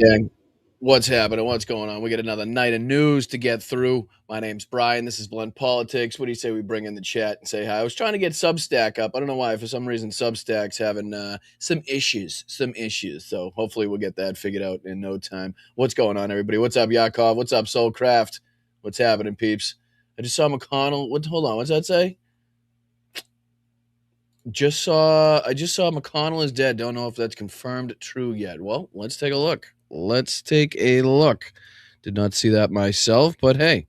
gang? What's happening? What's going on? We got another night of news to get through. My name's Brian. This is Blunt Politics. What do you say we bring in the chat and say hi? I was trying to get Substack up. I don't know why. For some reason, Substack's having some issues. So hopefully we'll get that figured out in no time. What's going on, everybody? What's up, Yakov? What's up, Soulcraft? What's happening, peeps? I just saw McConnell. Hold on. What's that say? I just saw McConnell is dead. Don't know if that's confirmed true yet. Well, let's take a look. Did not see that myself, but hey,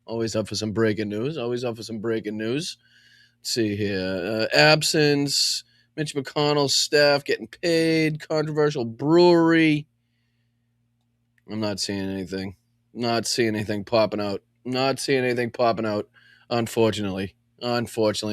always up for some breaking news. Let's see here. Absence. Mitch McConnell's staff getting paid. Controversial brewery. I'm not seeing anything. Popping out. Unfortunately,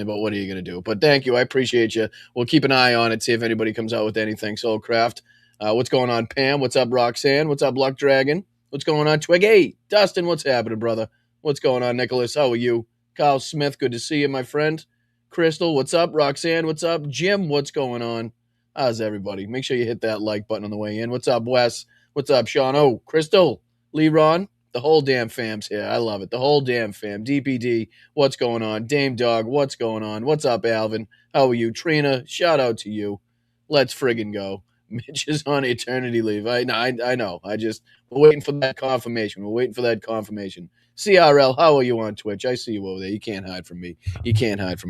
but what are you going to do? But thank you. I appreciate you. We'll keep an eye on it, see if anybody comes out with anything. Soulcraft. What's going on, Pam? What's up, Roxanne? What's up, Luck Dragon? What's going on, Twig? Hey, Dustin, what's happening, brother? What's going on, Nicholas? How are you? Kyle Smith, good to see you, my friend. Crystal, what's up? Roxanne, what's up? Jim, what's going on? How's everybody? Make sure you hit that like button on the way in. What's up, Wes? What's up, Sean? Oh, Crystal, Lee Ron, the whole damn fam's here. I love it. The whole damn fam. DPD, what's going on? Dame Dog, what's going on? What's up, Alvin? How are you? Trina, shout out to you. Let's friggin' go. Mitch is on eternity leave. I know. We're waiting for that confirmation. CRL, how are you on Twitch? I see you over there. You can't hide from me.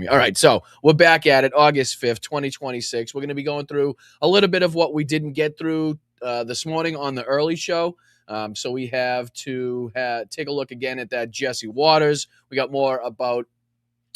All right, so we're back at it, August 5th, 2026. We're going to be going through a little bit of what we didn't get through this morning on the early show. So we have to take a look again at that Jesse Waters. We got more about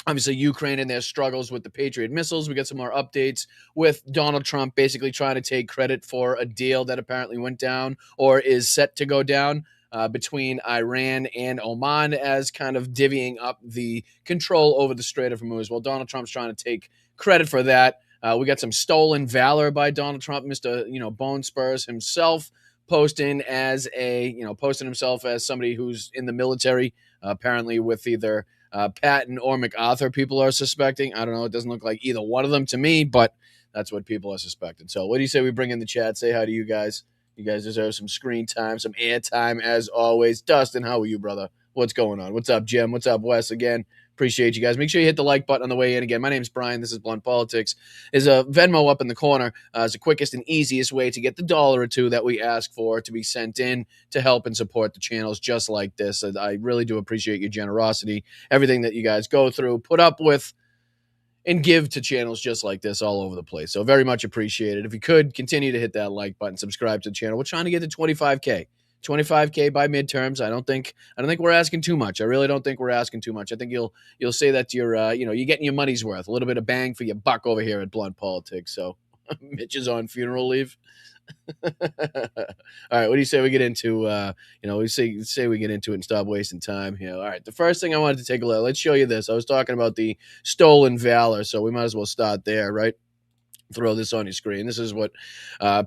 obviously Ukraine and their struggles with the Patriot missiles. We got some more updates with Donald Trump basically trying to take credit for a deal that apparently went down or is set to go down between Iran and Oman as kind of divvying up the control over the Strait of Hormuz. Well, Donald Trump's trying to take credit for that. We got some stolen valor by Donald Trump, Mr. Bone Spurs himself posting himself as somebody who's in the military, apparently with either Patton or MacArthur, people are suspecting. I don't know. It doesn't look like either one of them to me, but that's what people are suspecting. So what do you say we bring in the chat? Say hi to you guys. You guys deserve some screen time, some air time as always. Dustin, how are you, brother? What's going on? What's up, Jim? What's up, Wes? Again, appreciate you guys. Make sure you hit the like button on the way in. Again, my name's Brian. This is Blunt Politics. There's a Venmo up in the corner. It's the quickest and easiest way to get the $1 or $2 that we ask for to be sent in to help and support the channels just like this. I really do appreciate your generosity, everything that you guys go through, put up with, and give to channels just like this all over the place. So very much appreciated. If you could, continue to hit that like button, subscribe to the channel. We're trying to get to 25K. 25K by midterms. I don't think we're asking too much. I really don't think we're asking too much. I think you'll say that you're getting your money's worth, a little bit of bang for your buck over here at Blunt Politics. So Mitch is on funeral leave. All right, what do you say we get into we say we get into it and stop wasting time here. All right, the first thing I wanted to take a look, let's show you this. I was talking about the stolen valor, so we might as well start there, right? Throw this on your screen. This is what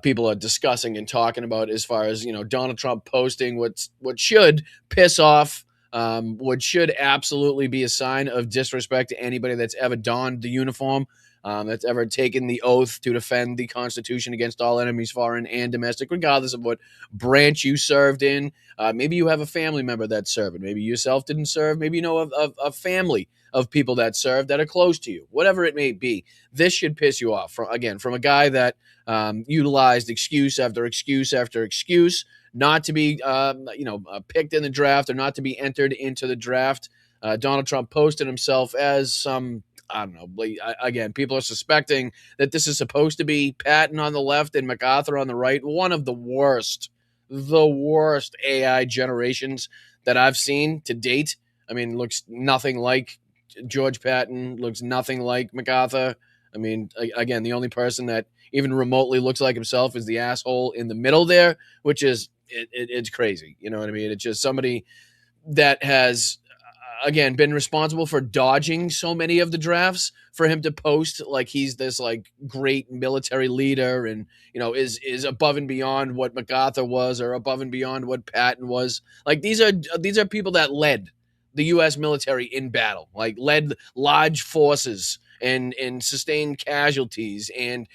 people are discussing and talking about as far as Donald Trump posting what should piss off, what should absolutely be a sign of disrespect to anybody that's ever donned the uniform, that's ever taken the oath to defend the Constitution against all enemies, foreign and domestic, regardless of what branch you served in. Maybe you have a family member that served. Maybe you yourself didn't serve. Maybe you know of a family of people that serve that are close to you. Whatever it may be, this should piss you off. From a guy that utilized excuse after excuse after excuse not to be picked in the draft or not to be entered into the draft. Donald Trump posted himself as some, I don't know. Again, people are suspecting that this is supposed to be Patton on the left and MacArthur on the right. One of the worst AI generations that I've seen to date. I mean, looks nothing like George Patton, looks nothing like MacArthur. I mean, again, the only person that even remotely looks like himself is the asshole in the middle there, which is, it's crazy. You know what I mean? It's just somebody that has, again, been responsible for dodging so many of the drafts, for him to post like he's this like great military leader and is above and beyond what MacArthur was or above and beyond what Patton was. Like these are people that led the U.S. military in battle, like led large forces and sustained casualties, and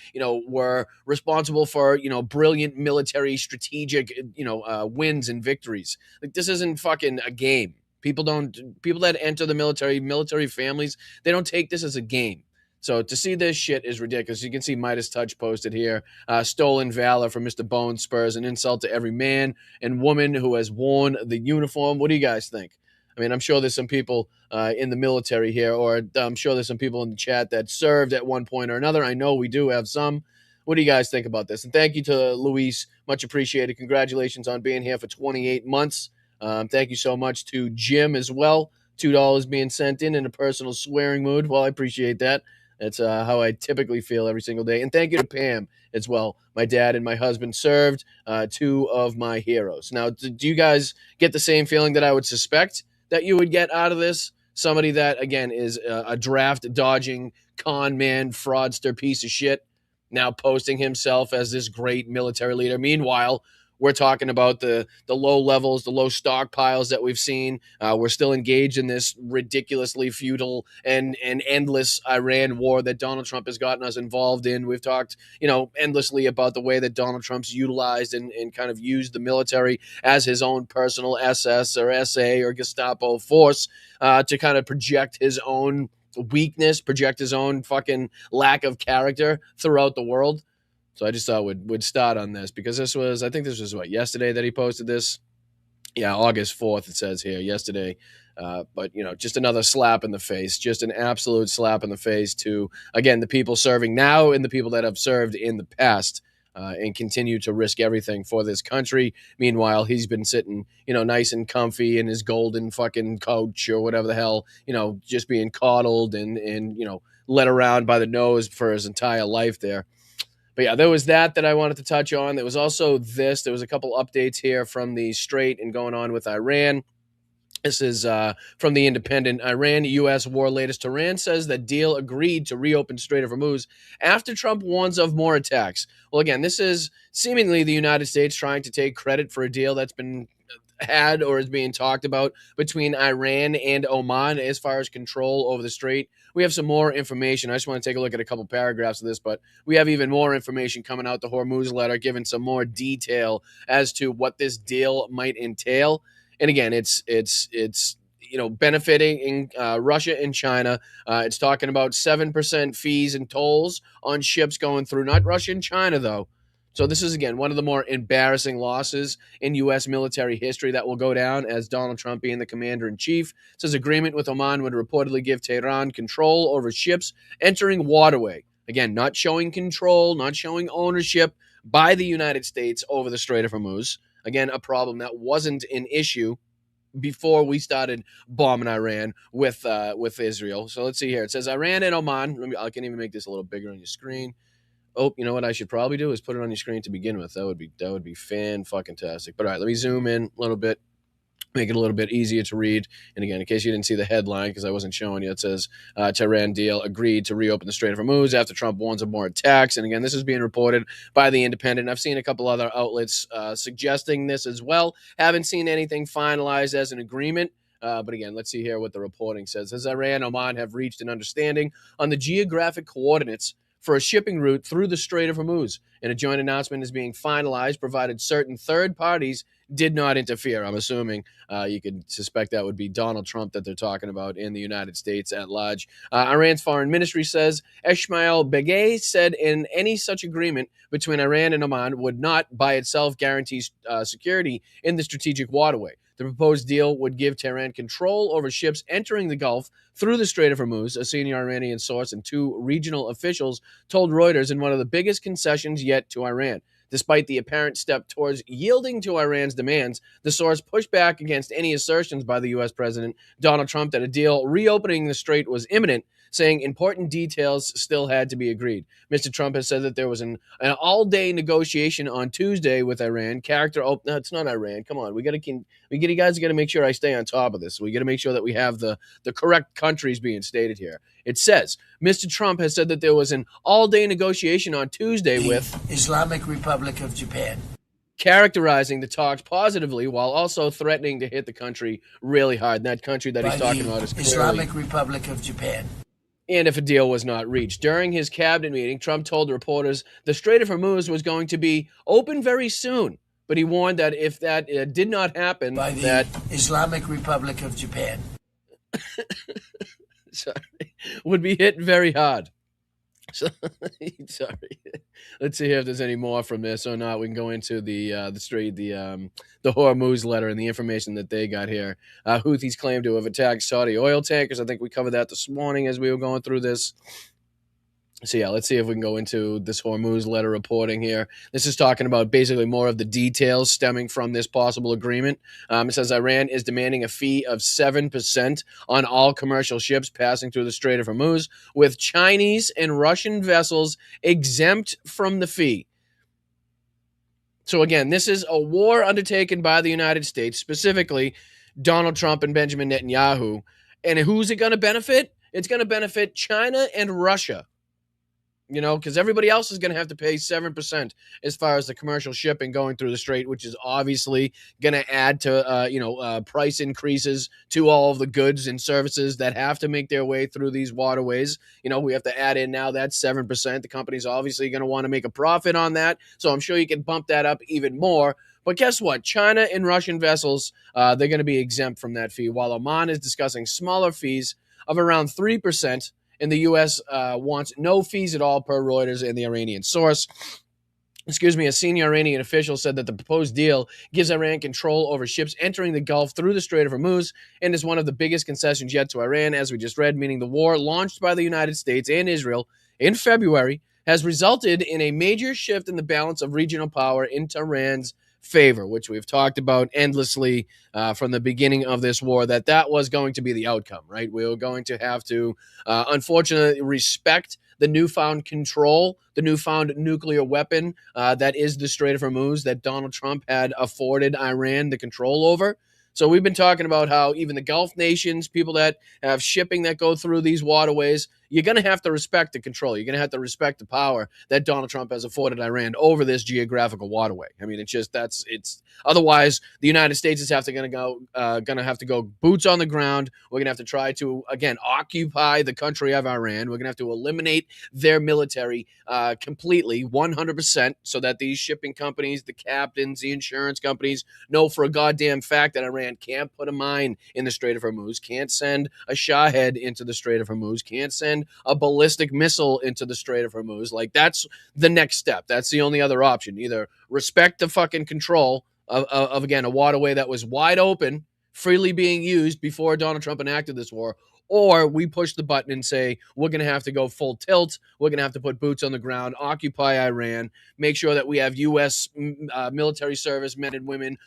were responsible for brilliant military strategic wins and victories. Like, this isn't fucking a game. People that enter the military families, they don't take this as a game. So to see this shit is ridiculous. You can see Midas Touch posted here. Stolen valor from Mr. Bones Spurs, an insult to every man and woman who has worn the uniform. What do you guys think? I mean, I'm sure there's some people in the military here, or I'm sure there's some people in the chat that served at one point or another. I know we do have some. What do you guys think about this? And thank you to Luis. Much appreciated. Congratulations on being here for 28 months. Thank you so much to Jim as well. $2 being sent in a personal swearing mood. Well, I appreciate that. That's how I typically feel every single day. And thank you to Pam as well. My dad and my husband served, two of my heroes. Now, do you guys get the same feeling that I would suspect that you would get out of this? Somebody that, again, is a draft-dodging, con man, fraudster piece of shit, now posting himself as this great military leader. Meanwhile, we're talking about the low levels, the low stockpiles that we've seen. We're still engaged in this ridiculously futile and endless Iran war that Donald Trump has gotten us involved in. We've talked, endlessly about the way that Donald Trump's utilized and kind of used the military as his own personal SS or SA or Gestapo force to kind of project his own weakness, project his own fucking lack of character throughout the world. So I just thought would start on this because I think this was yesterday that he posted this. Yeah, August 4th, it says here, yesterday. But, just another slap in the face, just an absolute slap in the face to, again, the people serving now and the people that have served in the past and continue to risk everything for this country. Meanwhile, he's been sitting, nice and comfy in his golden fucking couch or whatever the hell, just being coddled and led around by the nose for his entire life there. But yeah, there was that I wanted to touch on. There was also this. There was a couple updates here from the Strait and going on with Iran. This is from the Independent. Iran-U.S. war latest. Tehran says that deal agreed to reopen Strait of Hormuz after Trump warns of more attacks. Well, again, this is seemingly the United States trying to take credit for a deal that's been had or is being talked about between Iran and Oman as far as control over the strait. We have some more information. I just want to take a look at a couple paragraphs of this, but we have even more information coming out the Hormuz letter, giving some more detail as to what this deal might entail. And again, it's benefiting Russia and China. It's talking about 7% fees and tolls on ships going through, not Russia and China, though. So this is, again, one of the more embarrassing losses in U.S. military history that will go down as Donald Trump being the commander-in-chief. It says agreement with Oman would reportedly give Tehran control over ships entering waterway. Again, not showing control, not showing ownership by the United States over the Strait of Hormuz. Again, a problem that wasn't an issue before we started bombing Iran with Israel. So let's see here. It says Iran and Oman. I can even make this a little bigger on your screen. Oh, you know what I should probably do is put it on your screen to begin with. That would be fan-fucking-tastic. But all right, let me zoom in a little bit, make it a little bit easier to read. And again, in case you didn't see the headline, because I wasn't showing you, it says Tehran deal agreed to reopen the Strait of Hormuz after Trump warns of more attacks. And again, this is being reported by The Independent. I've seen a couple other outlets suggesting this as well. Haven't seen anything finalized as an agreement. But again, let's see here what the reporting says. As Iran and Oman have reached an understanding on the geographic coordinates for a shipping route through the Strait of Hormuz, and a joint announcement is being finalized, provided certain third parties did not interfere. I'm assuming you could suspect that would be Donald Trump that they're talking about in the United States at large. Iran's foreign ministry says Ismail Begay said in any such agreement between Iran and Oman would not by itself guarantee security in the strategic waterway. The proposed deal would give Tehran control over ships entering the Gulf through the Strait of Hormuz, a senior Iranian source and two regional officials told Reuters in one of the biggest concessions yet to Iran. Despite the apparent step towards yielding to Iran's demands, the source pushed back against any assertions by the U.S. President Donald Trump that a deal reopening the strait was imminent, saying important details still had to be agreed. Mr. Trump has said that there was an all-day negotiation on Tuesday with Iran. No, it's not Iran. Come on, you guys got to make sure I stay on top of this. We got to make sure that we have the correct countries being stated here. It says Mr. Trump has said that there was an all-day negotiation on Tuesday with Islamic Republic of Japan, characterizing the talks positively while also threatening to hit the country really hard. And that country that he's talking about is clearly Islamic Republic of Japan. and if a deal was not reached. During his cabinet meeting, Trump told reporters the Strait of Hormuz was going to be open very soon, but he warned that if that did not happen, by the that Islamic Republic of Japan would be hit very hard. So, sorry. Let's see if there's any more from this or not. We can go into the Hormuz letter and the information that they got here. Houthis claim to have attacked Saudi oil tankers. I think we covered that this morning as we were going through this. So yeah, let's see if we can go into this Hormuz letter reporting here. This is talking about basically more of the details stemming from this possible agreement. It says Iran is demanding a fee of 7% on all commercial ships passing through the Strait of Hormuz, with Chinese and Russian vessels exempt from the fee. So again, this is a war undertaken by the United States, specifically Donald Trump and Benjamin Netanyahu. And who's it going to benefit? It's going to benefit China and Russia. You know, because everybody else is going to have to pay 7% as far as the commercial shipping going through the strait, which is obviously going to add to, price increases to all of the goods and services that have to make their way through these waterways. You know, we have to add in now that 7%. The company's obviously going to want to make a profit on that. So I'm sure you can bump that up even more. But guess what? China and Russian vessels, they're going to be exempt from that fee, while Oman is discussing smaller fees of around 3%. And the U.S. Wants no fees at all, per Reuters and the Iranian source. A senior Iranian official said that the proposed deal gives Iran control over ships entering the Gulf through the Strait of Hormuz and is one of the biggest concessions yet to Iran, as we just read, meaning the war launched by the United States and Israel in February has resulted in a major shift in the balance of regional power in Iran's favor, which we've talked about endlessly from the beginning of this war, that was going to be the outcome, right? We were going to have to, unfortunately, respect the newfound control, the newfound nuclear weapon that is the Strait of Hormuz that Donald Trump had afforded Iran the control over. So we've been talking about how even the Gulf nations, people that have shipping that go through these waterways, you're going to have to respect the control. You're going to have to respect the power that Donald Trump has afforded Iran over this geographical waterway. I mean, it's otherwise the United States is going to have to go boots on the ground. We're going to have to try to, again, occupy the country of Iran. We're going to have to eliminate their military completely, 100%, so that these shipping companies, the captains, the insurance companies know for a goddamn fact that Iran can't put a mine in the Strait of Hormuz, can't send a Shahed into the Strait of Hormuz, can't send a ballistic missile into the Strait of Hormuz. Like, that's the next step. That's the only other option. Either respect the fucking control of again, a waterway that was wide open, freely being used before Donald Trump enacted this war, or we push the button and say, we're going to have to go full tilt. We're going to have to put boots on the ground, occupy Iran, make sure that we have U.S. Military service men and women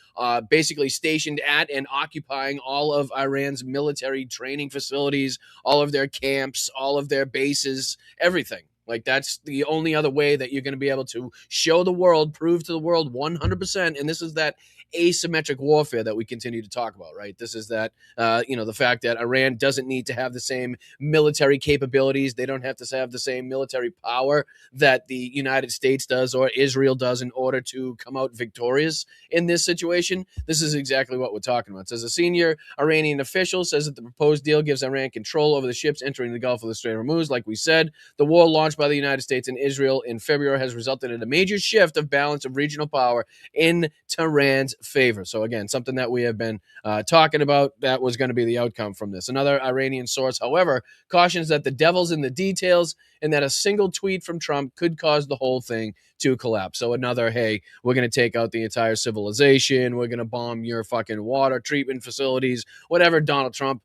basically stationed at and occupying all of Iran's military training facilities, all of their camps, all of their bases, everything. Like, that's the only other way that you're going to be able to show the world, prove to the world 100%. And this is that asymmetric warfare that we continue to talk about, right? This is that, the fact that Iran doesn't need to have the same military capabilities. They don't have to have the same military power that the United States does or Israel does in order to come out victorious in this situation. This is exactly what we're talking about. It says a senior Iranian official says that the proposed deal gives Iran control over the ships entering the Gulf of the Strait of Hormuz. Like we said, the war launched by the United States and Israel in February has resulted in a major shift of balance of regional power in Tehran's favor. So again, something that we have been talking about, that was going to be the outcome from this. Another Iranian source, however, cautions that the devil's in the details and that a single tweet from Trump could cause the whole thing to collapse. So another, hey, we're going to take out the entire civilization. We're going to bomb your fucking water treatment facilities, whatever Donald Trump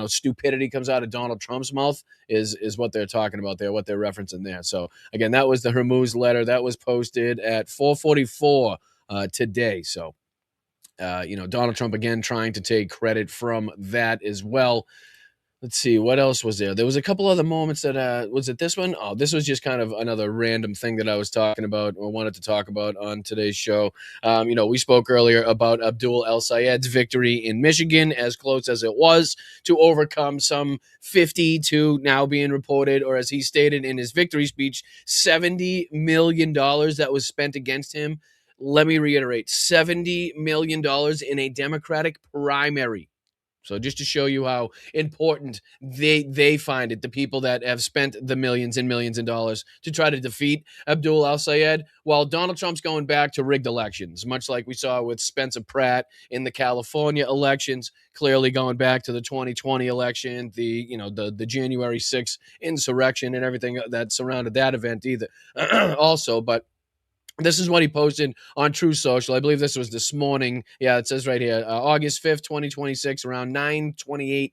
stupidity comes out of Donald Trump's mouth is what they're talking about there, what they're referencing there. So again, that was the Hormuz letter that was posted at 4:44 today. So, Donald Trump again trying to take credit from that as well. Let's see, what else was there? There was a couple other moments that, was it this one? Oh, this was just kind of another random thing that I was talking about or wanted to talk about on today's show. We spoke earlier about Abdul El Sayed's victory in Michigan, as close as it was to overcome some 50 to now being reported, or as he stated in his victory speech, $70 million that was spent against him. Let me reiterate, $70 million in a Democratic primary. So just to show you how important they find it, the people that have spent the millions and millions of dollars to try to defeat Abdul al-Sayed, while Donald Trump's going back to rigged elections, much like we saw with Spencer Pratt in the California elections, clearly going back to the 2020 election, the January 6th insurrection and everything that surrounded that event either also. But this is what he posted on True Social. I believe this was this morning. Yeah, it says right here, August 5th, 2026, around 9:28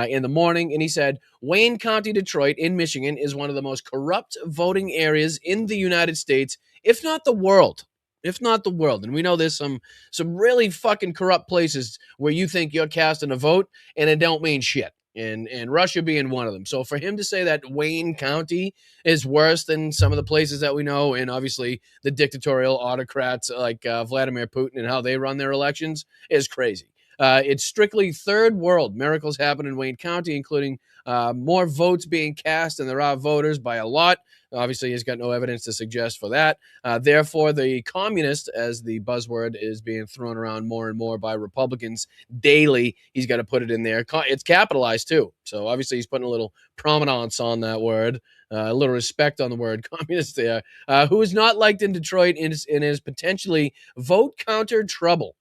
in the morning. And he said, Wayne County, Detroit in Michigan is one of the most corrupt voting areas in the United States, if not the world. If not the world. And we know there's some really fucking corrupt places where you think you're casting a vote and it don't mean shit. And Russia being one of them. So for him to say that Wayne County is worse than some of the places that we know, and obviously the dictatorial autocrats like Vladimir Putin and how they run their elections is crazy. It's strictly third world. Miracles happen in Wayne County, including more votes being cast than there are voters by a lot. Obviously, he's got no evidence to suggest for that. Therefore, the communist, as the buzzword is being thrown around more and more by Republicans daily, he's got to put it in there. It's capitalized too. So obviously, he's putting a little prominence on that word, a little respect on the word communist there, who is not liked in Detroit and is potentially vote counter trouble.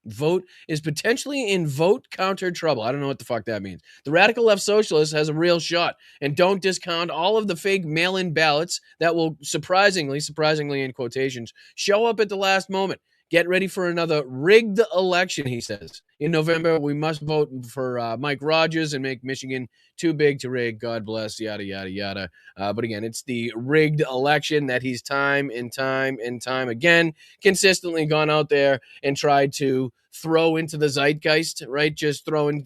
Vote is potentially in vote counter trouble. I don't know what the fuck that means. The radical left socialist has a real shot, and don't discount all of the fake mail-in ballots that will surprisingly in quotations, show up at the last moment. Get ready for another rigged election, he says. In November, we must vote for Mike Rogers and make Michigan too big to rig. God bless, yada, yada, yada. But again, it's the rigged election that he's time and time again consistently gone out there and tried to throw into the zeitgeist, right? Just throwing,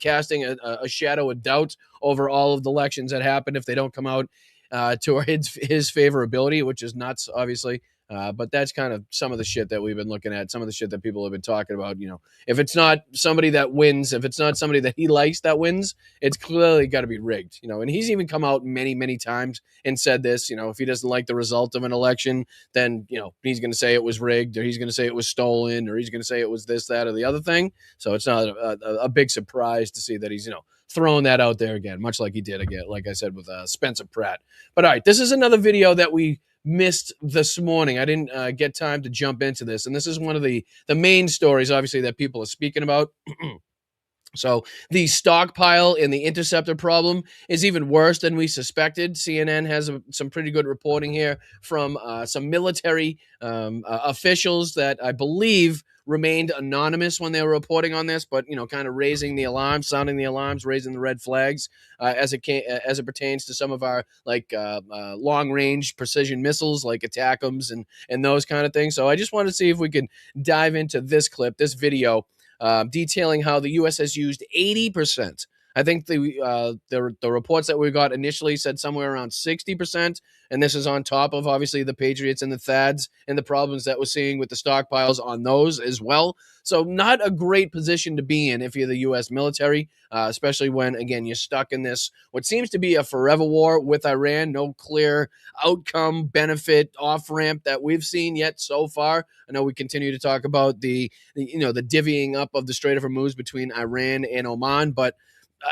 casting a shadow of doubt over all of the elections that happen if they don't come out to his favorability, which is nuts, obviously. But that's kind of some of the shit that we've been looking at, some of the shit that people have been talking about. You know, if it's not somebody that wins, if it's not somebody that he likes that wins, it's clearly got to be rigged. You know, and he's even come out many times and said this. You know, if he doesn't like the result of an election, then he's going to say it was rigged, or he's going to say it was stolen, or he's going to say it was this, that, or the other thing. So it's not a big surprise to see that he's throwing that out there again, much like he did again, like I said with Spencer Pratt. But all right, this is another video that we missed this morning. I didn't get time to jump into this, and this is one of the main stories, obviously, that people are speaking about. So the stockpile and the interceptor problem is even worse than we suspected. CNN has some pretty good reporting here from some military officials that I believe remained anonymous when they were reporting on this, but kind of raising the alarm, sounding the alarms, raising the red flags as it pertains to some of our long range precision missiles like ATACMS and those kind of things. So I just wanted to see if we can dive into this clip, this video, detailing how the U.S. has used 80%. I think the reports that we got initially said somewhere around 60%, and this is on top of obviously the Patriots and the THAADs and the problems that we're seeing with the stockpiles on those as well. So not a great position to be in if you're the U.S. military, especially when, again, you're stuck in this, what seems to be a forever war with Iran. No clear outcome, benefit, off-ramp that we've seen yet so far. I know we continue to talk about the divvying up of the Strait of Hormuz between Iran and Oman, but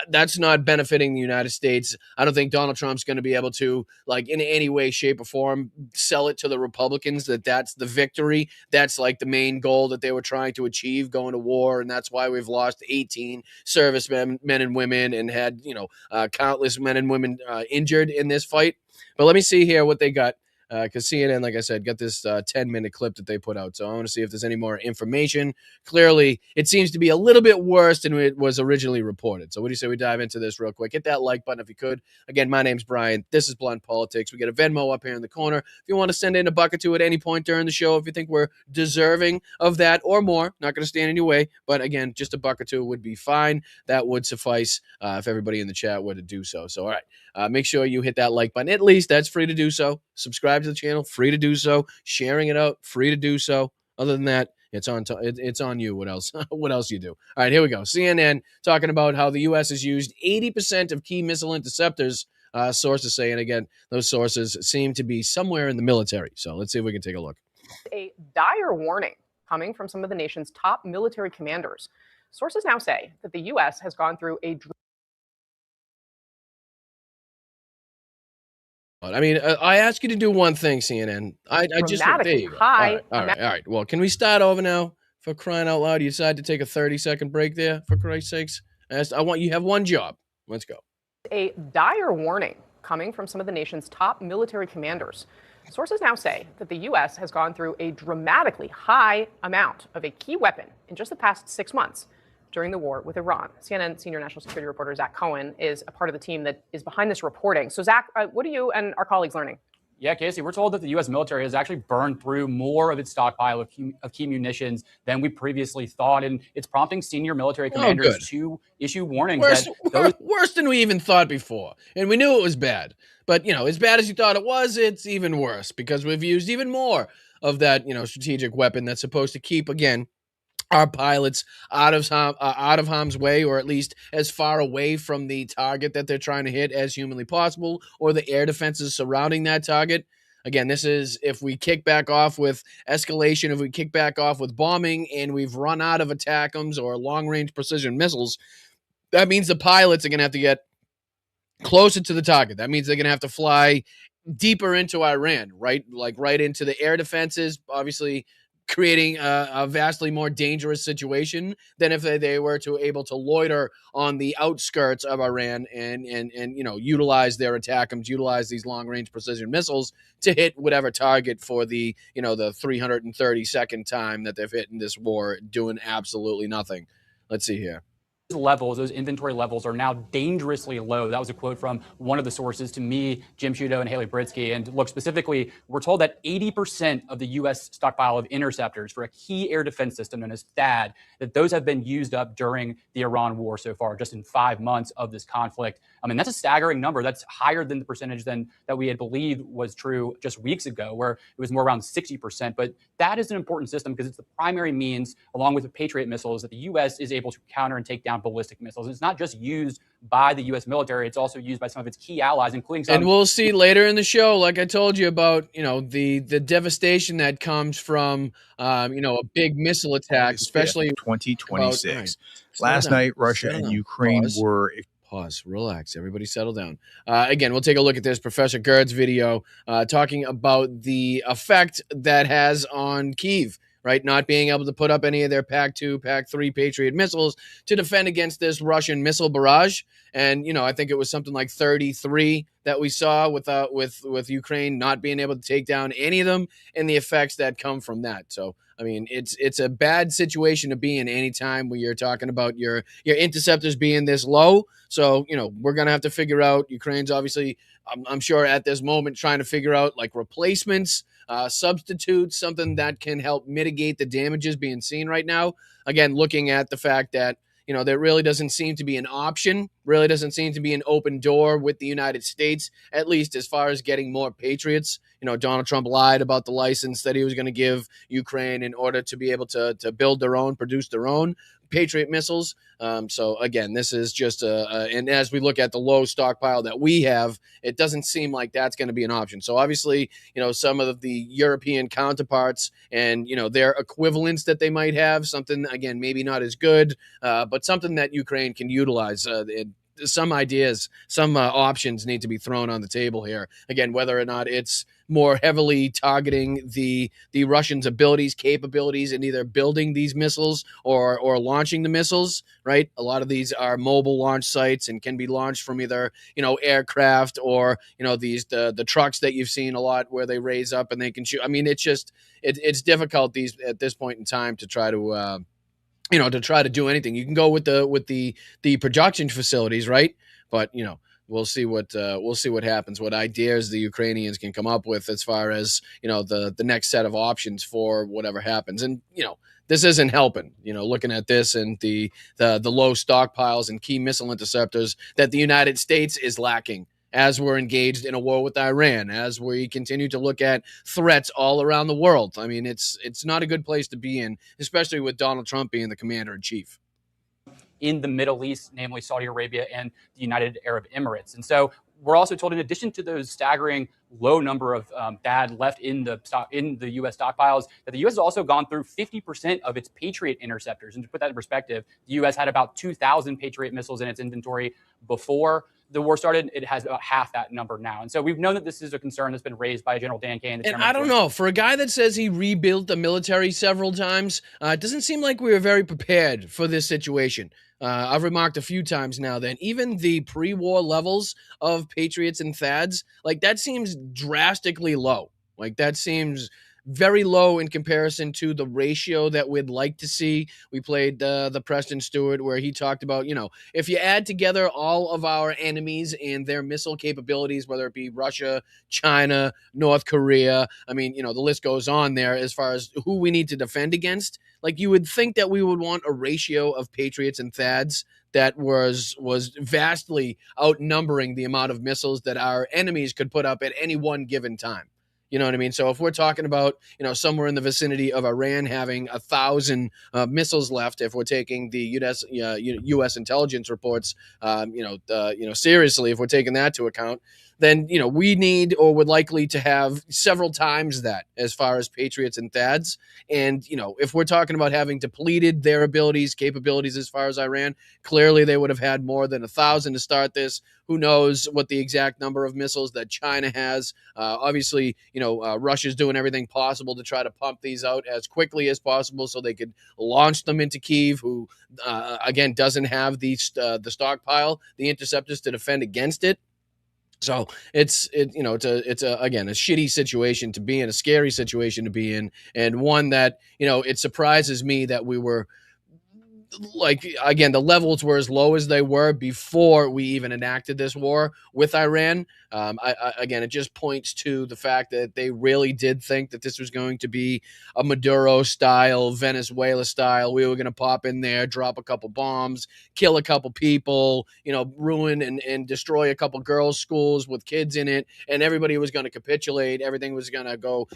that's not benefiting the United States. I don't think Donald Trump's going to be able to, like, in any way, shape, or form, sell it to the Republicans that that's the victory. That's like the main goal that they were trying to achieve going to war, and that's why we've lost 18 servicemen, men and women, and had countless men and women injured in this fight. But let me see here what they got. Because CNN, like I said, got this 10-minute clip that they put out. So I want to see if there's any more information. Clearly, it seems to be a little bit worse than it was originally reported. So what do you say we dive into this real quick? Hit that like button if you could. Again, my name's Brian. This is Blunt Politics. We got a Venmo up here in the corner. If you want to send in a buck or two at any point during the show, if you think we're deserving of that or more, not going to stand in your way. But again, just a buck or two would be fine. That would suffice if everybody in the chat were to do so. So, all right. Make sure you hit that like button. At least that's free to do so. Subscribe to the channel, free to do so. Sharing it out, free to do so. Other than that, it's on you. What else? What else you do? All right, here we go. CNN talking about how the U.S. has used 80% of key missile interceptors. Sources say, and again, those sources seem to be somewhere in the military. So let's see if we can take a look. A dire warning coming from some of the nation's top military commanders. Sources now say that the U.S. has gone through a I mean, I ask you to do one thing, CNN. I just there you go. high. All right. Well, can we start over now? For crying out loud, you decided to take a 30-second break there. For Christ's sakes, I want you have one job. Let's go. A dire warning coming from some of the nation's top military commanders. Sources now say that the U.S. has gone through a dramatically high amount of a key weapon in just the past 6 months during the war with Iran. CNN senior national security reporter Zach Cohen is a part of the team that is behind this reporting. So, Zach, what are you and our colleagues learning? Yeah, Casey, we're told that the U.S. military has actually burned through more of its stockpile of key munitions than we previously thought, and it's prompting senior military commanders to issue warnings. Worse than we even thought before, and we knew it was bad. But, as bad as you thought it was, it's even worse because we've used even more of that, strategic weapon that's supposed to keep, again, our pilots out of harm's way, or at least as far away from the target that they're trying to hit as humanly possible, or the air defenses surrounding that target. Again, this is if we kick back off with escalation, if we kick back off with bombing, and we've run out of ATACMS or long-range precision missiles, that means the pilots are going to have to get closer to the target. That means they're going to have to fly deeper into Iran, right? Like right into the air defenses, obviously creating a vastly more dangerous situation than if they were able to loiter on the outskirts of Iran and utilize their ATACMS, utilize these long-range precision missiles to hit whatever target for the 332nd time that they've hit in this war, doing absolutely nothing. Let's see here. Those inventory levels are now dangerously low. That was a quote from one of the sources to me, Jim Sciutto and Haley Britsky. And look, specifically, we're told that 80% of the U.S. stockpile of interceptors for a key air defense system known as THAAD, that those have been used up during the Iran war so far, just in 5 months of this conflict. I mean, that's a staggering number. That's higher than the percentage that we had believed was true just weeks ago, where it was more around 60%. But that is an important system because it's the primary means, along with the Patriot missiles, that the U.S. is able to counter and take down ballistic missiles. It's not just used by the U.S. military; it's also used by some of its key allies, including some. And we'll see later in the show, like I told you about, the devastation that comes from, a big missile attack, especially 2026. Last night, Russia and Ukraine were. Pause. Relax. Everybody settle down. Again, we'll take a look at this Professor Gerd's video talking about the effect that has on Kyiv, right? Not being able to put up any of their PAC-2, PAC-3 Patriot missiles to defend against this Russian missile barrage. And, I think it was something like 33 that we saw with Ukraine not being able to take down any of them, and the effects that come from that. So, I mean, it's a bad situation to be in any time when you're talking about your interceptors being this low. So, we're going to have to figure out, Ukraine's obviously, I'm sure at this moment, trying to figure out like replacements, substitutes, something that can help mitigate the damages being seen right now. Again, looking at the fact that, there really doesn't seem to be an option, really doesn't seem to be an open door with the United States, at least as far as getting more Patriots. Donald Trump lied about the license that he was going to give Ukraine in order to be able to build their own, produce their own Patriot missiles. So again, this is just and as we look at the low stockpile that we have, it doesn't seem like that's going to be an option. So obviously, some of the European counterparts and, their equivalents that they might have, something, again, maybe not as good, but something that Ukraine can utilize. Some ideas, some options need to be thrown on the table here. Again, whether or not it's more heavily targeting the Russians' abilities, capabilities in either building these missiles or launching the missiles, right? A lot of these are mobile launch sites and can be launched from either, aircraft or, the trucks that you've seen a lot where they raise up and they can shoot. I mean, it's just, it's difficult at this point in time to try to, to try to do anything. You can go with the production facilities, right? But we'll see what happens. What ideas the Ukrainians can come up with as far as the next set of options for whatever happens. And this isn't helping. Looking at this and the low stockpiles and key missile interceptors that the United States is lacking as we're engaged in a war with Iran, as we continue to look at threats all around the world. I mean, it's not a good place to be in, especially with Donald Trump being the commander-in-chief. In the Middle East, namely Saudi Arabia and the United Arab Emirates. And so we're also told, in addition to those staggering low number of THAAD left in the U.S. stockpiles, that the U.S. has also gone through 50% of its Patriot interceptors. And to put that in perspective, the U.S. had about 2,000 Patriot missiles in its inventory before the war started. It has about half that number now. And so we've known that this is a concern that's been raised by General Dan Kane. And I don't know, for a guy that says he rebuilt the military several times, it doesn't seem like we were very prepared for this situation. I've remarked a few times now that even the pre-war levels of Patriots and THAADs, like that seems drastically low. Like that seems very low in comparison to the ratio that we'd like to see. We played the Preston Stewart where he talked about, if you add together all of our enemies and their missile capabilities, whether it be Russia, China, North Korea, I mean, the list goes on there as far as who we need to defend against. Like you would think that we would want a ratio of Patriots and THAADs that was vastly outnumbering the amount of missiles that our enemies could put up at any one given time. You know what I mean? So if we're talking about, somewhere in the vicinity of Iran having 1,000 missiles left, if we're taking the U.S. intelligence reports, seriously, if we're taking that to account, then, we need or would likely to have several times that as far as Patriots and THAADs. And, if we're talking about having depleted their capabilities as far as Iran, clearly they would have had more than 1,000 to start this. Who knows what the exact number of missiles that China has? Obviously, Russia's doing everything possible to try to pump these out as quickly as possible so they could launch them into Kyiv, who, again, doesn't have the stockpile, the interceptors to defend against it. So it's a shitty situation to be in, a scary situation to be in, and one that, it surprises me that we were, the levels were as low as they were before we even enacted this war with Iran. It just points to the fact that they really did think that this was going to be a Maduro style, Venezuela style. We were going to pop in there, drop a couple bombs, kill a couple people, ruin and destroy a couple girls' schools with kids in it, and everybody was going to capitulate. Everything was going to go,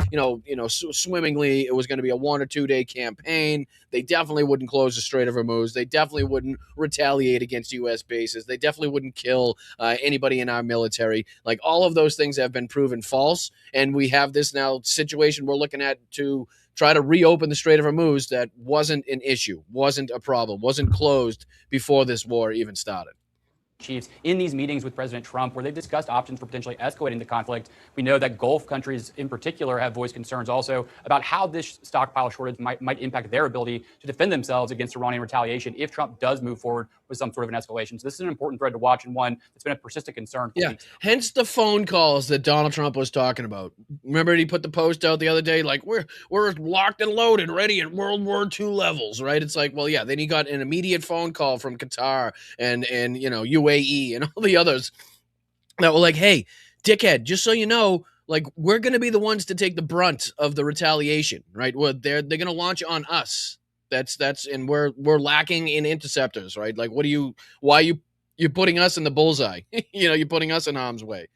swimmingly. It was going to be a 1 or 2 day campaign. They definitely wouldn't close the Strait of Hormuz. They definitely wouldn't retaliate against U.S. bases. They definitely wouldn't kill anybody in our military. Like, all of those things have been proven false, and we have this now situation we're looking at to try to reopen the Strait of Hormuz that wasn't an issue, wasn't a problem, wasn't closed before this war even started. Chiefs in these meetings with President Trump, where they've discussed options for potentially escalating the conflict. We know that Gulf countries in particular have voiced concerns also about how this stockpile shortage might impact their ability to defend themselves against Iranian retaliation if Trump does move forward with some sort of an escalation. So this is an important thread to watch, and one that's been a persistent concern. Yeah, hence the phone calls that Donald Trump was talking about. Remember he put the post out the other day, like, we're locked and loaded, ready at World War II levels, right? It's like, well, yeah, then he got an immediate phone call from Qatar and UAE and all the others that were like, hey, dickhead, just so you know, like, we're going to be the ones to take the brunt of the retaliation, right? Well, they're going to launch on us. And we're lacking in interceptors, right? Like, why are you putting us in the bullseye? You're putting us in harm's way.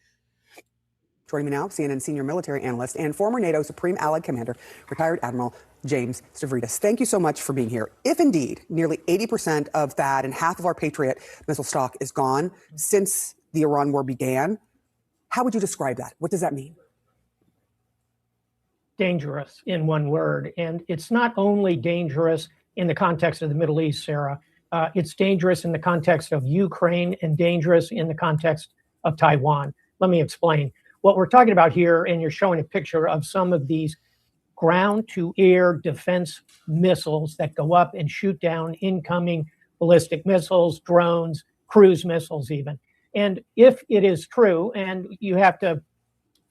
Joining me now, CNN senior military analyst and former NATO Supreme Allied Commander, retired Admiral James Stavridis. Thank you so much for being here. If indeed nearly 80% of THAAD and half of our Patriot missile stock is gone since the Iran war began, how would you describe that? What does that mean? Dangerous, in one word. And it's not only dangerous in the context of the Middle East, Sarah. It's dangerous in the context of Ukraine and dangerous in the context of Taiwan. Let me explain. What we're talking about here, and you're showing a picture of some of these ground-to-air defense missiles that go up and shoot down incoming ballistic missiles, drones, cruise missiles even. And if it is true, and you have to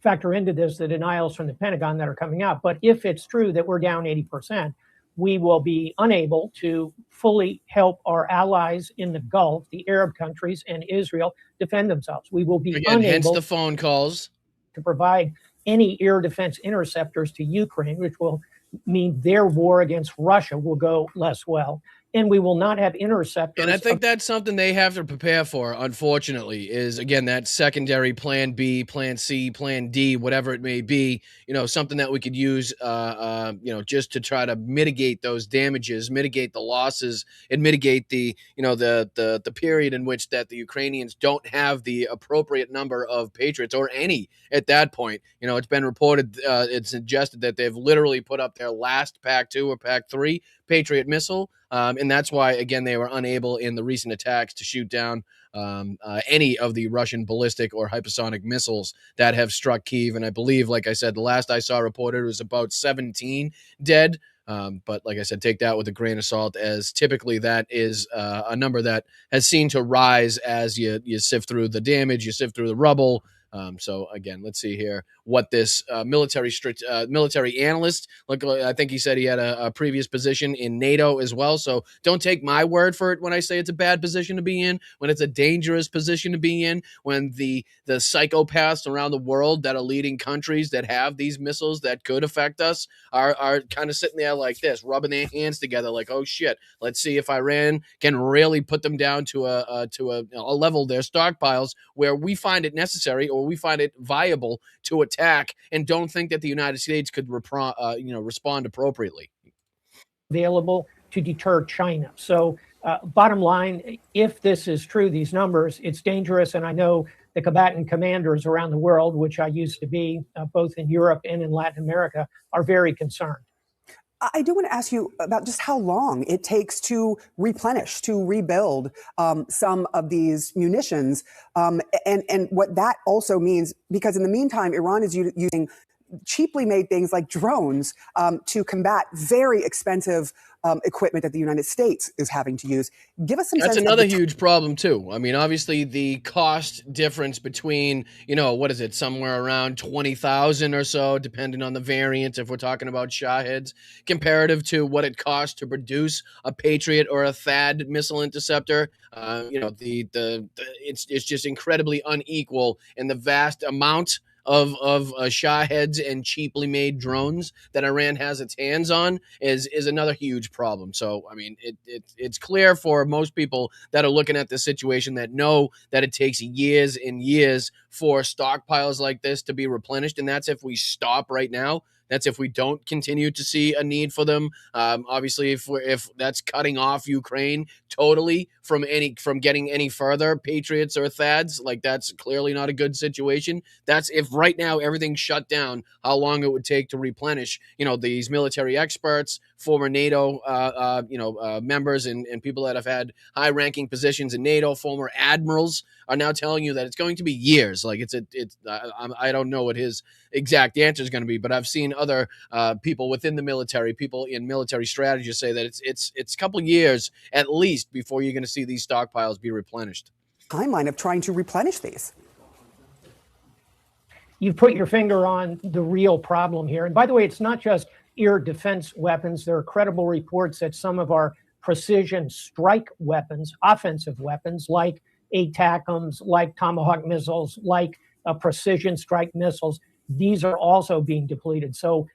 factor into this the denials from the Pentagon that are coming out, but if it's true that we're down 80%, we will be unable to fully help our allies in the Gulf, the Arab countries, and Israel defend themselves. We will be unable, hence the phone calls, to provide any air defense interceptors to Ukraine, which will mean their war against Russia will go less well. and we will not have interceptors. And I think that's something they have to prepare for, unfortunately, is, again, that secondary plan B, plan C, plan D, whatever it may be, something that we could use, just to try to mitigate those damages, mitigate the losses, and mitigate the period in which that the Ukrainians don't have the appropriate number of Patriots, or any at that point. It's been reported, it's suggested that they've literally put up their last PAC-2 or PAC-3 Patriot missile. And that's why, again, they were unable in the recent attacks to shoot down any of the Russian ballistic or hypersonic missiles that have struck Kyiv. And I believe, like I said, the last I saw reported was about 17 dead. But like I said, take that with a grain of salt, as typically that is a number that has seen to rise as you sift through the damage, you sift through the rubble. So again, let's see here what this military analyst, I think he said he had a previous position in NATO as well. So don't take my word for it when I say it's a bad position to be in, when it's a dangerous position to be in, when the psychopaths around the world that are leading countries that have these missiles that could affect us are kind of sitting there like this, rubbing their hands together like, oh shit, let's see if Iran can really put them down to a level, their stockpiles, where we find it necessary or we find it viable to attack, and don't think that the United States could respond appropriately. Available to deter China. So bottom line, if this is true, these numbers, it's dangerous. And I know the combatant commanders around the world, which I used to be both in Europe and in Latin America, are very concerned. I do want to ask you about just how long it takes to replenish, to rebuild some of these munitions, and what that also means, because in the meantime, Iran is using cheaply made things like drones to combat very expensive equipment that the United States is having to use. Give us some sense. That's another huge problem too. I mean, obviously the cost difference between, what is it, somewhere around 20,000 or so, depending on the variant, if we're talking about Shaheds, comparative to what it costs to produce a Patriot or a THAAD missile interceptor. It's just incredibly unequal in the vast amount of Shaheds and cheaply made drones that Iran has its hands on is another huge problem. So, I mean, it's clear for most people that are looking at this situation that know that it takes years and years for stockpiles like this to be replenished. And that's if we stop right now. That's if we don't continue to see a need for them. Obviously, if that's cutting off Ukraine totally from getting any further Patriots or THAADs, like that's clearly not a good situation. That's if right now everything's shut down, how long it would take to replenish. These military experts, former NATO, members, and people that have had high-ranking positions in NATO, former admirals, are now telling you that it's going to be years. Like I don't know what his exact answer is going to be, but I've seen other people within the military, people in military strategy, say that it's a couple years at least before you're going to see these stockpiles be replenished. Timeline of trying to replenish these. You've put your finger on the real problem here. And by the way, it's not just air defense weapons. There are credible reports that some of our precision strike weapons, offensive weapons, like ATACMS, like Tomahawk missiles, like precision strike missiles, these are also being depleted. So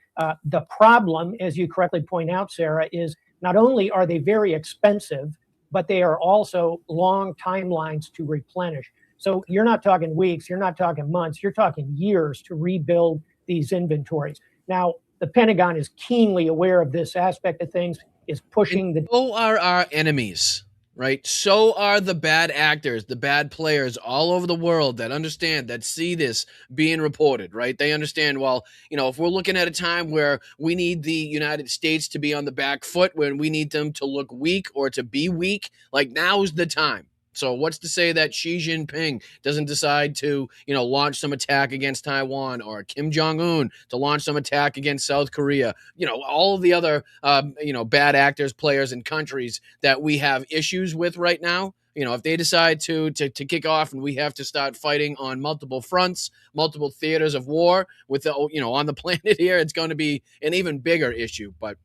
the problem, as you correctly point out, Sarah, is not only are they very expensive, but they are also long timelines to replenish. So you're not talking weeks, you're not talking months, you're talking years to rebuild these inventories. Now, the Pentagon is keenly aware of this aspect of things, is pushing the... So are our enemies, right? So are the bad actors, the bad players all over the world that understand, that see this being reported, right? They understand, well, if we're looking at a time where we need the United States to be on the back foot, when we need them to look weak or to be weak, like now's the time. So what's to say that Xi Jinping doesn't decide to, launch some attack against Taiwan, or Kim Jong-un to launch some attack against South Korea? All of the other, bad actors, players, and countries that we have issues with right now. If they decide to kick off and we have to start fighting on multiple fronts, multiple theaters of war with the, on the planet here, it's going to be an even bigger issue. But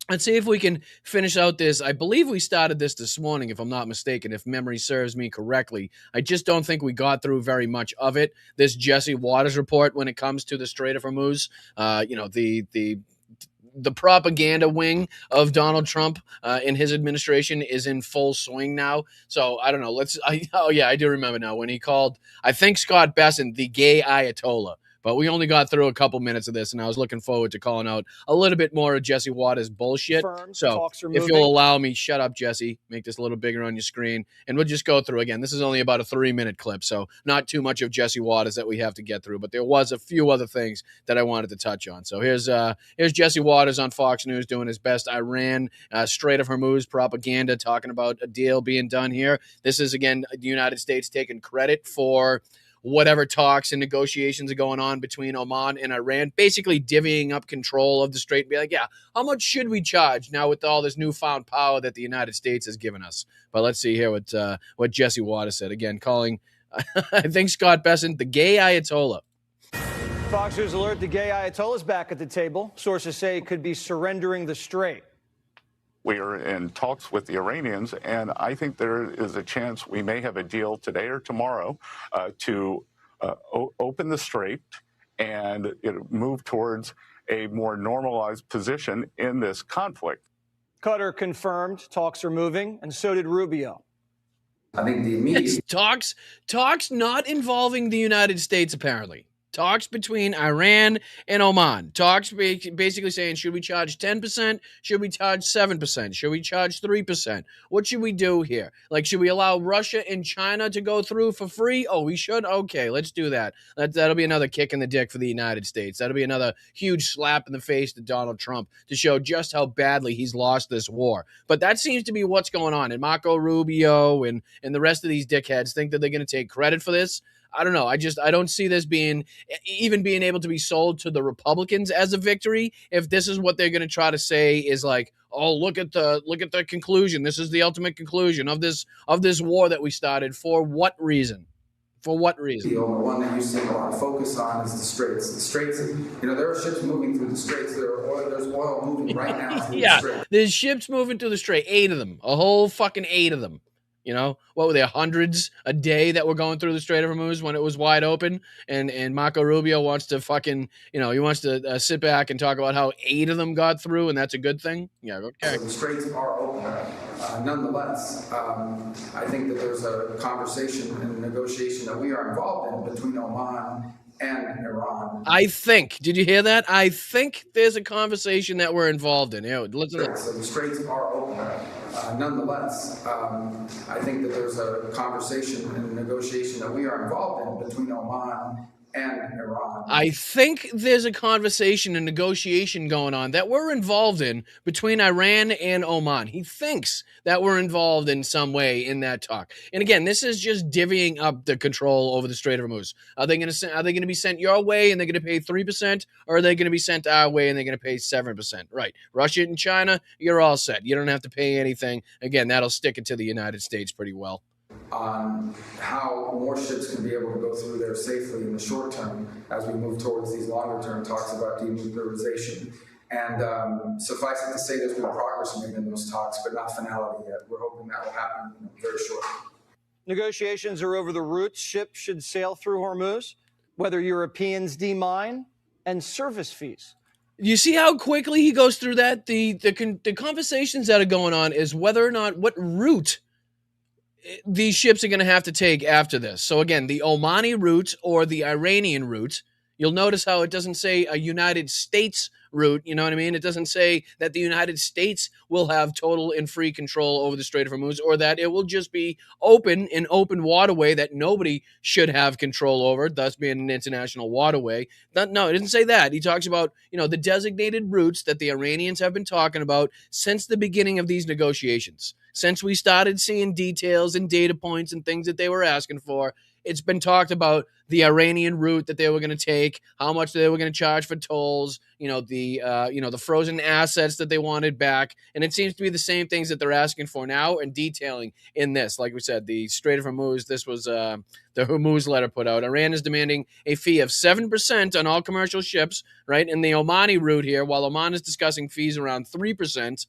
let's see if we can finish out this. I believe we started this morning, if I'm not mistaken, if memory serves me correctly. I just don't think we got through very much of it. This Jesse Waters report when it comes to the Strait of Hormuz, the the propaganda wing of Donald Trump in his administration is in full swing now. So I don't know. I do remember now when he called, I think, Scott Bessent the gay Ayatollah. But we only got through a couple minutes of this, and I was looking forward to calling out a little bit more of Jesse Waters' bullshit. So if you'll allow me, shut up, Jesse. Make this a little bigger on your screen, and we'll just go through again. This is only about a 3-minute clip, so not too much of Jesse Waters that we have to get through. But there was a few other things that I wanted to touch on. So here's Jesse Waters on Fox News doing his best Iran Strait of Hormuz propaganda, talking about a deal being done here. This is, again, the United States taking credit for whatever talks and negotiations are going on between Oman and Iran, basically divvying up control of the strait and be like, yeah, how much should we charge now with all this newfound power that the United States has given us? But let's see here what Jesse Waters said. Again, calling, I think, Scott Bessent the gay Ayatollah. Fox News alert, the gay Ayatollah's back at the table. Sources say it could be surrendering the strait. We are in talks with the Iranians, and I think there is a chance we may have a deal today or tomorrow to open the strait and move towards a more normalized position in this conflict. Qatar confirmed talks are moving, and so did Rubio. I think the immediate talks not involving the United States, apparently. Talks between Iran and Oman. Talks basically saying, should we charge 10%? Should we charge 7%? Should we charge 3%? What should we do here? Like, should we allow Russia and China to go through for free? Oh, we should? Okay, let's do that. That'll be another kick in the dick for the United States. That'll be another huge slap in the face to Donald Trump to show just how badly he's lost this war. But that seems to be what's going on. And Marco Rubio and the rest of these dickheads think that they're going to take credit for this. I don't know. I don't see this being able to be sold to the Republicans as a victory. If this is what they're going to try to say is like, oh, look at the conclusion. This is the ultimate conclusion of this war that we started. For what reason? For what reason? The one that you see a lot of focus on is the straits. The straits, there are ships moving through the straits. There's oil moving right now through the straits. There's ships moving through the strait. 8 of them. A whole fucking 8 of them. What were there, hundreds a day that were going through the Strait of Hormuz when it was wide open? And Marco Rubio wants to fucking, he wants to sit back and talk about how 8 of them got through, and that's a good thing? Yeah, okay. So the straits are open. Nonetheless, I think that there's a conversation and negotiation that we are involved in between Oman and Iran. Did you hear that? I think there's a conversation that we're involved in. Listen. So the straits are open. Nonetheless, I think that there's a conversation and negotiation that we are involved in between Oman and Iran. I think there's a conversation and negotiation going on that we're involved in between Iran and Oman. He thinks that we're involved in some way in that talk. And again, this is just divvying up the control over the Strait of Hormuz. Are they going to be sent your way and they're going to pay 3%, or are they going to be sent our way and they're going to pay 7%? Right. Russia and China, you're all set. You don't have to pay anything. Again, that'll stick it to the United States pretty well. On how more ships can be able to go through there safely in the short term as we move towards these longer term talks about denuclearization. And suffice it to say, there's been progress made in those talks, but not finality yet. We're hoping that will happen very shortly. Negotiations are over the routes ships should sail through Hormuz, whether Europeans demine, and service fees. You see how quickly he goes through that? The conversations that are going on is whether or not what route these ships are going to have to take after this. So again, the Omani route or the Iranian route. You'll notice how it doesn't say a United States route. You know what I mean? It doesn't say that the United States will have total and free control over the Strait of Hormuz, or that it will just be an open waterway that nobody should have control over, thus being an international waterway. No, it didn't say that. He talks about, the designated routes that the Iranians have been talking about since the beginning of these negotiations. Since we started seeing details and data points and things that they were asking for, it's been talked about the Iranian route that they were going to take, how much they were going to charge for tolls, the frozen assets that they wanted back. And it seems to be the same things that they're asking for now and detailing in this. Like we said, the Strait of Hormuz, this was the Hormuz letter put out. Iran is demanding a fee of 7% on all commercial ships, right? In the Omani route here, while Oman is discussing fees around 3%.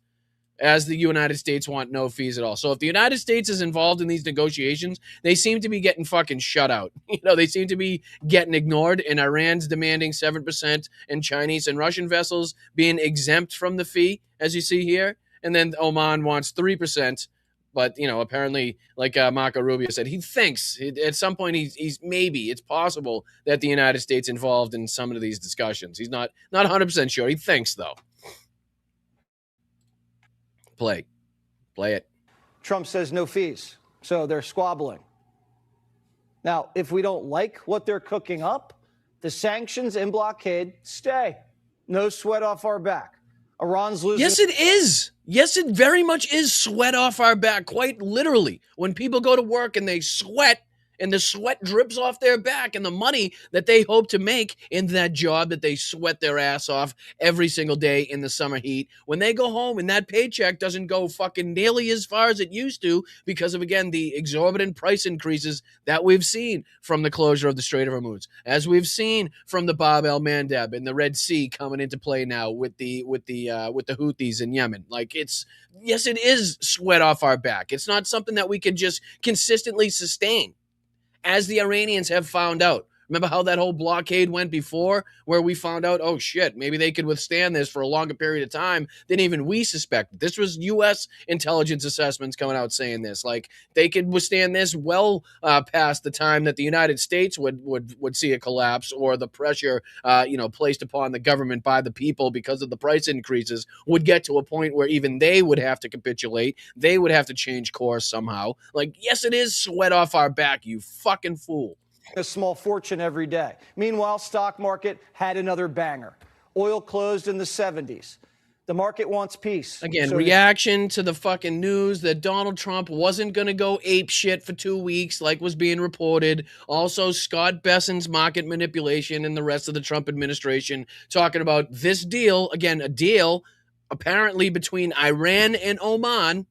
as the United States want no fees at all. So if the United States is involved in these negotiations, they seem to be getting fucking shut out. They seem to be getting ignored, and Iran's demanding 7% and Chinese and Russian vessels being exempt from the fee, as you see here. And then Oman wants 3%. But, apparently, like Marco Rubio said, he thinks at some point he's maybe it's possible that the United States involved in some of these discussions. He's not 100% sure. He thinks, though. Play it. Trump says no fees, so they're squabbling. Now, if we don't like what they're cooking up, the sanctions and blockade stay. No sweat off our back. Iran's losing. Yes, it is. Yes, it very much is sweat off our back, quite literally. When people go to work and they sweat, and the sweat drips off their back, and the money that they hope to make in that job that they sweat their ass off every single day in the summer heat, when they go home and that paycheck doesn't go fucking nearly as far as it used to because of, again, the exorbitant price increases that we've seen from the closure of the Strait of Hormuz, as we've seen from the Bab el-Mandeb and the Red Sea coming into play now with the Houthis in Yemen. Yes, it is sweat off our back. It's not something that we can just consistently sustain, as the Iranians have found out. Remember how that whole blockade went before, where we found out, oh shit, maybe they could withstand this for a longer period of time than even we suspected. This was U.S. intelligence assessments coming out saying this. They could withstand this well past the time that the United States would see a collapse, or the pressure, placed upon the government by the people because of the price increases would get to a point where even they would have to capitulate. They would have to change course somehow. Yes, it is sweat off our back, you fucking fool. A small fortune every day. Meanwhile, stock market had another banger. Oil closed in the 70s. The market wants peace. Again, reaction to the fucking news that Donald Trump wasn't going to go ape shit for 2 weeks like was being reported. Also, Scott Besson's market manipulation and the rest of the Trump administration talking about this deal, again, a deal apparently between Iran and Oman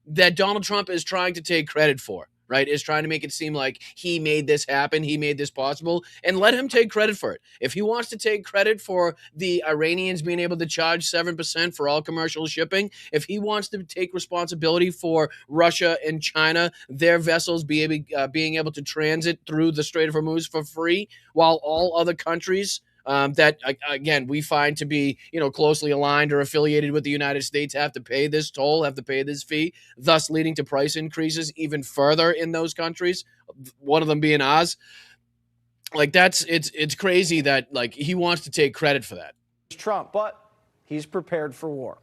that Donald Trump is trying to take credit for. Right, is trying to make it seem like he made this happen, he made this possible, and let him take credit for it. If he wants to take credit for the Iranians being able to charge 7% for all commercial shipping, if he wants to take responsibility for Russia and China, their vessels being able to transit through the Strait of Hormuz for free, while all other countries that, again, we find to be, closely aligned or affiliated with the United States have to pay this toll, have to pay this fee, thus leading to price increases even further in those countries, one of them being ours. It's crazy that, he wants to take credit for that. Trump, but he's prepared for war.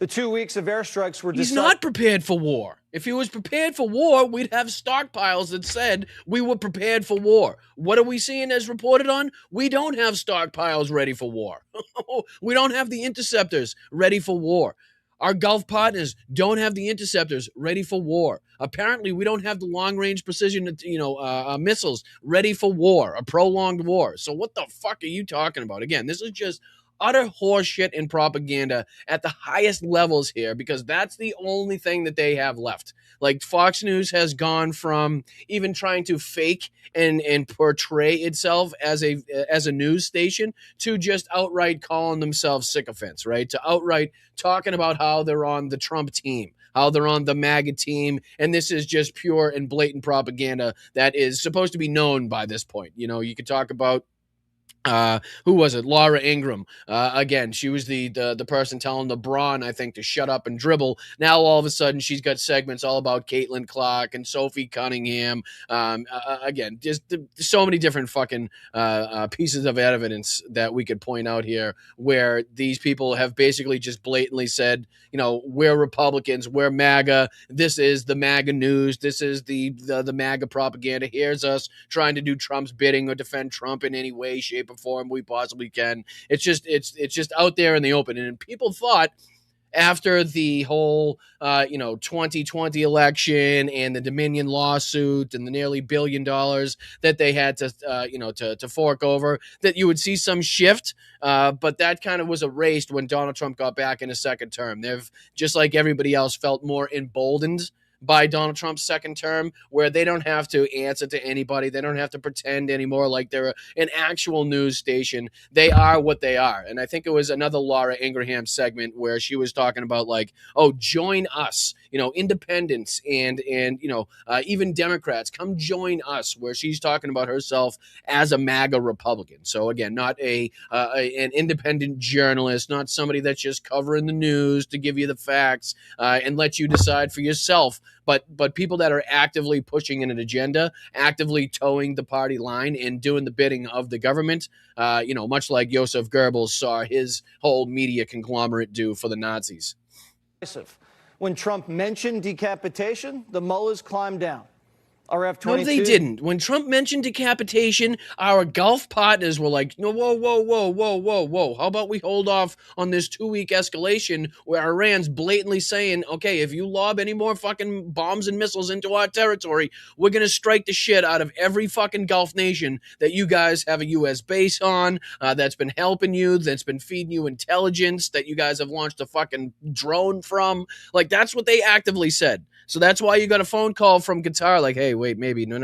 The 2 weeks of airstrikes were He's not prepared for war. If he was prepared for war, we'd have stockpiles that said we were prepared for war. What are we seeing as reported on? We don't have stockpiles ready for war. We don't have the interceptors ready for war. Our Gulf partners don't have the interceptors ready for war. Apparently, we don't have the long-range precision, missiles ready for war, a prolonged war. So what the fuck are you talking about? Again, this is just utter horseshit and propaganda at the highest levels here, because that's the only thing that they have left. Fox News has gone from even trying to fake and portray itself as a news station to just outright calling themselves sycophants, right? To outright talking about how they're on the Trump team, how they're on the MAGA team, and this is just pure and blatant propaganda that is supposed to be known by this point. You could talk about who was it? Laura Ingraham. Again, she was the person telling LeBron, I think, to shut up and dribble. Now, all of a sudden, she's got segments all about Caitlin Clark and Sophie Cunningham. Again, just so many different fucking pieces of evidence that we could point out here where these people have basically just blatantly said, we're Republicans, we're MAGA. This is the MAGA news. This is the MAGA propaganda. Here's us trying to do Trump's bidding or defend Trump in any way, shape, or form we possibly can. It's just out there in the open. And people thought after the whole 2020 election and the Dominion lawsuit and the nearly $1 billion that they had to fork over, that you would see some shift, but that kind of was erased when Donald Trump got back in his second term. They've, just like everybody else, felt more emboldened by Donald Trump's second term, where they don't have to answer to anybody. They don't have to pretend anymore like they're an actual news station. They are what they are. And I think it was another Laura Ingraham segment where she was talking about like, oh, join us, independents and even Democrats, come join us, where she's talking about herself as a MAGA Republican. So again, not an independent journalist, not somebody that's just covering the news to give you the facts and let you decide for yourself, but people that are actively pushing an agenda, actively towing the party line and doing the bidding of the government, much like Joseph Goebbels saw his whole media conglomerate do for the Nazis. When Trump mentioned decapitation, the mullahs climbed down. Our F-22. No, they didn't. When Trump mentioned decapitation, our Gulf partners were like, no, whoa. How about we hold off on this 2-week escalation where Iran's blatantly saying, okay, if you lob any more fucking bombs and missiles into our territory, we're going to strike the shit out of every fucking Gulf nation that you guys have a U.S. base on, that's been helping you, that's been feeding you intelligence, that you guys have launched a fucking drone from. Like, that's what they actively said. So that's why you got a phone call from Qatar like, hey, wait, maybe, no.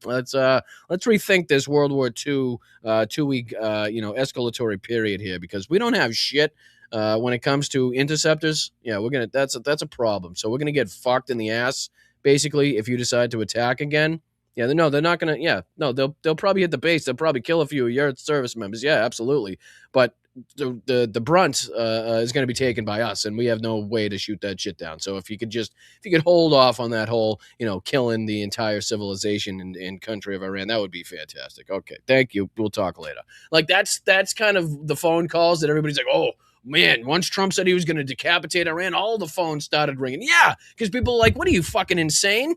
Let's rethink this World War II 2-week, escalatory period here, because we don't have shit when it comes to interceptors. Yeah, that's a problem. So we're gonna get fucked in the ass, basically, if you decide to attack again. Yeah, no, they're not gonna. Yeah, no, they'll probably hit the base. They'll probably kill a few of your service members. Yeah, absolutely. But the brunt is going to be taken by us, and we have no way to shoot that shit down. So if you could hold off on that whole, killing the entire civilization and country of Iran, that would be fantastic. Okay, thank you. We'll talk later. Like that's kind of the phone calls that everybody's like, oh man, once Trump said he was going to decapitate Iran, all the phones started ringing. Yeah, because people are like, what are you, fucking insane?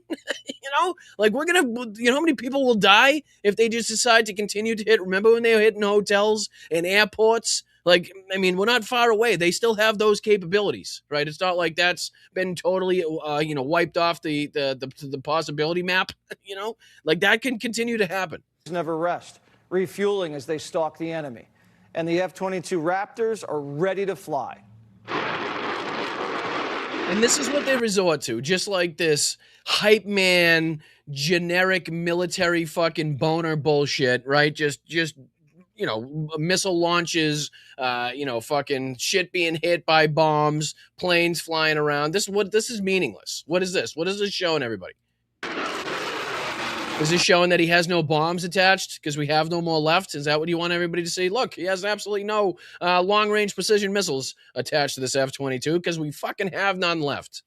Like we're going to, how many people will die if they just decide to continue to hit? Remember when they were hitting hotels and airports? Like, I mean, we're not far away. They still have those capabilities, right? It's not like that's been totally, wiped off the possibility map, Like that can continue to happen. Never rest, refueling as they stalk the enemy. And the F-22 Raptors are ready to fly. And this is what they resort to, just like this hype man, generic military fucking boner bullshit, right? Just missile launches, fucking shit being hit by bombs, planes flying around. This is meaningless. What is this? What is this showing everybody? Is this showing that he has no bombs attached because we have no more left? Is that what you want everybody to see? Look, he has absolutely no long-range precision missiles attached to this F-22 because we fucking have none left.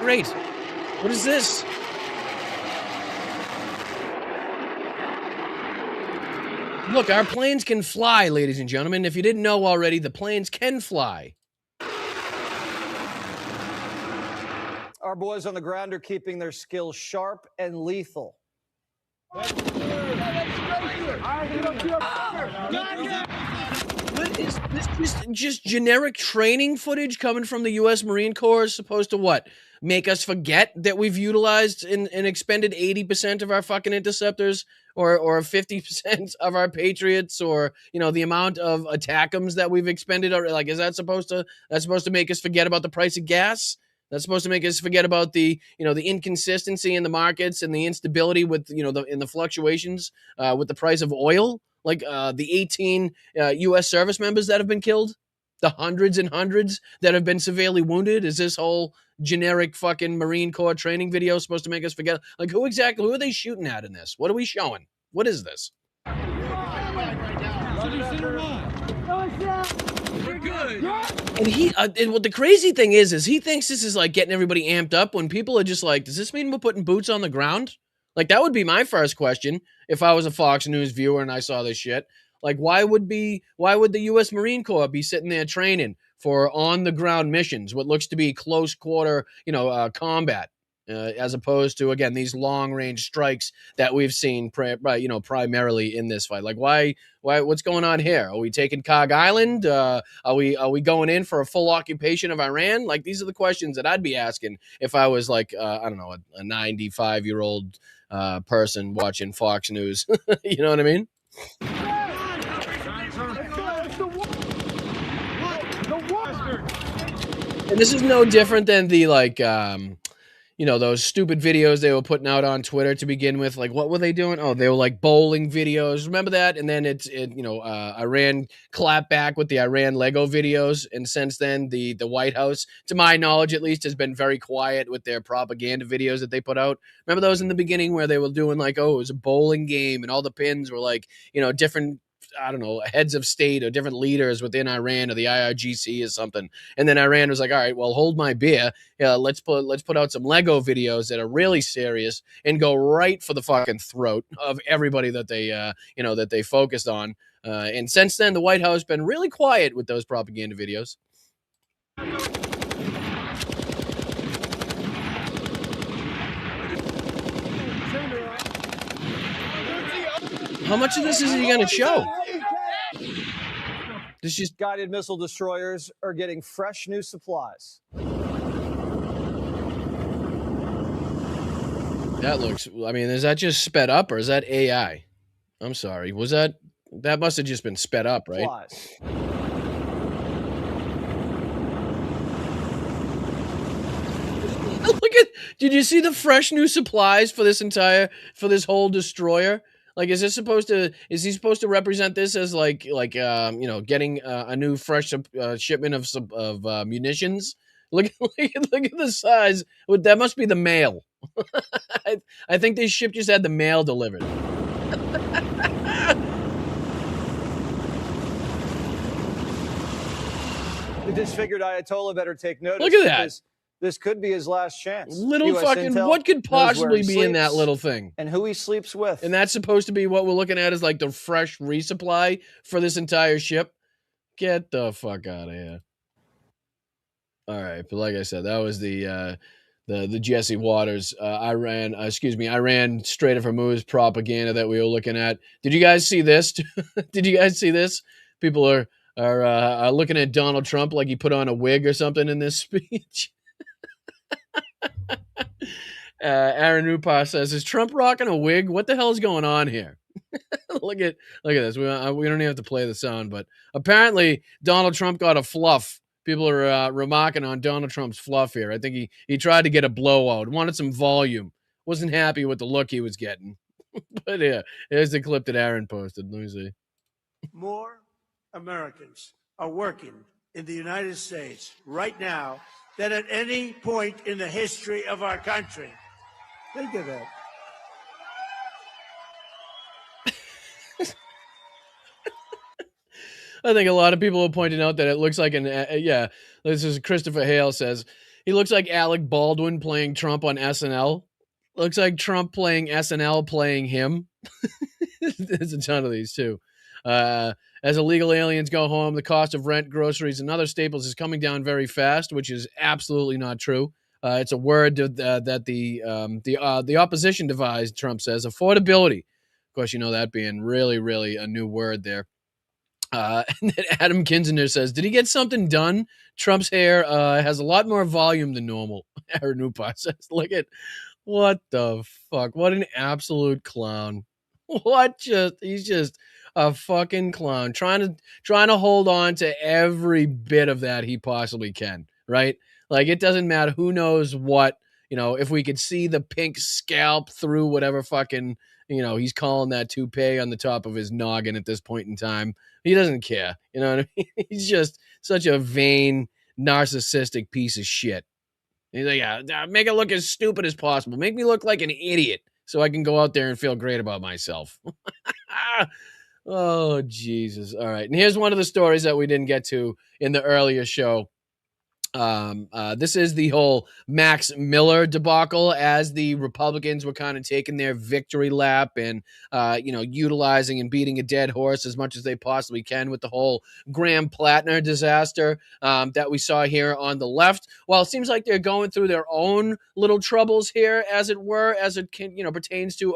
Great. What is this? Look, our planes can fly, ladies and gentlemen. If you didn't know already, the planes can fly. Our boys on the ground are keeping their skills sharp and lethal. What is this? Just generic training footage coming from the U.S. Marine Corps is supposed to what? Make us forget that we've utilized and expended 80% of our fucking interceptors or 50% of our Patriots, or, the amount of ATACMs that we've expended? Or like, is that supposed to make us forget about the price of gas? That's supposed to make us forget about the inconsistency in the markets and the instability with, in the fluctuations with the price of oil, like the 18 U.S. service members that have been killed, the hundreds and hundreds that have been severely wounded. Is this whole generic fucking Marine Corps training video supposed to make us forget? Like, who are they shooting at in this? What are we showing? What is this? We're good. And what the crazy thing is he thinks this is like getting everybody amped up when people are just like, does this mean we're putting boots on the ground? Like, that would be my first question if I was a Fox News viewer and I saw this shit. Like, why would the U.S. Marine Corps be sitting there training for on the ground missions, what looks to be close quarter, combat, as opposed to, again, these long range strikes that we've seen, primarily in this fight? Like, why? What's going on here? Are we taking Cog Island? Are we going in for a full occupation of Iran? Like, these are the questions that I'd be asking if I was like, I don't know, a 95-year-old person watching Fox News. You know what I mean? And this is no different than the those stupid videos they were putting out on Twitter to begin with. Like, what were they doing? Oh, they were like bowling videos. Remember that? And then Iran clapped back with the Iran Lego videos. And since then, the White House, to my knowledge at least, has been very quiet with their propaganda videos that they put out. Remember those in the beginning where they were doing like, oh, it was a bowling game and all the pins were like, different, I don't know, heads of state or different leaders within Iran or the IRGC or something. And then Iran was like, all right, well, hold my beer. Let's put out some Lego videos that are really serious and go right for the fucking throat of everybody that they focused on. And since then, the White House has been really quiet with those propaganda videos. How much of this is he going to show? This just guided missile destroyers are getting fresh new supplies. That looks, I mean, is that just sped up or is that AI? I'm sorry. That must have just been sped up, right? Did you see the fresh new supplies for this whole destroyer? Like, is he supposed to represent this as getting a new fresh shipment of munitions? Look at the size. That must be the mail. I think this ship just had the mail delivered. The disfigured Ayatollah better take notice. Look at that. This could be his last chance. Little US fucking, Intel what could possibly be in that sleeps little thing? and who he sleeps with. And that's supposed to be what we're looking at is like the fresh resupply for this entire ship. Get the fuck out of here. All right, but like I said, that was the Jesse Waters Iran Strait of Hormuz propaganda that we were looking at. Did you guys see this? Did you guys see this? People are looking at Donald Trump like he put on a wig or something in this speech. Aaron Upar says, "Is Trump rocking a wig? What the hell is going on here?" Look at this. We don't even have to play the sound, but apparently Donald Trump got a fluff. People are remarking on Donald Trump's fluff here. I think he tried to get a blowout, wanted some volume, wasn't happy with the look he was getting. But yeah, here's the clip that Aaron posted. Let me see. More Americans are working in the United States right now than at any point in the history of our country. Think of that. I think a lot of people are pointing out that it looks like this is Christopher Hale says, he looks like Alec Baldwin playing Trump on SNL. Looks like Trump playing SNL playing him. There's a ton of these too. As illegal aliens go home, the cost of rent, groceries, and other staples is coming down very fast, which is absolutely not true. It's a word that the opposition devised, Trump says. Affordability. Of course, you know that being really, really a new word there. And then Adam Kinzinger says, did he get something done? Trump's hair has a lot more volume than normal. Aaron Upar says, look at what the fuck. What an absolute clown. He's just a fucking clown trying to hold on to every bit of that he possibly can, right? Like, it doesn't matter who knows what, if we could see the pink scalp through whatever fucking, he's calling that toupee on the top of his noggin at this point in time. He doesn't care. You know what I mean? He's just such a vain, narcissistic piece of shit. He's like, yeah, make it look as stupid as possible. Make me look like an idiot so I can go out there and feel great about myself. Oh, Jesus. All right. And here's one of the stories that we didn't get to in the earlier show. This is the whole Max Miller debacle as the Republicans were kind of taking their victory lap and, utilizing and beating a dead horse as much as they possibly can with the whole Graham Plattner disaster that we saw here on the left. Well, it seems like they're going through their own little troubles here, as it were, as it can, pertains to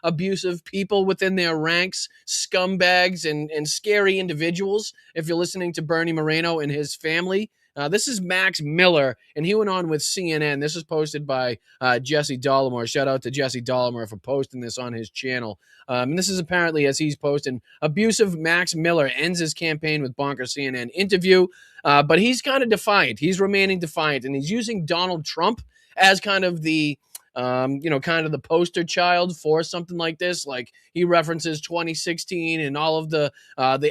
abusive people within their ranks, scumbags and scary individuals. If you're listening to Bernie Moreno and his family, this is Max Miller, and he went on with CNN. This is posted by Jesse Dollemore. Shout out to Jesse Dollemore for posting this on his channel. And this is apparently, as he's posting, abusive Max Miller ends his campaign with bonker CNN interview. But he's kind of defiant. He's remaining defiant, and he's using Donald Trump as kind of the kind of the poster child for something like this. Like, he references 2016 and all of the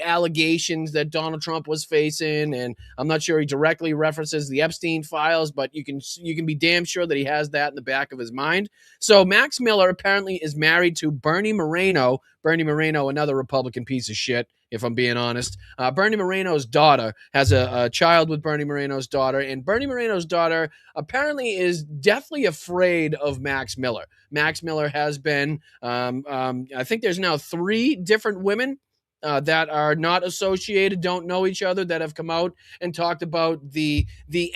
allegations that Donald Trump was facing, and I'm not sure he directly references the Epstein files, but you can be damn sure that he has that in the back of his mind. So Max Miller apparently is married to Bernie Moreno. Bernie Moreno, another Republican piece of shit, if I'm being honest. Bernie Moreno's daughter has a child with Bernie Moreno's daughter, and Bernie Moreno's daughter apparently is deathly afraid of Max Miller. Max Miller has been, I think there's now 3 different women that are not associated, don't know each other, that have come out and talked about the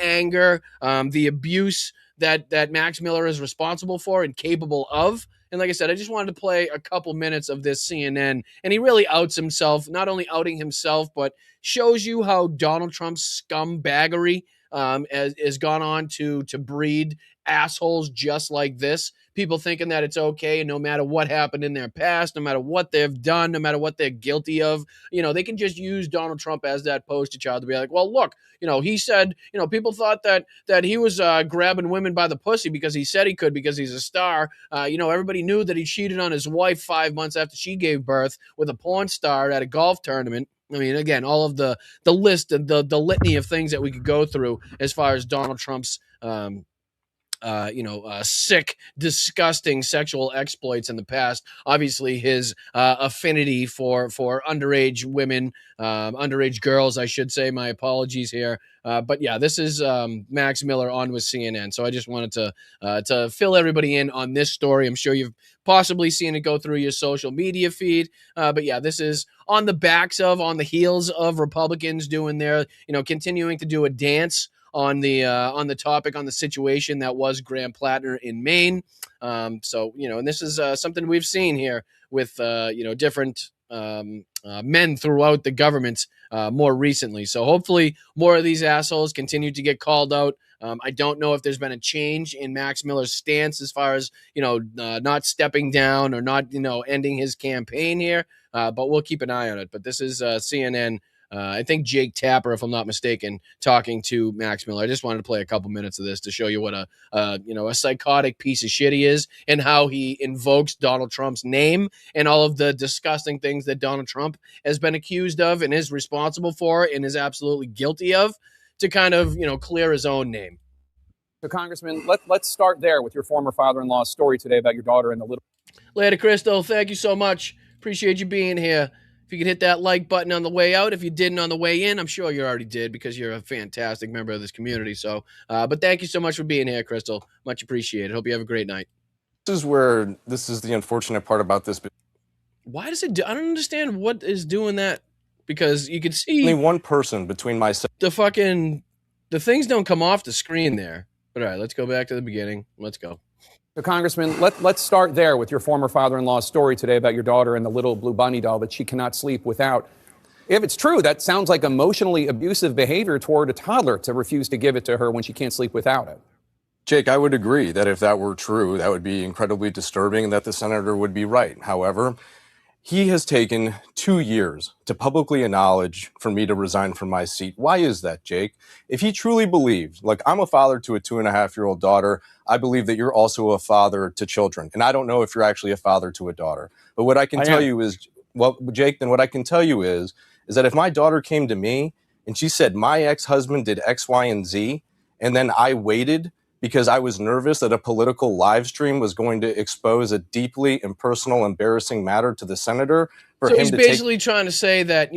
anger, the abuse that Max Miller is responsible for and capable of. And like I said, I just wanted to play a couple minutes of this CNN, and he really outs himself, not only outing himself, but shows you how Donald Trump's scumbaggery has gone on to breed assholes just like this. People thinking that it's okay, and no matter what happened in their past, no matter what they've done, no matter what they're guilty of, they can just use Donald Trump as that poster child to be like, well, look, he said, people thought that he was grabbing women by the pussy because he said he could because he's a star. Everybody knew that he cheated on his wife 5 months after she gave birth with a porn star at a golf tournament. I mean, again, all of the list and the litany of things that we could go through as far as Donald Trump's sick, disgusting sexual exploits in the past. Obviously, his affinity for underage women, underage girls, I should say. My apologies here. But yeah, this is Max Miller on with CNN. So I just wanted to fill everybody in on this story. I'm sure you've possibly seen it go through your social media feed. But yeah, this is on the heels of Republicans doing their, continuing to do a dance on the topic, on the situation that was Graham Plattner in Maine. And this is something we've seen here with different men throughout the government more recently. So hopefully more of these assholes continue to get called out. I don't know if there's been a change in Max Miller's stance as far as not stepping down or not ending his campaign here, but we'll keep an eye on it. But this is CNN. I think Jake Tapper, if I'm not mistaken, talking to Max Miller. I just wanted to play a couple minutes of this to show you what a psychotic piece of shit he is, and how he invokes Donald Trump's name and all of the disgusting things that Donald Trump has been accused of and is responsible for and is absolutely guilty of, to kind of clear his own name. So, Congressman, let's start there with your former father-in-law's story today about your daughter and the little. Later, Crystal. Thank you so much. Appreciate you being here. If you could hit that like button on the way out. If you didn't on the way in, I'm sure you already did because you're a fantastic member of this community. So, but thank you so much for being here, Crystal. Much appreciated. Hope you have a great night. This is the unfortunate part about this. Why does it do? I don't understand what is doing that, because you can see only one person between myself. The things don't come off the screen there. But all right, let's go back to the beginning. Let's go. So, Congressman, let's start there with your former father-in-law's story today about your daughter and the little blue bunny doll that she cannot sleep without. If it's true, that sounds like emotionally abusive behavior toward a toddler to refuse to give it to her when she can't sleep without it. Jake, I would agree that if that were true, that would be incredibly disturbing and that the senator would be right. However, he has taken 2 years to publicly acknowledge for me to resign from my seat. Why is that, Jake? If he truly believed, like, I'm a father to a 2.5-year-old daughter, I believe that you're also a father to children. And I don't know if you're actually a father to a daughter. But what I can tell you is, well, Jake, then what I can tell you is that if my daughter came to me and she said, my ex-husband did X, Y, and Z, and then I waited because I was nervous that a political live stream was going to expose a deeply impersonal, embarrassing matter to the senator. So he's basically trying to say that,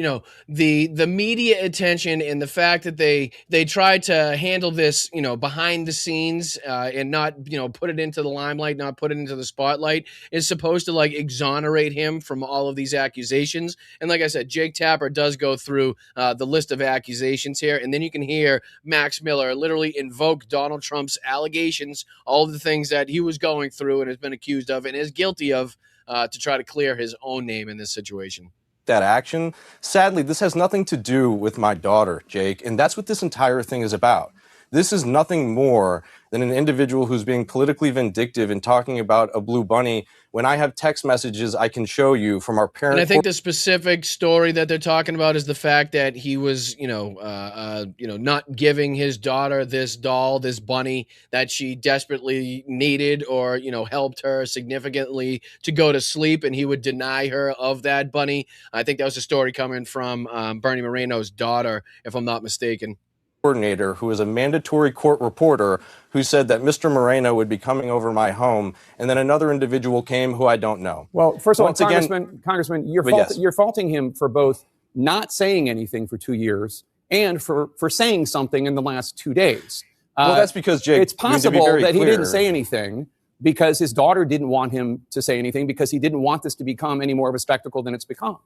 the media attention and the fact that they tried to handle this, behind the scenes and not, put it into the limelight, not put it into the spotlight, is supposed to like exonerate him from all of these accusations. And like I said, Jake Tapper does go through the list of accusations here. And then you can hear Max Miller literally invoke Donald Trump's allegations, all of the things that he was going through and has been accused of and is guilty of, to try to clear his own name in this situation. That action. Sadly, this has nothing to do with my daughter, Jake, and that's what this entire thing is about. This is nothing more than an individual who's being politically vindictive and talking about a blue bunny when I have text messages I can show you from our parent. And I think the specific story that they're talking about is the fact that he was, not giving his daughter this doll, this bunny that she desperately needed, or, helped her significantly to go to sleep, and he would deny her of that bunny. I think that was a story coming from Bernie Moreno's daughter, if I'm not mistaken. Coordinator, who is a mandatory court reporter, who said that Mr. Moreno would be coming over my home, and then another individual came who I don't know. Well, first of all, Congressman, you're faulting him for both not saying anything for 2 years and for saying something in the last 2 days. Well, that's because, Jake, it's possible that he didn't say anything because his daughter didn't want him to say anything, because he didn't want this to become any more of a spectacle than it's become.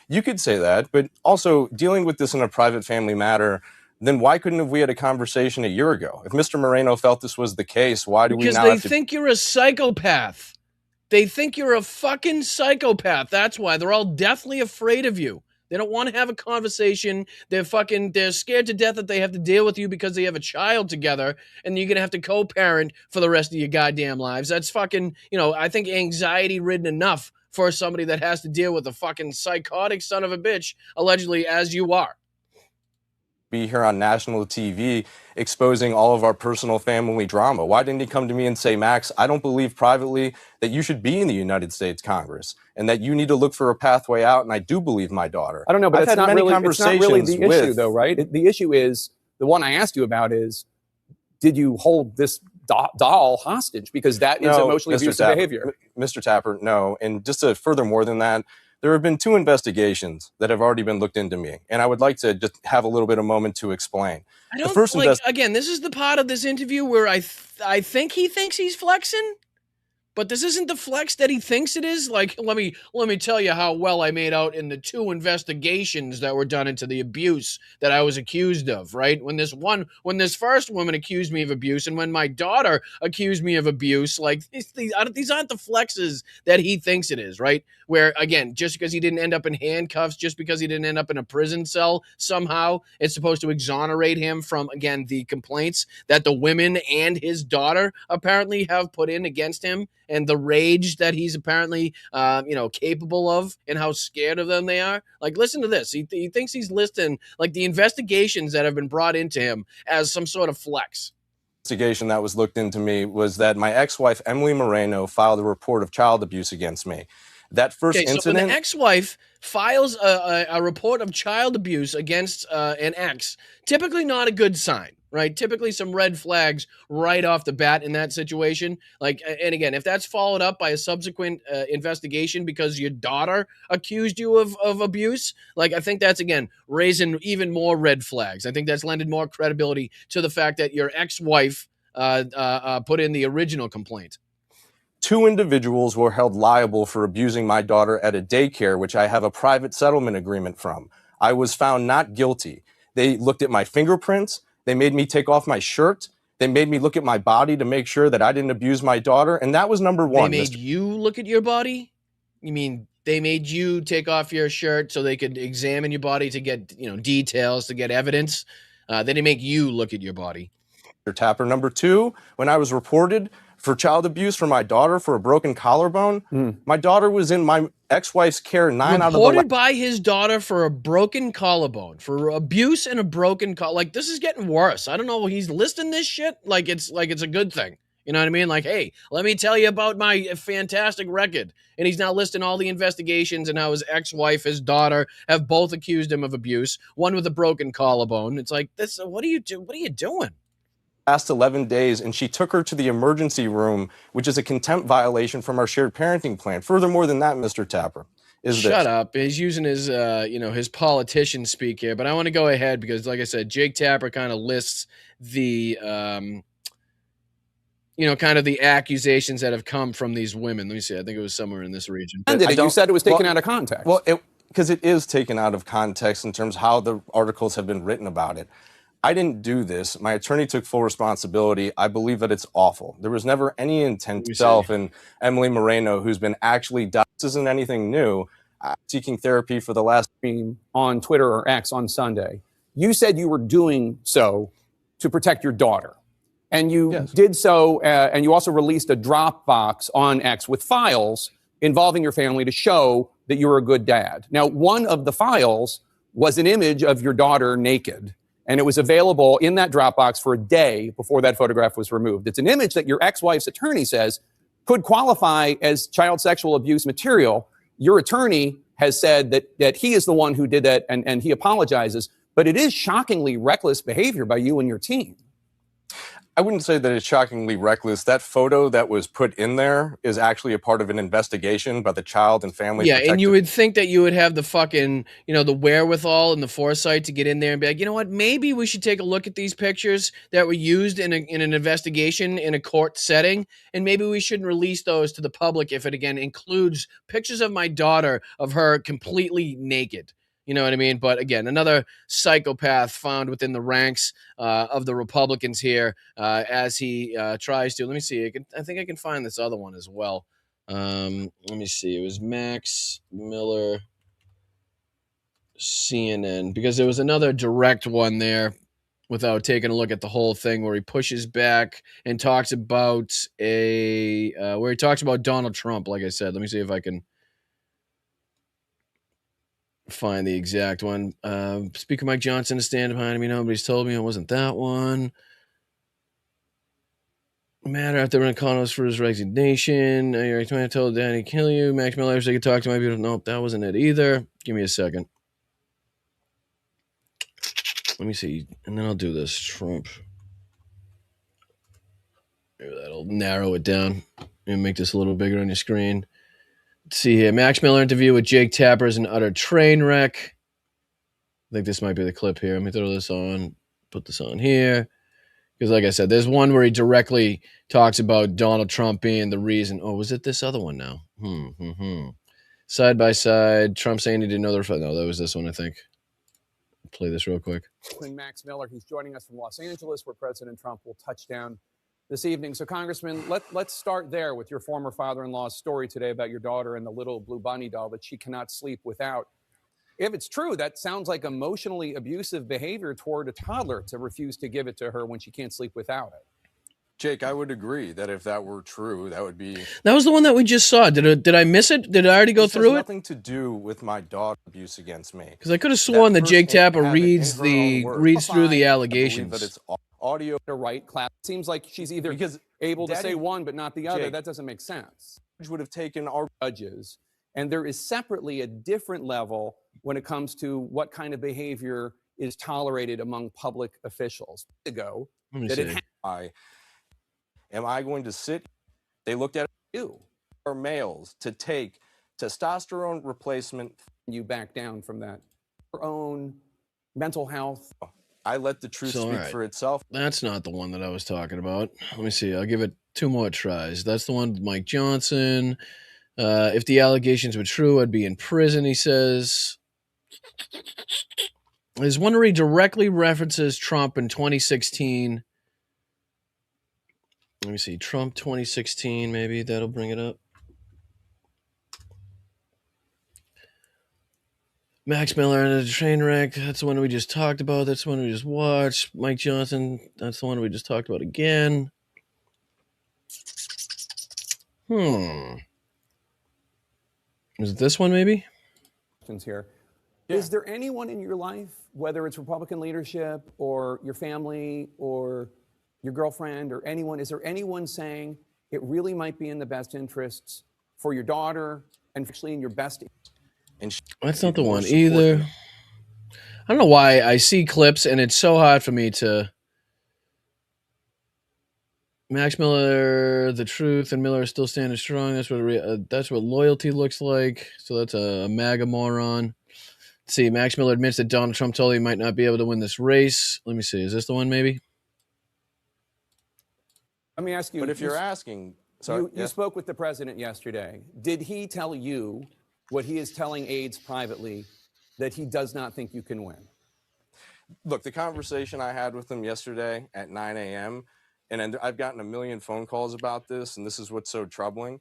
You could say that, but also dealing with this in a private family matter, then why couldn't we had a conversation a year ago? If Mr. Moreno felt this was the case, why do we now have to... Because they think you're a psychopath. They think you're a fucking psychopath. That's why. They're all deathly afraid of you. They don't want to have a conversation. They're scared to death that they have to deal with you because they have a child together and you're going to have to co-parent for the rest of your goddamn lives. That's fucking, I think anxiety-ridden enough for somebody that has to deal with a fucking psychotic son of a bitch, allegedly, as you are. Be here on national TV exposing all of our personal family drama. Why didn't he come to me and say, Max, I don't believe privately that you should be in the United States Congress and that you need to look for a pathway out, and I do believe my daughter. I don't know, but it's not really the issue, though, right? The issue is, the one I asked you about is, did you hold this doll hostage? Because that is emotionally abusive behavior. Mr. Tapper, no. And just to further more than that, there have been 2 investigations that have already been looked into me, and I would like to just have a little bit of moment to explain. I don't again, this is the part of this interview where I think he thinks he's flexing, but this isn't the flex that he thinks it is. Like, let me tell you how well I made out in the 2 investigations that were done into the abuse that I was accused of, right? When this first woman accused me of abuse, and when my daughter accused me of abuse, like these aren't the flexes that he thinks it is, right? Where, again, just because he didn't end up in handcuffs, just because he didn't end up in a prison cell, somehow it's supposed to exonerate him from, again, the complaints that the women and his daughter apparently have put in against him, and the rage that he's apparently, capable of, and how scared of them they are. Like, listen to this. He thinks he's listing, like, the investigations that have been brought into him as some sort of flex. Investigation that was looked into me was that my ex-wife, Emily Moreno, filed a report of child abuse against me. That first incident... So when the ex-wife files a report of child abuse against an ex, typically not a good sign, right? Typically some red flags right off the bat in that situation. Like, and again, if that's followed up by a subsequent investigation because your daughter accused you of abuse, like, I think that's, again, raising even more red flags. I think that's lending more credibility to the fact that your ex-wife put in the original complaint. 2 individuals were held liable for abusing my daughter at a daycare, which I have a private settlement agreement from. I was found not guilty. They looked at my fingerprints. They made me take off my shirt. They made me look at my body to make sure that I didn't abuse my daughter. And that was number 1. They made you look at your body? You mean they made you take off your shirt so they could examine your body to get, details, to get evidence? They didn't make you look at your body. Tapper. Number 2, when I was reported for child abuse for my daughter for a broken collarbone, my daughter was in my ex-wife's care 9 out of the... Reported by his daughter for a broken collarbone, for abuse and a broken like, this is getting worse. I don't know. He's listing this shit like it's a good thing. You know what I mean? Like, hey, let me tell you about my fantastic record. And he's now listing all the investigations and how his ex-wife, his daughter have both accused him of abuse. One with a broken collarbone. It's like, this. What are you doing? Last 11 days, and she took her to the emergency room, which is a contempt violation from our shared parenting plan. Furthermore than that, Mr. Tapper, Shut up. He's using his, his politician speak here. But I want to go ahead because, like I said, Jake Tapper kind of lists the, kind of the accusations that have come from these women. Let me see. I think it was somewhere in this region. You said it was taken out of context. Well, because it is taken out of context in terms of how the articles have been written about it. I didn't do this. My attorney took full responsibility. I believe that it's awful. There was never any intent to self, and Emily Moreno, who's been actually, this isn't anything new, seeking therapy for the last... On Twitter or X on Sunday, you said you were doing so to protect your daughter. And you did so, and you also released a Dropbox on X with files involving your family to show that you were a good dad. Now, one of the files was an image of your daughter naked, and it was available in that Dropbox for a day before that photograph was removed. It's an image that your ex-wife's attorney says could qualify as child sexual abuse material. Your attorney has said that he is the one who did that, and he apologizes, but it is shockingly reckless behavior by you and your team. I wouldn't say that it's shockingly reckless. That photo that was put in there is actually a part of an investigation by the Child and Family Yeah, Protective. and you would think that you would have the fucking, the wherewithal and the foresight to get in there and be like, you know what, maybe we should take a look at these pictures that were used in an investigation in a court setting, and maybe we shouldn't release those to the public if it, again, includes pictures of my daughter of her completely naked. You know what I mean? But again, another psychopath found within the ranks of the Republicans here as he tries to. Let me see. I think I can find this other one as well. Let me see. It was Max Miller, CNN, because there was another direct one there without taking a look at the whole thing where he pushes back and talks about where he talks about Donald Trump. Like I said, let me see if I can find the exact one. Speaker Mike Johnson is standing behind me. Nobody's told me it wasn't that one. Matter after running Connors for his resignation. I told Danny kill you. Max Miller said he could talk to my beautiful. Nope, that wasn't it either. Give me a second. Let me see, and then I'll do this. Trump. Maybe that'll narrow it down and make this a little bigger on your screen. Let's see here. Max Miller interview with Jake Tapper is an utter train wreck. I think this might be the clip here. Let me throw this on. Put this on here. Because like I said, there's one where he directly talks about Donald Trump being the reason. Oh, was it this other one now? Side by side. Trump saying he didn't know the... No, that was this one, I think. Play this real quick. Max Miller, he's joining us from Los Angeles, where President Trump will touch down this evening. So, Congressman, let's start there with your former father-in-law's story today about your daughter and the little blue bunny doll that she cannot sleep without. If it's true, that sounds like emotionally abusive behavior toward a toddler to refuse to give it to her when she can't sleep without it. Jake, I would agree that if that were true, that would be... That was the one that we just saw. Did I miss it? Did I already go through it? It has nothing to do with my daughter abuse against me. Because I could have sworn that Jake Tapper reads through the allegations. That it's audio to right class. Seems like she's either able to say one but not the other. That doesn't make sense. Would have taken our judges, and there is separately a different level when it comes to what kind of behavior is tolerated among public officials. Am I going to sit? They looked at you or males to take testosterone replacement. You back down from that. Your own mental health. I let the truth speak for itself. That's not the one that I was talking about. Let me see. I'll give it 2 more tries. That's the one with Mike Johnson. If the allegations were true, I'd be in prison, he says. There's one where he directly references Trump in 2016. Let me see. Trump 2016, maybe that'll bring it up. Max Miller and a train wreck. That's the one we just talked about. That's the one we just watched. Mike Johnson. That's the one we just talked about again. Is it this one, maybe? Here. Yeah. Is there anyone in your life, whether it's Republican leadership or your family or your girlfriend or anyone, is there anyone saying it really might be in the best interests for your daughter and actually in your best? That's not the one either. I don't know why I see clips and it's so hard for me to... Max Miller, the truth, and Miller is still standing strong. That's what loyalty looks like. So that's a MAGA moron. Let's see, Max Miller admits that Donald Trump told him he might not be able to win this race. Let me see. Is this the one, maybe? Let me ask you. But if you're asking... You spoke with the president yesterday. Did he tell you what he is telling aides privately, that he does not think you can win? Look, the conversation I had with him yesterday at 9 a.m., and I've gotten a million phone calls about this, and this is what's so troubling.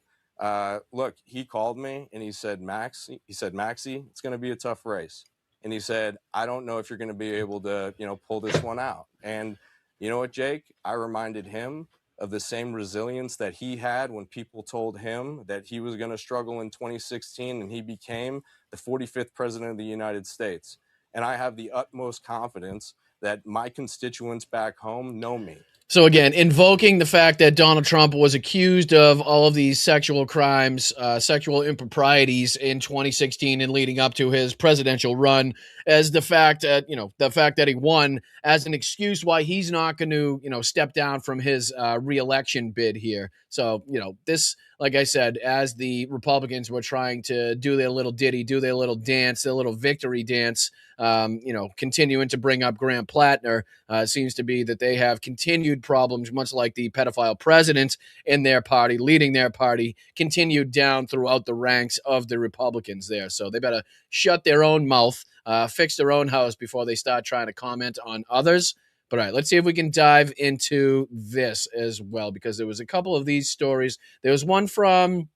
Look, he called me, and he said, Maxie, it's going to be a tough race. And he said, I don't know if you're going to be able to, pull this one out. And You know what, Jake? I reminded him of the same resilience that he had when people told him that he was going to struggle in 2016 and he became the 45th president of the United States. And I have the utmost confidence that my constituents back home know me. So again, invoking the fact that Donald Trump was accused of all of these sexual crimes, sexual improprieties in 2016 and leading up to his presidential run, as the fact that he won as an excuse why he's not going to step down from his reelection bid here. So this, like I said, as the Republicans were trying to do their little ditty, do their little dance, their little victory dance, continuing to bring up Graham Plattner, seems to be that they have continued problems, much like the pedophile president in their party, leading their party, continued down throughout the ranks of the Republicans there. So they better shut their own mouth, fix their own house before they start trying to comment on others. But all right, let's see if we can dive into this as well, because there was a couple of these stories. There was one from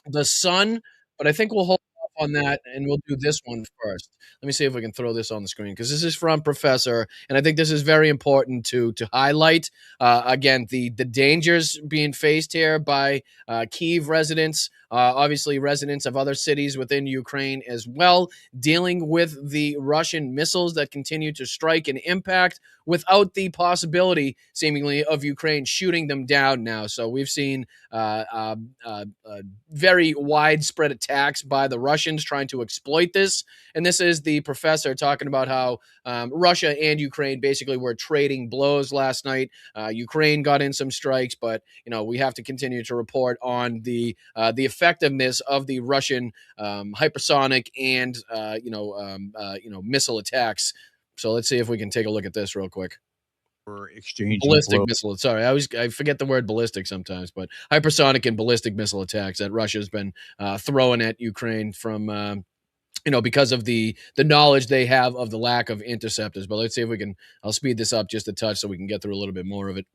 The Sun, but I think we'll hold off on that and we'll do this one first. Let me see if we can throw this on the screen, because this is from Professor, and I think this is very important to highlight. Again, the dangers being faced here by Kyiv residents, obviously residents of other cities within Ukraine as well, dealing with the Russian missiles that continue to strike and impact without the possibility, seemingly, of Ukraine shooting them down now. So we've seen very widespread attacks by the Russians trying to exploit this. And this is the professor talking about how Russia and Ukraine basically were trading blows last night. Ukraine got in some strikes, but we have to continue to report on the effectiveness of the Russian hypersonic and missile attacks. So let's see if we can take a look at this real quick. We're exchanging ballistic missile. Sorry, I forget the word ballistic sometimes, but hypersonic and ballistic missile attacks that Russia's been throwing at Ukraine from because of the knowledge they have of the lack of interceptors. But let's see if we can. I'll speed this up just a touch so we can get through a little bit more of it.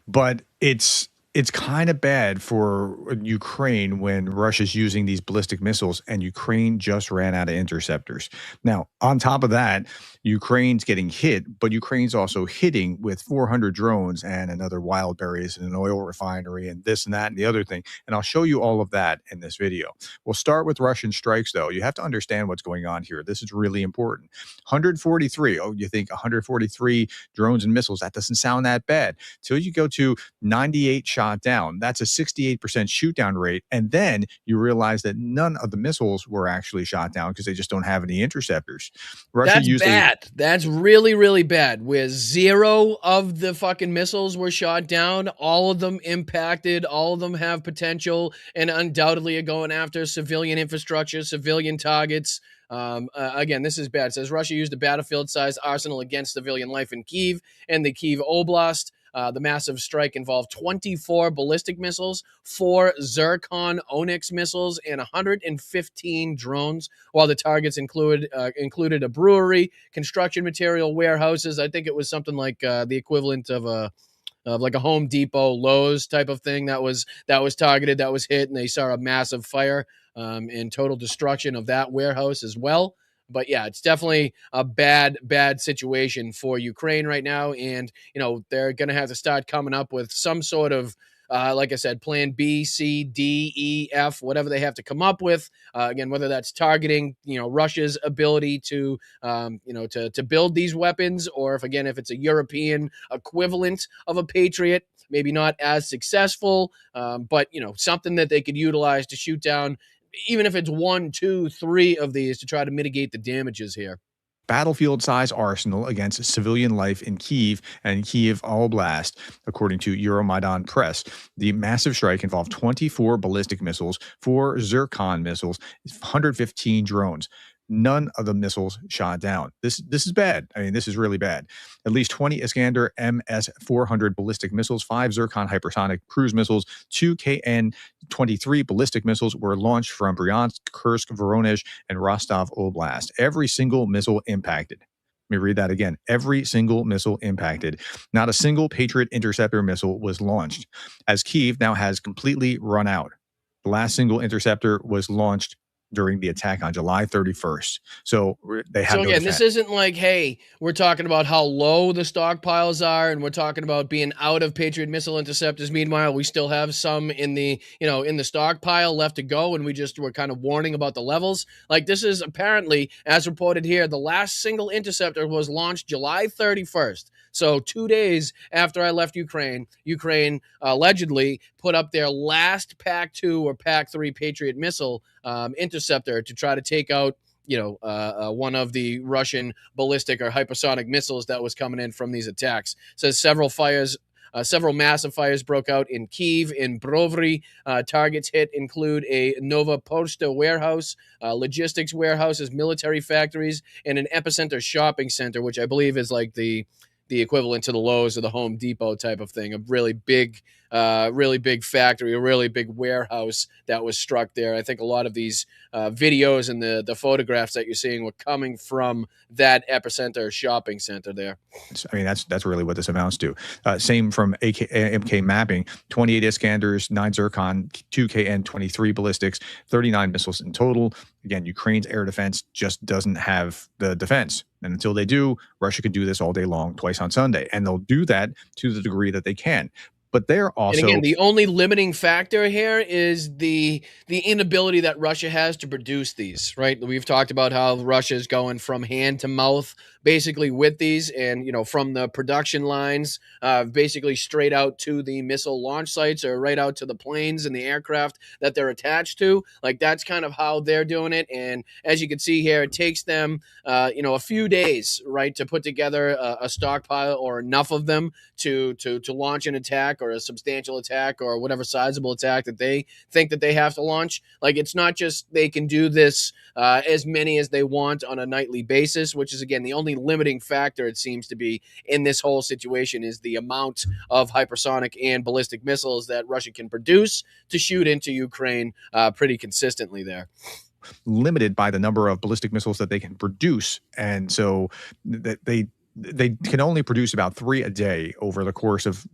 But it's kind of bad for Ukraine when Russia's using these ballistic missiles and Ukraine just ran out of interceptors. Now, on top of that, Ukraine's getting hit, but Ukraine's also hitting with 400 drones and another wild berries and an oil refinery and this and that and the other thing. And I'll show you all of that in this video. We'll start with Russian strikes, though. You have to understand what's going on here. This is really important. 143. Oh, you think 143 drones and missiles? That doesn't sound that bad. Till you go to 98 shots down. That's a 68% shoot down rate. And then you realize that none of the missiles were actually shot down because they just don't have any interceptors. That's bad. That's really, really bad. Where 0 of the fucking missiles were shot down, all of them impacted, all of them have potential and undoubtedly are going after civilian infrastructure, civilian targets. Again, this is bad. It says Russia used a battlefield-sized arsenal against civilian life in Kyiv and the Kyiv Oblast. The massive strike involved 24 ballistic missiles, 4 Zircon Onyx missiles, and 115 drones, while the targets included a brewery, construction material warehouses. I think it was something like the equivalent of like a Home Depot, Lowe's type of thing that was targeted, that was hit, and they saw a massive fire and total destruction of that warehouse as well. But yeah, it's definitely a bad situation for Ukraine right now. And, they're going to have to start coming up with some sort of, like I said, plan B, C, D, E, F, whatever they have to come up with. Again, whether that's targeting, Russia's ability to build these weapons, or if it's a European equivalent of a Patriot, maybe not as successful, but, something that they could utilize to shoot down, even if it's 1, 2, 3 of these, to try to mitigate the damages here. Battlefield-sized arsenal against civilian life in Kyiv and Kyiv Oblast, according to Euromaidan Press. The massive strike involved 24 ballistic missiles, 4 Zircon missiles, 115 drones. None of the missiles shot down. This is bad. I mean, this is really bad. At least 20 Iskander MS-400 ballistic missiles, 5 Zircon hypersonic cruise missiles, 2 KN-23 ballistic missiles were launched from Bryansk, Kursk, Voronezh, and Rostov Oblast. Every single missile impacted. Let me read that again. Every single missile impacted. Not a single Patriot interceptor missile was launched, as Kyiv now has completely run out. The last single interceptor was launched during the attack on July 31st. So they have So no again, defense. this isn't like, hey, we're talking about how low the stockpiles are, and we're talking about being out of Patriot missile interceptors. Meanwhile, we still have some in the stockpile left to go, and we're kind of warning about the levels. Like, this is apparently, as reported here, the last single interceptor was launched July 31st. So 2 days after I left Ukraine, Ukraine allegedly put up their last PAC-2 or PAC-3 Patriot missile interceptor to try to take out one of the Russian ballistic or hypersonic missiles that was coming in from these attacks. It says several massive fires broke out in Kyiv, in Brovary. Targets hit include a Nova Posta warehouse, logistics warehouses, military factories, and an epicenter shopping center, which I believe is like the equivalent to the Lowe's or the Home Depot type of thing, a really big factory, a really big warehouse that was struck there. I think a lot of these videos and the photographs that you're seeing were coming from that epicenter shopping center there. I mean, that's really what this amounts to. Same from MK mapping: 28 Iskanders, 9 Zircon, 2 KN-23 ballistics, 39 missiles in total. Again, Ukraine's air defense just doesn't have the defense. And until they do, Russia could do this all day long, twice on Sunday. And they'll do that to the degree that they can. But they're also... And again, the only limiting factor here is the inability that Russia has to produce these, right? We've talked about how Russia is going from hand to mouth basically with these, and from the production lines basically straight out to the missile launch sites or right out to the planes and the aircraft that they're attached to. Like, that's kind of how they're doing it. And as you can see here, it takes them a few days, right, to put together a stockpile or enough of them to launch an attack or a substantial attack or whatever sizable attack that they think that they have to launch. Like, it's not just they can do this as many as they want on a nightly basis, which is, again, the only limiting factor, it seems to be, in this whole situation is the amount of hypersonic and ballistic missiles that Russia can produce to shoot into Ukraine pretty consistently there. Limited by the number of ballistic missiles that they can produce. And so that they can only produce about 3 a day over the course of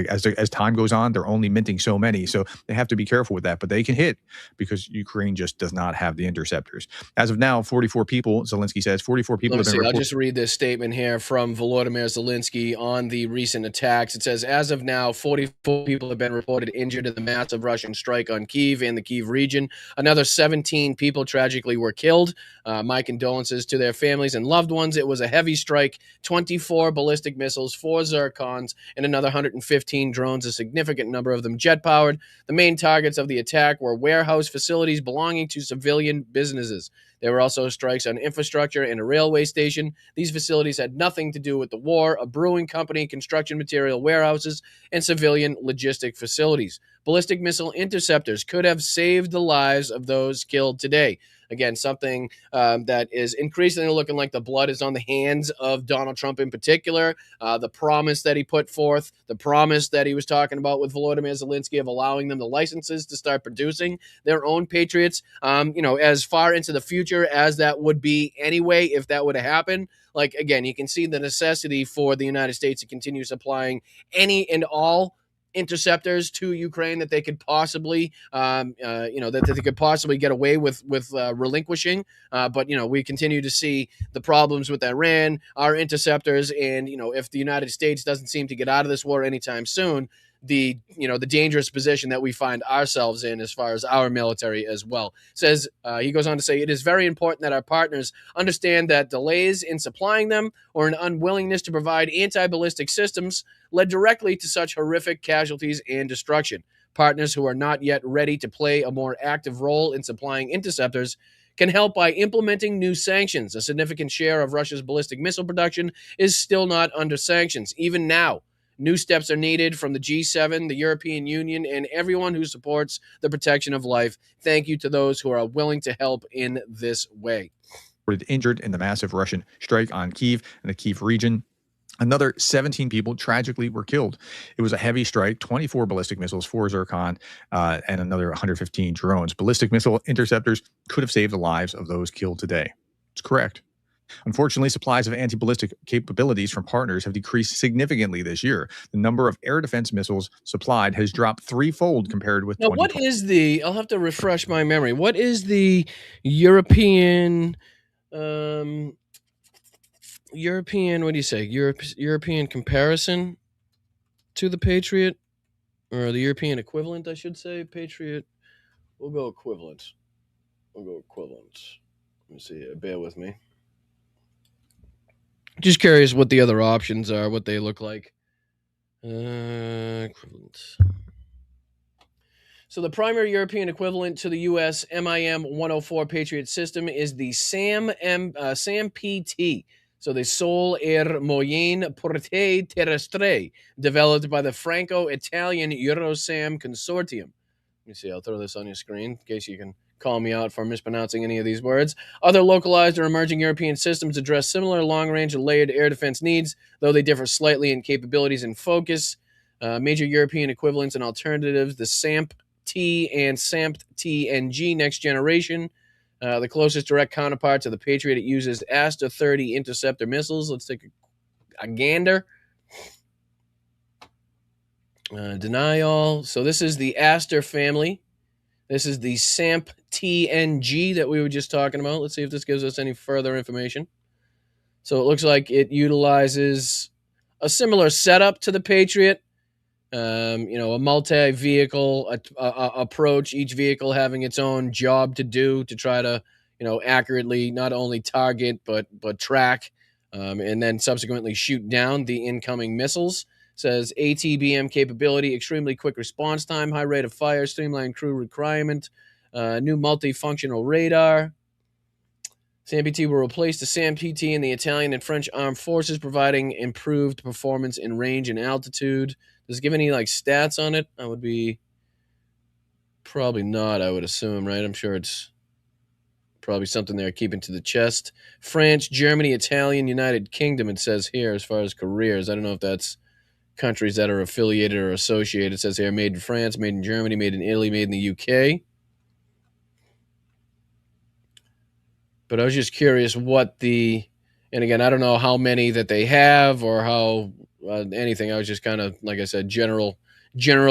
as time goes on. They're only minting so many, so they have to be careful with that. But they can hit because Ukraine just does not have the interceptors. As of now, 44 people, Zelensky says, 44 people have been reported. I'll just read this statement here from Volodymyr Zelensky on the recent attacks. It says, as of now, 44 people have been reported injured in the massive Russian strike on Kyiv and the Kyiv region. Another 17 people tragically were killed. My condolences to their families and loved ones. It was a heavy strike. 24 ballistic missiles, 4 Zircons, and another 115 drones, a significant number of them jet-powered. The main targets of the attack were warehouse facilities belonging to civilian businesses. There were also strikes on infrastructure and a railway station. These facilities had nothing to do with the war: a brewing company, construction material warehouses, and civilian logistic facilities. Ballistic missile interceptors could have saved the lives of those killed today. Again, something that is increasingly looking like the blood is on the hands of Donald Trump in particular. The promise that he put forth, the promise that he was talking about with Volodymyr Zelensky of allowing them the licenses to start producing their own Patriots, as far into the future as that would be anyway, if that would have happened. Like, again, you can see the necessity for the United States to continue supplying any and all interceptors to Ukraine that they could possibly, that they could possibly get away with relinquishing. But we continue to see the problems with Iran, our interceptors, and if the United States doesn't seem to get out of this war anytime soon, the dangerous position that we find ourselves in as far as our military as well. Says he goes on to say, it is very important that our partners understand that delays in supplying them or an unwillingness to provide anti-ballistic systems led directly to such horrific casualties and destruction. Partners who are not yet ready to play a more active role in supplying interceptors can help by implementing new sanctions. A significant share of Russia's ballistic missile production is still not under sanctions. Even now, new steps are needed from the G7, the European Union, and everyone who supports the protection of life. Thank you to those who are willing to help in this way. Injured in the massive Russian strike on Kyiv and the Kyiv region. Another 17 people tragically were killed. It was a heavy strike, 24 ballistic missiles, 4 Zircon, and another 115 drones. Ballistic missile interceptors could have saved the lives of those killed today. It's correct. Unfortunately, supplies of anti-ballistic capabilities from partners have decreased significantly this year. The number of air defense missiles supplied has dropped threefold compared with Now, 2020. what is the? I'll have to refresh my memory. What is the European? European. What do you say? European comparison to the Patriot, or the European equivalent, I should say. Patriot. We'll go equivalent. Let me see. Bear with me. Just curious what the other options are, what they look like. Equivalent. So the primary European equivalent to the U.S. MIM-104 Patriot system is the SAM-PT. So the Sol Air Moyen Portée Terrestre, developed by the Franco-Italian Eurosam Consortium. Let me see. I'll throw this on your screen in case you can call me out for mispronouncing any of these words. Other localized or emerging European systems address similar long-range and layered air defense needs, though they differ slightly in capabilities and focus. Major European equivalents and alternatives, the SAMP-T and SAMP-TNG next generation. The closest direct counterpart to the Patriot, it uses Aster 30 interceptor missiles. Let's take a gander. Deny all. So this is the Aster family. This is the SAMP-TNG that we were just talking about. Let's see if this gives us any further information. So it looks like it utilizes a similar setup to the Patriot. A multi-vehicle approach, each vehicle having its own job to do to try to, accurately not only target but track, and then subsequently shoot down the incoming missiles. Says ATBM capability, extremely quick response time, high rate of fire, streamlined crew requirement, new multifunctional radar. SAMP-PT will replace the SAMP-PT in the Italian and French armed forces, providing improved performance in range and altitude. Does it give any stats on it? I would be probably not, I would assume, right? I'm sure it's probably something they're keeping to the chest. France, Germany, Italian, United Kingdom, it says here as far as careers. I don't know if that's countries that are affiliated or associated. It says here made in France, made in Germany, made in Italy, made in the UK. But I was just curious and again, I don't know how many that they have or how anything. I was just kind of, like I said, general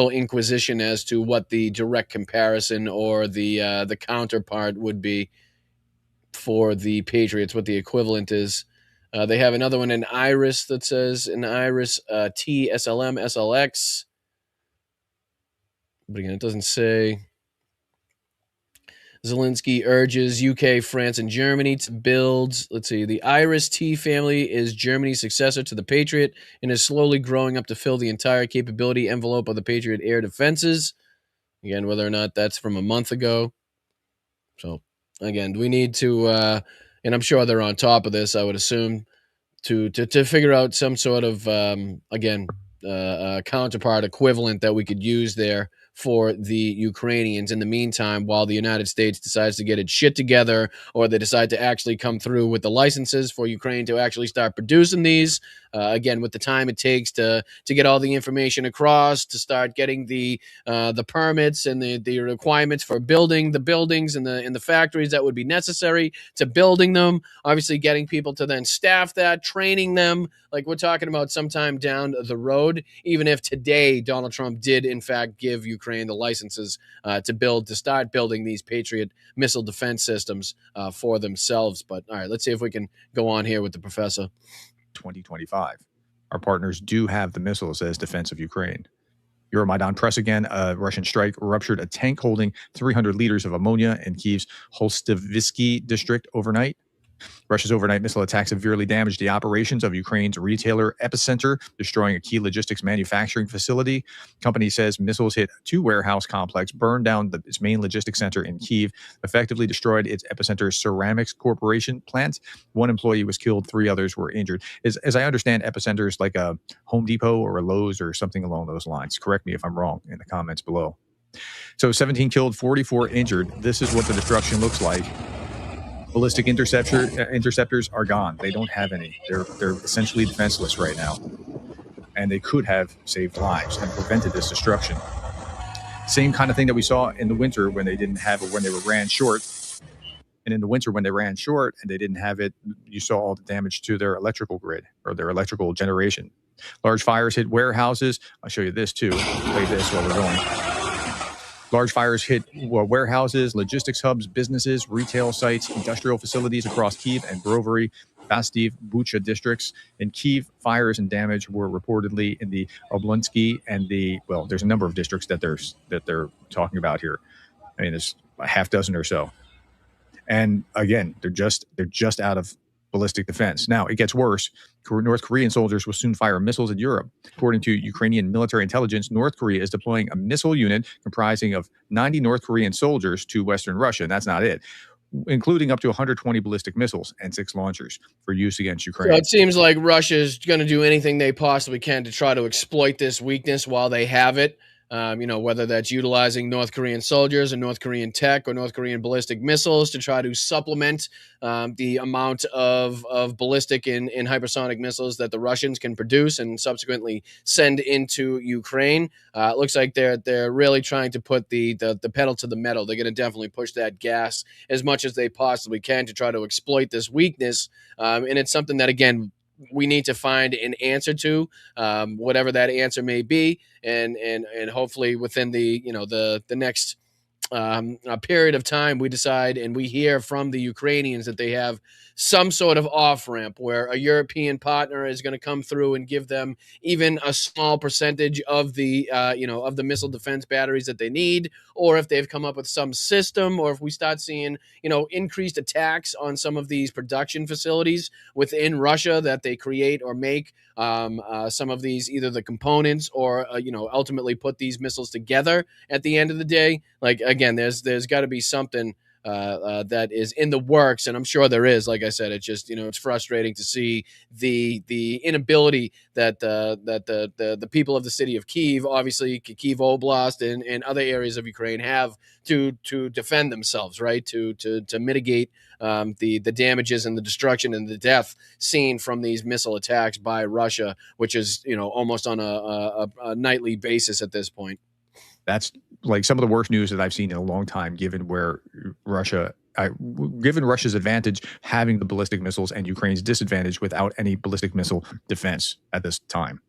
inquisition as to what the direct comparison or the counterpart would be for the Patriots, what the equivalent is. They have another one, an Iris, that says an Iris T SLM SLX. But again, it doesn't say. Zelensky urges UK, France, and Germany to build. Let's see. The Iris T family is Germany's successor to the Patriot and is slowly growing up to fill the entire capability envelope of the Patriot air defenses. Again, whether or not that's from a month ago. So, again, we need to, and I'm sure they're on top of this, I would assume, to figure out some sort of, counterpart equivalent that we could use there for the Ukrainians in the meantime, while the United States decides to get its shit together, or they decide to actually come through with the licenses for Ukraine to actually start producing these. Again, with the time it takes to get all the information across, to start getting the permits and the requirements for building the buildings and the factories that would be necessary to building them. Obviously, getting people to then staff that, training them. Like we're talking about sometime down the road, even if today Donald Trump did in fact give Ukraine the licenses to start building these Patriot missile defense systems for themselves. But all right, let's see if we can go on here with the professor. 2025. Our partners do have the missiles as defense of Ukraine. Euromaidan Press again, a Russian strike ruptured a tank holding 300 liters of ammonia in Kyiv's Holstivsky district overnight. Russia's overnight missile attack severely damaged the operations of Ukraine's retailer Epicenter, destroying a key logistics manufacturing facility. Company says missiles hit two warehouse complexes, burned down its main logistics center in Kyiv, effectively destroyed its Epicenter Ceramics Corporation plant. One employee was killed, 3 others were injured. As I understand, Epicenter is like a Home Depot or a Lowe's or something along those lines. Correct me if I'm wrong in the comments below. So 17 killed, 44 injured. This is what the destruction looks like. Ballistic interceptors are gone. They don't have any. They're essentially defenseless right now. And they could have saved lives and prevented this destruction. Same kind of thing that we saw in the winter when they didn't have, or when they were ran short And in the winter, when they ran short and they didn't have it, you saw all the damage to their electrical grid or their electrical generation. Large fires hit warehouses. I'll show you this too. Play this while we're going. Large fires hit warehouses, logistics hubs, businesses, retail sites, industrial facilities across Kyiv and Brovary, Fastiv, Bucha districts. In Kyiv, fires and damage were reportedly in the Oblunsky and there's a number of districts that they're talking about here. I mean, there's a half dozen or so. And again, they're just out of ballistic defense. Now, it gets worse. North Korean soldiers will soon fire missiles at Europe. According to Ukrainian military intelligence, North Korea is deploying a missile unit comprising of 90 North Korean soldiers to Western Russia, and that's not it, including up to 120 ballistic missiles and 6 launchers for use against Ukraine. So it seems like Russia's going to do anything they possibly can to try to exploit this weakness while they have it. Whether that's utilizing North Korean soldiers or North Korean tech or North Korean ballistic missiles to try to supplement the amount of ballistic and hypersonic missiles that the Russians can produce and subsequently send into Ukraine. It looks like they're really trying to put the pedal to the metal. They're going to definitely push that gas as much as they possibly can to try to exploit this weakness. And it's something that, again, we need to find an answer to, whatever that answer may be, and hopefully within the next period of time, we decide and we hear from the Ukrainians that they have some sort of off ramp where a European partner is going to come through and give them even a small percentage of the of the missile defense batteries that they need, or if they've come up with some system, or if we start seeing increased attacks on some of these production facilities within Russia that they create or make some of these, either the components or ultimately put these missiles together at the end of the day. Like, again, there's got to be something that is in the works, and I'm sure there is. Like I said, it's just it's frustrating to see the inability that the people of the city of Kyiv, obviously Kyiv Oblast and other areas of Ukraine, have to defend themselves, right? To mitigate the damages and the destruction and the death seen from these missile attacks by Russia, which is almost on a nightly basis at this point. That's like some of the worst news that I've seen in a long time, given Russia's advantage having the ballistic missiles and Ukraine's disadvantage without any ballistic missile defense at this time.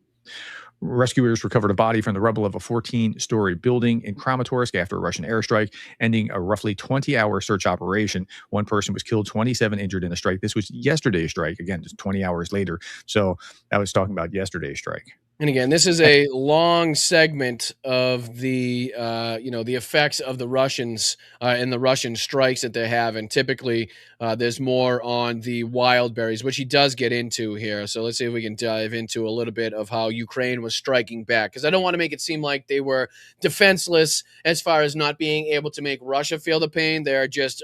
Rescuers recovered a body from the rubble of a 14-story building in Kramatorsk after a Russian airstrike, ending a roughly 20-hour search operation. One person was killed, 27 injured in the strike. This was yesterday's strike, again, just 20 hours later. So I was talking about yesterday's strike. And again, this is a long segment of the effects of the Russians and the Russian strikes that they have. And typically there's more on the wild berries, which he does get into here. So let's see if we can dive into a little bit of how Ukraine was striking back, because I don't want to make it seem like they were defenseless as far as not being able to make Russia feel the pain. They're just,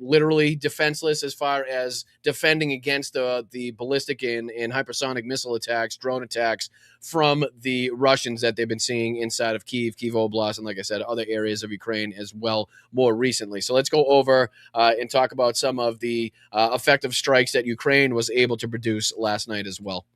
literally defenseless as far as defending against the ballistic and hypersonic missile attacks, drone attacks from the Russians that they've been seeing inside of Kyiv Oblast, and like I said, other areas of Ukraine as well more recently. So let's go over and talk about some of the effective strikes that Ukraine was able to produce last night as well.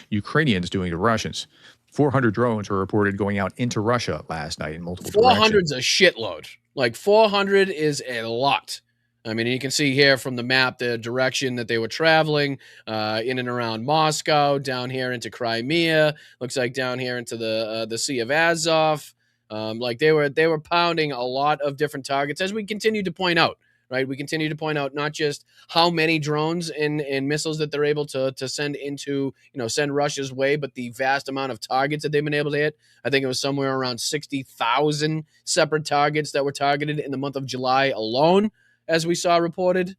Ukrainians doing to Russians. 400 drones were reported going out into Russia last night in multiple directions. 400's a shitload. Like 400 is a lot. I mean, you can see here from the map the direction that they were traveling in and around Moscow, down here into Crimea. Looks like down here into the Sea of Azov. Like they were pounding a lot of different targets, as we continue to point out. Right, we continue to point out not just how many drones and missiles that they're able to send into, send Russia's way, but the vast amount of targets that they've been able to hit. I think it was somewhere around 60,000 separate targets that were targeted in the month of July alone, as we saw reported.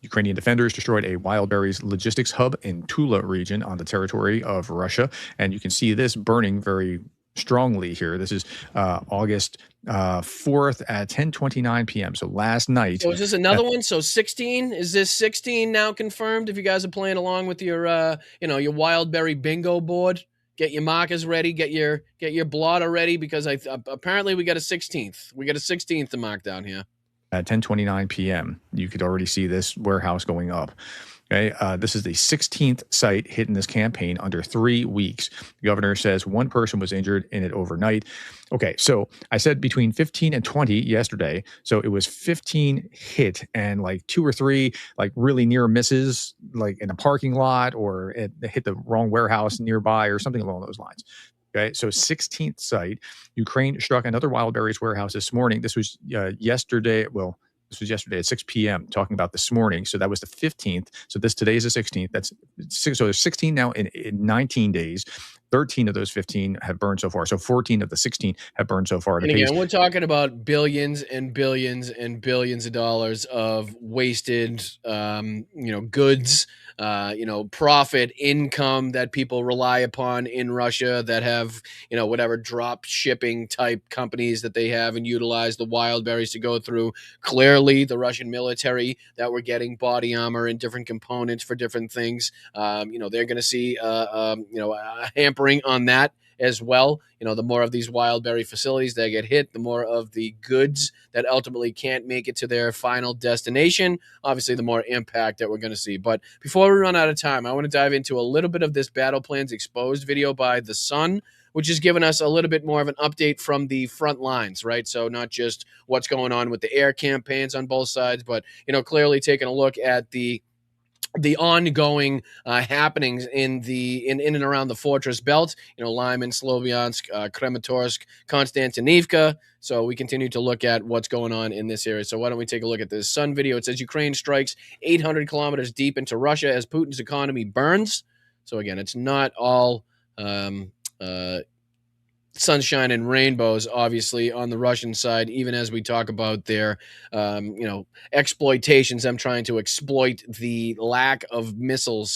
Ukrainian defenders destroyed a wild berries logistics hub in Tula region on the territory of Russia. And you can see this burning very strongly here. This is August 4th at 10:29 p.m. So last night. So is this another one? So 16? Is this 16 now confirmed? If you guys are playing along with your your wild berry bingo board, get your markers ready, get your blotter ready, because apparently we got a 16th. We got a 16th to mark down here. At 10:29 p.m., you could already see this warehouse going up. Okay, this is the 16th site hit in this campaign under 3 weeks. The governor says one person was injured in it overnight. Okay, so I said between 15 and 20 yesterday. So it was 15 hit and like 2 or 3 like really near misses, like in a parking lot or it hit the wrong warehouse nearby or something along those lines. Okay, so 16th site. Ukraine struck another wild berries warehouse this morning. This was yesterday. Well, this was yesterday at 6 p.m. talking about this morning. So that was the 15th. So today is the 16th. That's 6. So there's 16 now in 19 days. 13 of those 15 have burned so far. So 14 of the 16 have burned so far. And again, we're talking about billions and billions and billions of dollars of wasted, goods, profit, income that people rely upon in Russia that have, whatever drop shipping type companies that they have and utilize the wild berries to go through. Clearly, the Russian military that we're getting body armor and different components for different things. They're going to see, a hampering on that as well. The more of these wild berry facilities that get hit, the more of the goods that ultimately can't make it to their final destination, obviously the more impact that we're going to see. But before we run out of time, I want to dive into a little bit of this Battle Plans Exposed video by The Sun, which has given us a little bit more of an update from the front lines, right? So not just what's going on with the air campaigns on both sides, but, clearly taking a look at the ongoing happenings in and around the Fortress Belt, Lyman, Sloviansk, Kramatorsk, Konstantinivka. So we continue to look at what's going on in this area. So why don't we take a look at this Sun video? It says Ukraine strikes 800 kilometers deep into Russia as Putin's economy burns. So again, it's not all sunshine and rainbows, obviously, on the Russian side, even as we talk about their, exploitations. I'm trying to exploit the lack of missile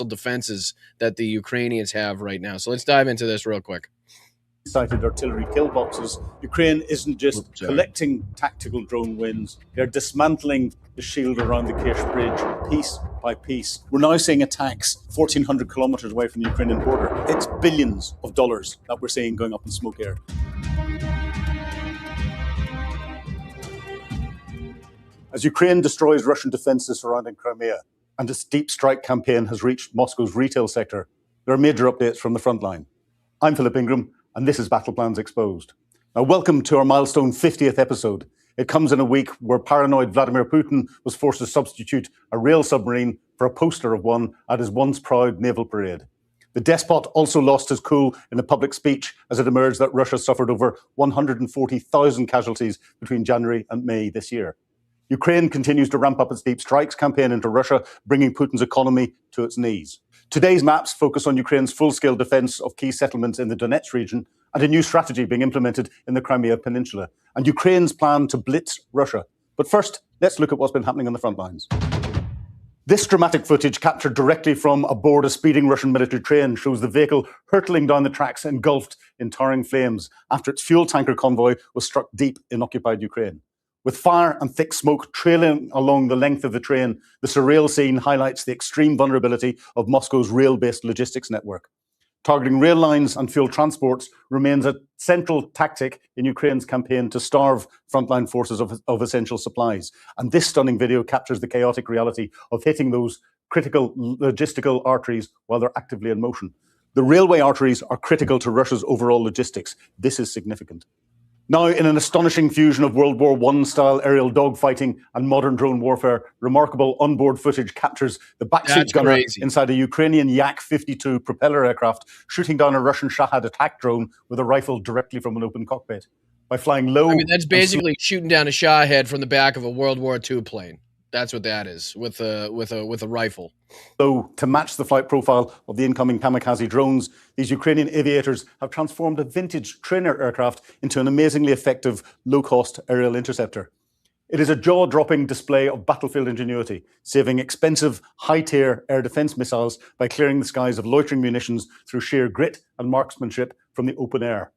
defenses that the Ukrainians have right now. So let's dive into this real quick. Sighted artillery kill boxes. Ukraine isn't just collecting tactical drone wins, they're dismantling the shield around the Kerch Bridge piece by piece. We're now seeing attacks 1,400 kilometers away from the Ukrainian border. It's billions of dollars that we're seeing going up in smoke air. As Ukraine destroys Russian defenses surrounding Crimea and its deep strike campaign has reached Moscow's retail sector, there are major updates from the front line. I'm Philip Ingram, and this is Battle Plans Exposed. Now, welcome to our milestone 50th episode. It comes in a week where paranoid Vladimir Putin was forced to substitute a real submarine for a poster of one at his once proud naval parade. The despot also lost his cool in a public speech as it emerged that Russia suffered over 140,000 casualties between January and May this year. Ukraine continues to ramp up its deep strikes campaign into Russia, bringing Putin's economy to its knees. Today's maps focus on Ukraine's full-scale defense of key settlements in the Donetsk region and a new strategy being implemented in the Crimea Peninsula, and Ukraine's plan to blitz Russia. But first, let's look at what's been happening on the front lines. This dramatic footage, captured directly from aboard a speeding Russian military train, shows the vehicle hurtling down the tracks engulfed in towering flames after its fuel tanker convoy was struck deep in occupied Ukraine. With fire and thick smoke trailing along the length of the train, the surreal scene highlights the extreme vulnerability of Moscow's rail-based logistics network. Targeting rail lines and fuel transports remains a central tactic in Ukraine's campaign to starve frontline forces of essential supplies. And this stunning video captures the chaotic reality of hitting those critical logistical arteries while they're actively in motion. The railway arteries are critical to Russia's overall logistics. This is significant. Now, in an astonishing fusion of World War I-style aerial dogfighting and modern drone warfare, remarkable onboard footage captures the backseat gunner inside a Ukrainian Yak-52 propeller aircraft shooting down a Russian Shahed attack drone with a rifle directly from an open cockpit. By flying low... I mean, that's basically shooting down a Shahed from the back of a World War II plane. That's what that is, with a rifle. So, to match the flight profile of the incoming kamikaze drones, these Ukrainian aviators have transformed a vintage trainer aircraft into an amazingly effective, low-cost aerial interceptor. It is a jaw-dropping display of battlefield ingenuity, saving expensive, high-tier air defense missiles by clearing the skies of loitering munitions through sheer grit and marksmanship from the open air.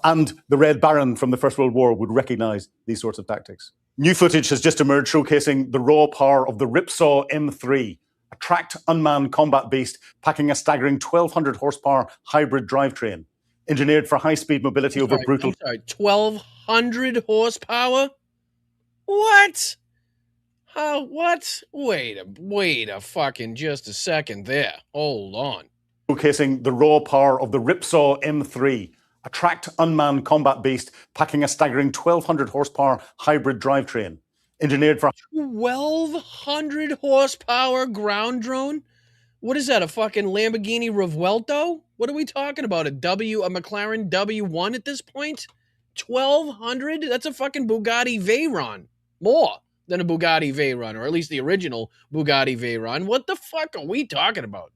And the Red Baron from the First World War would recognize these sorts of tactics. New footage has just emerged showcasing the raw power of the Ripsaw M3, a tracked unmanned combat beast packing a staggering 1,200 horsepower hybrid drivetrain, engineered for high-speed mobility over brutal... 1,200 horsepower? What? What? Wait a fucking just a second there. Hold on. Showcasing the raw power of the Ripsaw M3, a tracked unmanned combat beast packing a staggering 1,200 horsepower hybrid drivetrain. Engineered for 1,200 horsepower ground drone? What is that, a fucking Lamborghini Revuelto? What are we talking about? A McLaren W1 at this point? 1,200? That's a fucking Bugatti Veyron. More than a Bugatti Veyron, or at least the original Bugatti Veyron. What the fuck are we talking about?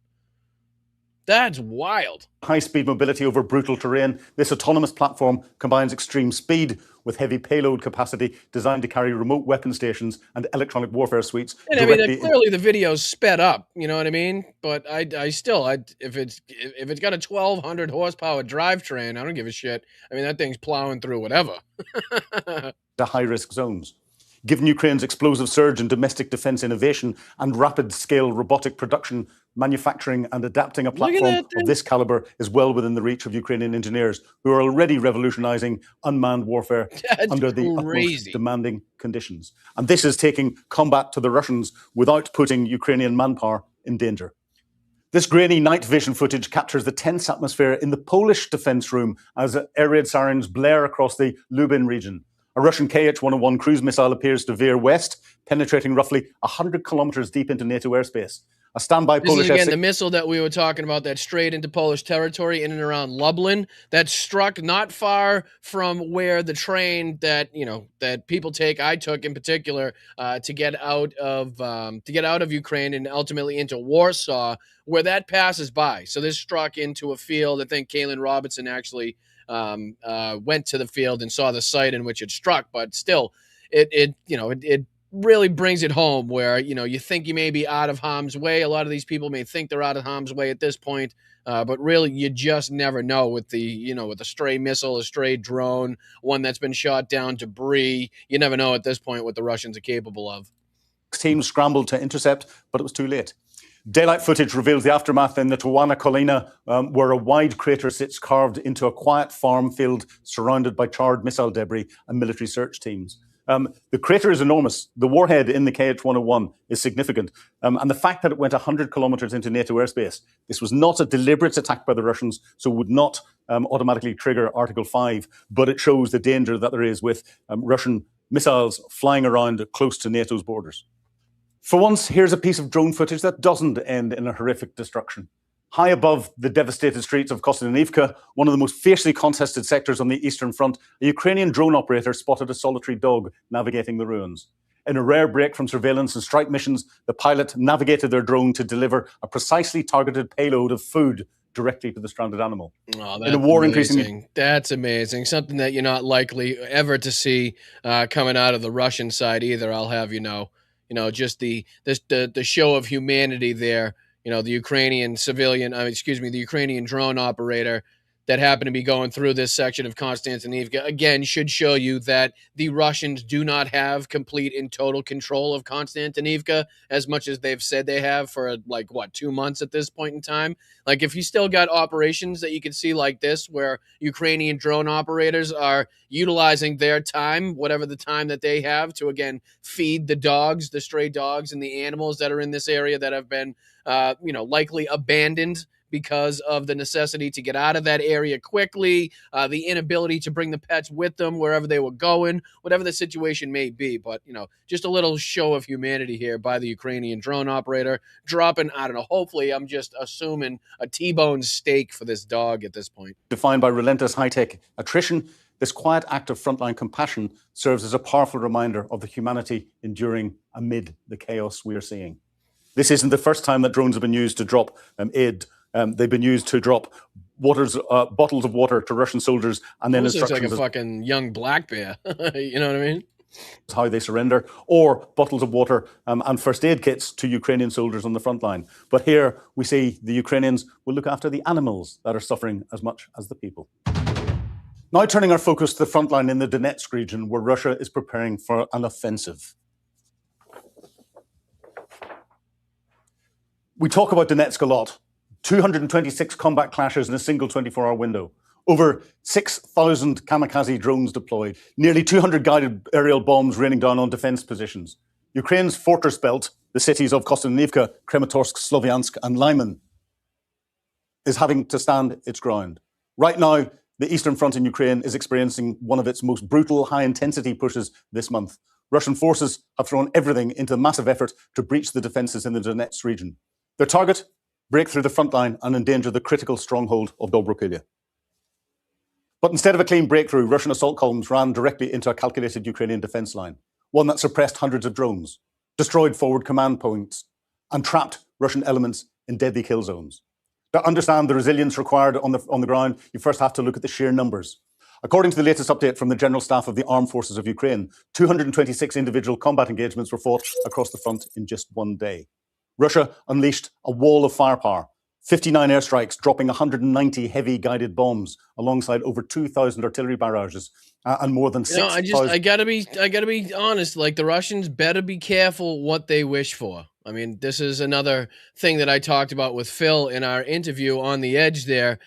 That's wild. High-speed mobility over brutal terrain, this autonomous platform combines extreme speed with heavy payload capacity designed to carry remote weapon stations and electronic warfare suites. And I mean, clearly the video's sped up, you know what I mean? But I still, if it's got a 1,200 horsepower drivetrain, I don't give a shit. I mean, that thing's plowing through whatever. To high-risk zones. Given Ukraine's explosive surge in domestic defense innovation and rapid-scale robotic production, manufacturing and adapting a platform of this caliber is well within the reach of Ukrainian engineers who are already revolutionizing unmanned warfare under the utmost demanding conditions. And this is taking combat to the Russians without putting Ukrainian manpower in danger. This grainy night vision footage captures the tense atmosphere in the Polish defense room as air raid sirens blare across the Lubin region. A Russian Kh-101 cruise missile appears to veer west, penetrating roughly 100 kilometers deep into NATO airspace. A standby Polish... This is, again, the missile that we were talking about that strayed into Polish territory in and around Lublin, that struck not far from where the train that, you know, that people take, I took in particular, to get out of Ukraine and ultimately into Warsaw, where that passes by. So this struck into a field. I think Kaylin Robertson actually went to the field and saw the site in which it struck, but still, it really brings it home where, you know, you think you may be out of harm's way. A lot of these people may think they're out of harm's way at this point, but really you just never know with the, you know, with a stray missile, a stray drone, one that's been shot down, debris. You never know at this point what the Russians are capable of. Teams scrambled to intercept, but it was too late. Daylight footage reveals the aftermath in the Towana Kolina, where a wide crater sits carved into a quiet farm field surrounded by charred missile debris and military search teams. The crater is enormous. The warhead in the Kh-101 is significant. And the fact that it went 100 kilometers into NATO airspace, this was not a deliberate attack by the Russians, so would not automatically trigger Article 5, but it shows the danger that there is with Russian missiles flying around close to NATO's borders. For once, here's a piece of drone footage that doesn't end in a horrific destruction. High above the devastated streets of Kostyantynivka, one of the most fiercely contested sectors on the Eastern Front, a Ukrainian drone operator spotted a solitary dog navigating the ruins. In a rare break from surveillance and strike missions, the pilot navigated their drone to deliver a precisely targeted payload of food directly to the stranded animal. Oh, that's in a war amazing. That's amazing. Something that you're not likely ever to see coming out of the Russian side either, I'll have you know. You know, just the show of humanity there. You know, the Ukrainian the Ukrainian drone operator that happened to be going through this section of Kostyantynivka, again, should show you that the Russians do not have complete and total control of Kostyantynivka as much as they've said they have for, 2 months at this point in time. Like, if you still got operations that you can see like this, where Ukrainian drone operators are utilizing their time, whatever the time that they have, to, again, feed the dogs, the stray dogs and the animals that are in this area that have been, likely abandoned because of the necessity to get out of that area quickly, the inability to bring the pets with them wherever they were going, whatever the situation may be. But, just a little show of humanity here by the Ukrainian drone operator, dropping, I don't know, hopefully I'm just assuming a T-bone steak for this dog at this point. Defined by relentless high-tech attrition, this quiet act of frontline compassion serves as a powerful reminder of the humanity enduring amid the chaos we are seeing. This isn't the first time that drones have been used to drop aid. They've been used to drop bottles of water to Russian soldiers, and then instructions. Looks like a fucking young black bear. You know what I mean? How they surrender, or bottles of water and first aid kits to Ukrainian soldiers on the front line. But here we see the Ukrainians will look after the animals that are suffering as much as the people. Now turning our focus to the front line in the Donetsk region, where Russia is preparing for an offensive. We talk about Donetsk a lot. 226 combat clashes in a single 24-hour window. Over 6,000 kamikaze drones deployed. Nearly 200 guided aerial bombs raining down on defense positions. Ukraine's fortress belt, the cities of Kostyantynivka, Kramatorsk, Sloviansk, and Lyman, is having to stand its ground. Right now, the Eastern Front in Ukraine is experiencing one of its most brutal high-intensity pushes this month. Russian forces have thrown everything into a massive effort to breach the defences in the Donetsk region. Their target? Break through the front line and endanger the critical stronghold of Dobropilya. But instead of a clean breakthrough, Russian assault columns ran directly into a calculated Ukrainian defence line, one that suppressed hundreds of drones, destroyed forward command points, and trapped Russian elements in deadly kill zones. To understand the resilience required on the ground, you first have to look at the sheer numbers. According to the latest update from the General Staff of the Armed Forces of Ukraine, 226 individual combat engagements were fought across the front in just one day. Russia unleashed a wall of firepower, 59 airstrikes, dropping 190 heavy guided bombs alongside over 2,000 artillery barrages and more than 6,000. I gotta be honest. Like, the Russians better be careful what they wish for. I mean, this is another thing that I talked about with Phil in our interview on The Edge there,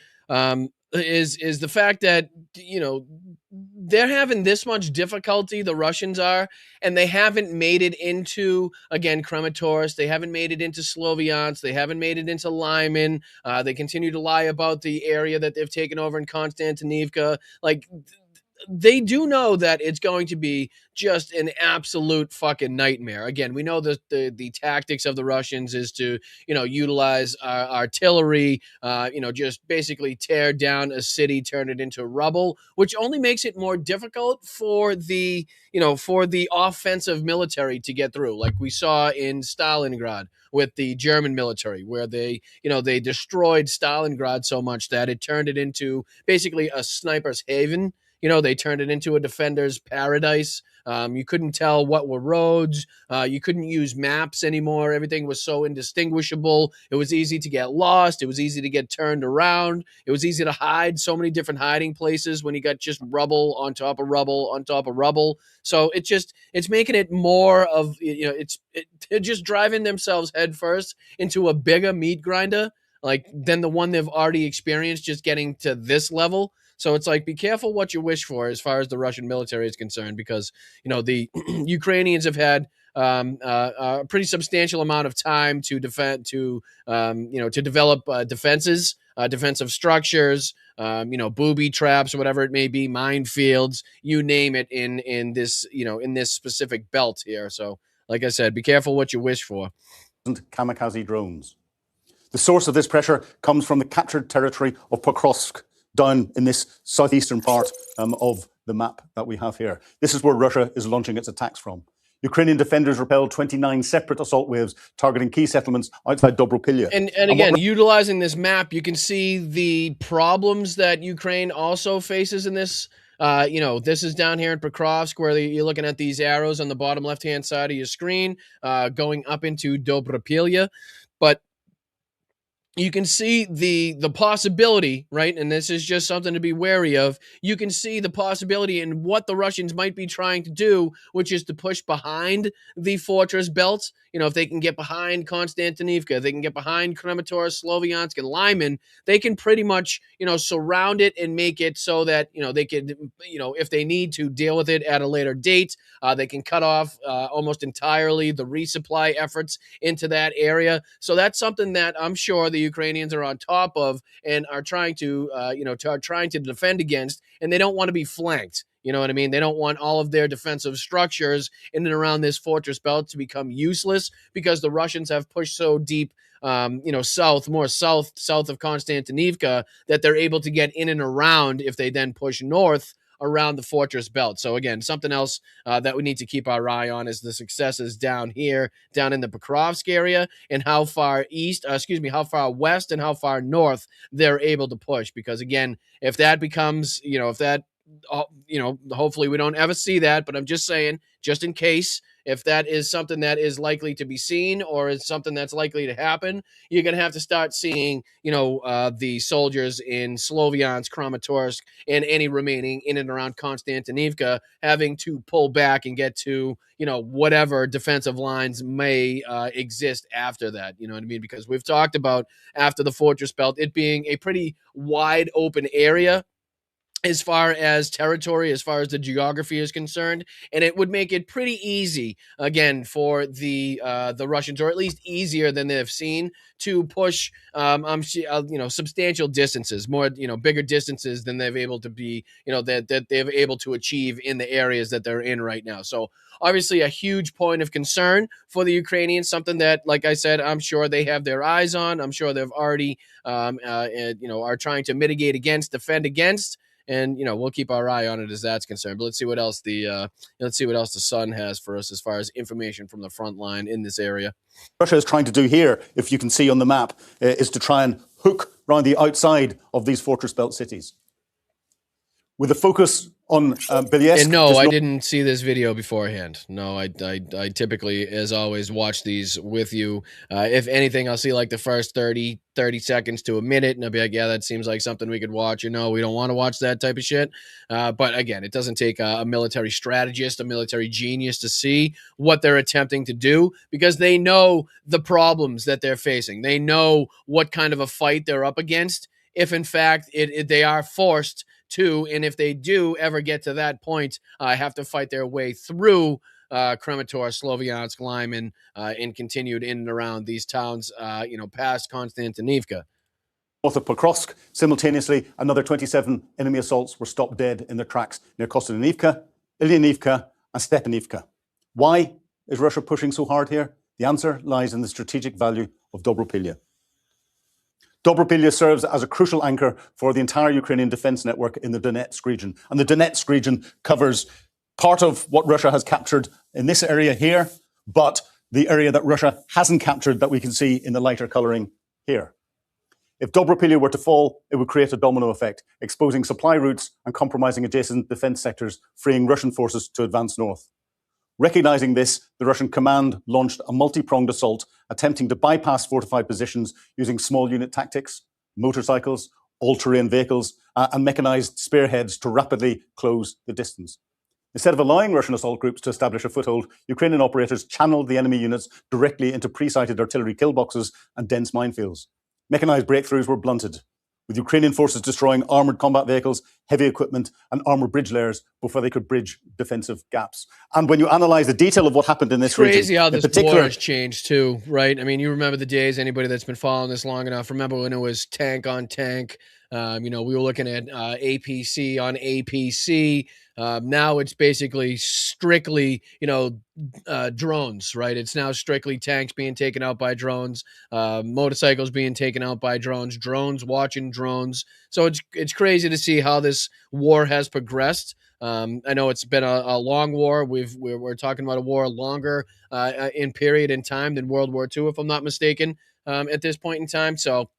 is the fact that, you know, they're having this much difficulty, the Russians are, and they haven't made it into, again, Kramatorsk. They haven't made it into Sloviansk. They haven't made it into Lyman. They continue to lie about the area that they've taken over in Konstantinivka. Like, they do know that it's going to be just an absolute fucking nightmare. Again, we know that the tactics of the Russians is to, you know, utilize artillery, you know, just basically tear down a city, turn it into rubble, which only makes it more difficult for the, you know, for the offensive military to get through, like we saw in Stalingrad with the German military, where they, you know, they destroyed Stalingrad so much that it turned it into basically a sniper's haven. You know, they turned it into a defender's paradise. You couldn't tell what were roads. You couldn't use maps anymore. Everything was so indistinguishable. It was easy to get lost. It was easy to get turned around. It was easy to hide. So many different hiding places when you got just rubble on top of rubble on top of rubble. So it's making it more of, you know, they're just driving themselves headfirst into a bigger meat grinder, like, than the one they've already experienced, just getting to this level. So it's like, be careful what you wish for as far as the Russian military is concerned, because, you know, the Ukrainians have had a pretty substantial amount of time to defend, to develop defenses, defensive structures, you know, booby traps, whatever it may be, minefields, you name it, in this, you know, in this specific belt here. So, like I said, be careful what you wish for. Kamikaze drones. The source of this pressure comes from the captured territory of Pokrovsk, down in this southeastern part of the map that we have here. This is where Russia is launching its attacks from. Ukrainian defenders repelled 29 separate assault waves targeting key settlements outside Dobropilya. And again, utilizing this map, you can see the problems that Ukraine also faces in this. You know, this is down here in Pokrovsk, where you're looking at these arrows on the bottom left-hand side of your screen, going up into Dobropilya. But you can see the possibility, right? And this is just something to be wary of. You can see the possibility in what the Russians might be trying to do, which is to push behind the fortress belts. You know, if they can get behind Konstantinivka, they can get behind Kramatorsk, Sloviansk, and Lyman, they can pretty much, you know, surround it and make it so that, you know, they could, you know, if they need to deal with it at a later date, they can cut off almost entirely the resupply efforts into that area. So that's something that I'm sure the Ukrainians are on top of and are trying to, trying to defend against, and they don't want to be flanked. You know what I mean? They don't want all of their defensive structures in and around this fortress belt to become useless, because the Russians have pushed so deep, south of Konstantinivka, that they're able to get in and around if they then push north around the fortress belt. So again, something else that we need to keep our eye on is the successes down here, down in the Pokrovsk area, and how far west and how far north they're able to push. Because again, if that becomes, hopefully we don't ever see that, but I'm just saying, just in case, if that is something that is likely to be seen or is something that's likely to happen, you're going to have to start seeing, the soldiers in Sloviansk, Kramatorsk, and any remaining in and around Konstantinivka having to pull back and get to, whatever defensive lines may exist after that. You know what I mean? Because we've talked about, after the fortress belt, it being a pretty wide open area. as far as territory, as far as the geography is concerned, and it would make it pretty easy again for the Russians, or at least easier than they've seen, to push substantial distances, more bigger distances than they've able to be that they're able to achieve in the areas that they're in right now. So obviously a huge point of concern for the Ukrainians, something that, like I said, I'm sure they have their eyes on. I'm sure they've already are trying to mitigate against, defend against. And we'll keep our eye on it as that's concerned. But let's see what else the Sun has for us as far as information from the front line in this area. Russia is trying to do here, if you can see on the map, is to try and hook around the outside of these fortress belt cities, with a focus on Belyaesk. And no, I didn't see this video beforehand. No, I typically, as always, watch these with you. If anything, I'll see like the first 30 seconds to a minute, and I'll be like, yeah, that seems like something we could watch. We don't want to watch that type of shit. But again, it doesn't take a military strategist, a military genius to see what they're attempting to do, because they know the problems that they're facing. They know what kind of a fight they're up against if, in fact, they are forced to, and if they do ever get to that point, have to fight their way through Kramator, Sloviansk, Lyman, and continued in and around these towns, past Konstantinivka. North of Pokrovsk, simultaneously, another 27 enemy assaults were stopped dead in their tracks near Konstantinivka, Ilyanivka, and Stepanivka. Why is Russia pushing so hard here? The answer lies in the strategic value of Dobropilya. Dobropilya serves as a crucial anchor for the entire Ukrainian defense network in the Donetsk region. And the Donetsk region covers part of what Russia has captured in this area here, but the area that Russia hasn't captured that we can see in the lighter coloring here. If Dobropilya were to fall, it would create a domino effect, exposing supply routes and compromising adjacent defense sectors, freeing Russian forces to advance north. Recognizing this, the Russian command launched a multi-pronged assault, attempting to bypass fortified positions using small unit tactics, motorcycles, all-terrain vehicles, and mechanized spearheads to rapidly close the distance. Instead of allowing Russian assault groups to establish a foothold, Ukrainian operators channeled the enemy units directly into pre-sighted artillery kill boxes and dense minefields. Mechanized breakthroughs were blunted, with Ukrainian forces destroying armored combat vehicles, heavy equipment, and armored bridge layers before they could bridge defensive gaps. And when you analyze the detail of what happened in this region, crazy how this war has changed too, right? I mean, you remember the days, anybody that's been following this long enough, remember when it was tank on tank. We were looking at APC on APC. Now it's basically strictly, drones, right? It's now strictly tanks being taken out by drones, motorcycles being taken out by drones, drones watching drones. So it's crazy to see how this war has progressed. I know it's been a long war. We're talking about a war longer in period in time than World War II, if I'm not mistaken, at this point in time. So,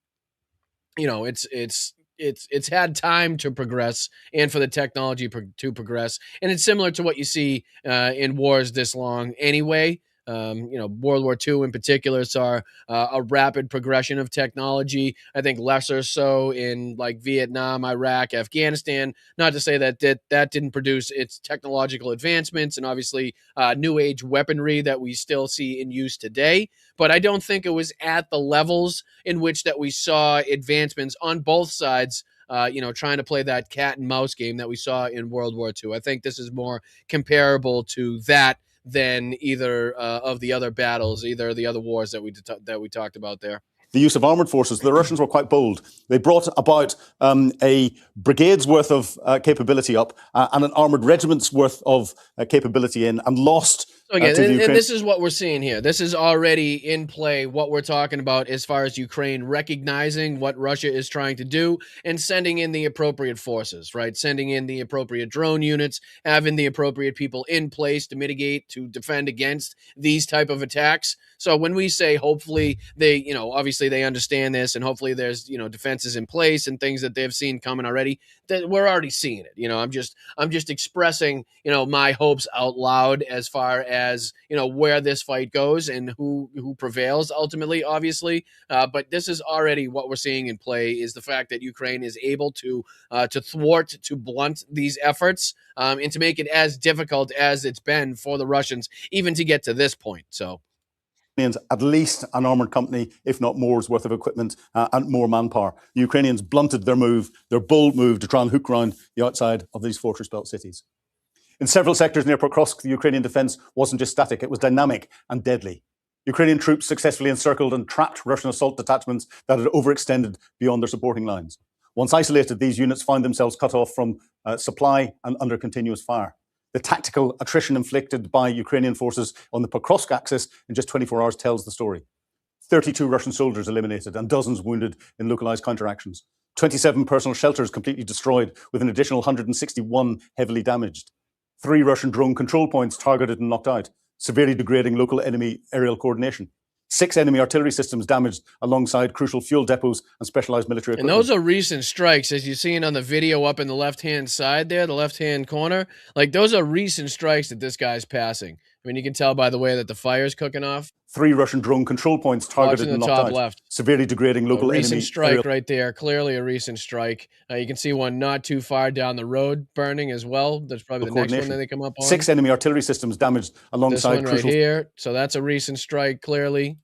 it's had time to progress and for the technology to progress. And it's similar to what you see in wars this long anyway. World War II in particular saw a rapid progression of technology. I think lesser so in like Vietnam, Iraq, Afghanistan. Not to say that didn't produce its technological advancements and obviously new age weaponry that we still see in use today. But I don't think it was at the levels in which that we saw advancements on both sides, trying to play that cat and mouse game that we saw in World War II. I think this is more comparable to that than either of the other battles, either of the other wars that we talked about there. The use of armored forces, the Russians were quite bold. They brought about a brigade's worth of capability up and an armored regiment's worth of capability in, and lost. Again, and this is what we're seeing here. This is already in play, what we're talking about as far as Ukraine recognizing what Russia is trying to do and sending in the appropriate forces, right? Sending in the appropriate drone units, having the appropriate people in place to mitigate, to defend against these type of attacks. So when we say hopefully they, obviously they understand this, and hopefully there's, defenses in place and things that they've seen coming already, that we're already seeing it. I'm just expressing, my hopes out loud as far as, where this fight goes and who prevails ultimately, obviously. But this is already what we're seeing in play, is the fact that Ukraine is able to thwart, to blunt these efforts, and to make it as difficult as it's been for the Russians even to get to this point. So. at least an armoured company, if not more's worth of equipment and more manpower. The Ukrainians blunted their bold move to try and hook round the outside of these fortress-built cities. In several sectors near Pokrovsk, the Ukrainian defence wasn't just static, it was dynamic and deadly. Ukrainian troops successfully encircled and trapped Russian assault detachments that had overextended beyond their supporting lines. Once isolated, these units found themselves cut off from supply and under continuous fire. The tactical attrition inflicted by Ukrainian forces on the Pokrovsk axis in just 24 hours tells the story. 32 Russian soldiers eliminated and dozens wounded in localized counteractions. 27 personal shelters completely destroyed, with an additional 161 heavily damaged. 3 Russian drone control points targeted and knocked out, severely degrading local enemy aerial coordination. 6 enemy artillery systems damaged alongside crucial fuel depots and specialized military equipment. And those are recent strikes, as you're seeing on the video up in the left-hand side there, the left-hand corner. Like, those are recent strikes that this guy's passing. I mean, you can tell by the way that the fire's cooking off. 3 Russian drone control points targeted and knocked out, left. severely degrading local enemy. Recent strike right there, clearly a recent strike. You can see one not too far down the road burning as well. That's probably the next one that they come up on. 6 enemy artillery systems damaged alongside this one crucial right here. So that's a recent strike, clearly.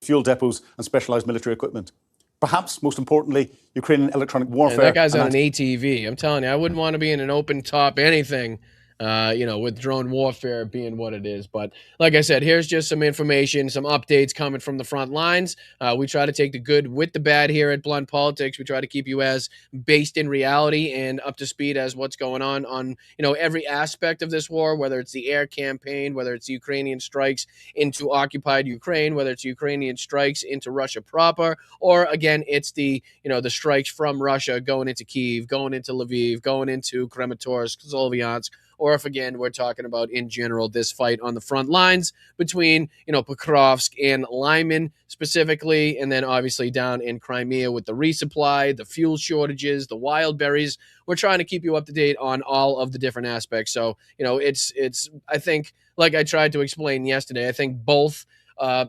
Fuel depots and specialized military equipment. Perhaps most importantly, Ukrainian electronic warfare. And that guy's on an ATV. I'm telling you, I wouldn't want to be in an open top anything, with drone warfare being what it is. But like I said, here's just some information, some updates coming from the front lines. We try to take the good with the bad here at Blunt Politics. We try to keep you as based in reality and up to speed as what's going on, every aspect of this war, whether it's the air campaign, whether it's Ukrainian strikes into occupied Ukraine, whether it's Ukrainian strikes into Russia proper, or again, it's the strikes from Russia going into Kyiv, going into Lviv, going into Kramatorsk, Sloviansk, or if, again, we're talking about, in general, this fight on the front lines between, Pokrovsk and Lyman specifically, and then obviously down in Crimea with the resupply, the fuel shortages, the wild berries. We're trying to keep you up to date on all of the different aspects. So, it's I think, like I tried to explain yesterday, I think both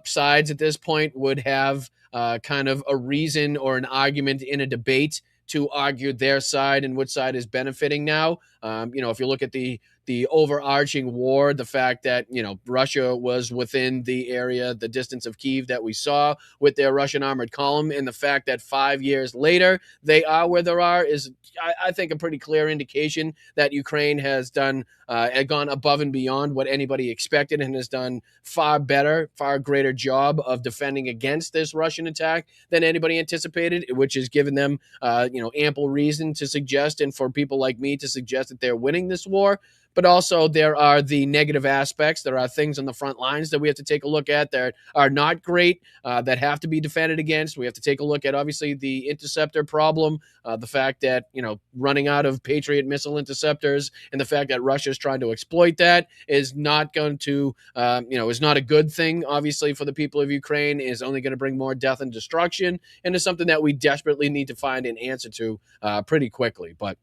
sides at this point would have kind of a reason or an argument in a debate to argue their side and which side is benefiting now. If you look at the overarching war, the fact that, Russia was within the area, the distance of Kyiv that we saw with their Russian armored column, and the fact that 5 years later they are where they are is, I think, a pretty clear indication that Ukraine has gone above and beyond what anybody expected and has done far greater job of defending against this Russian attack than anybody anticipated, which has given them, ample reason to suggest, and for people like me to suggest, that they're winning this war. But also there are the negative aspects. There are things on the front lines that we have to take a look at that are not great, that have to be defended against. We have to take a look at, obviously, the interceptor problem, the fact that, running out of Patriot missile interceptors, and the fact that Russia is trying to exploit that is not going to, is not a good thing, obviously, for the people of Ukraine, is only going to bring more death and destruction, and is something that we desperately need to find an answer to pretty quickly. But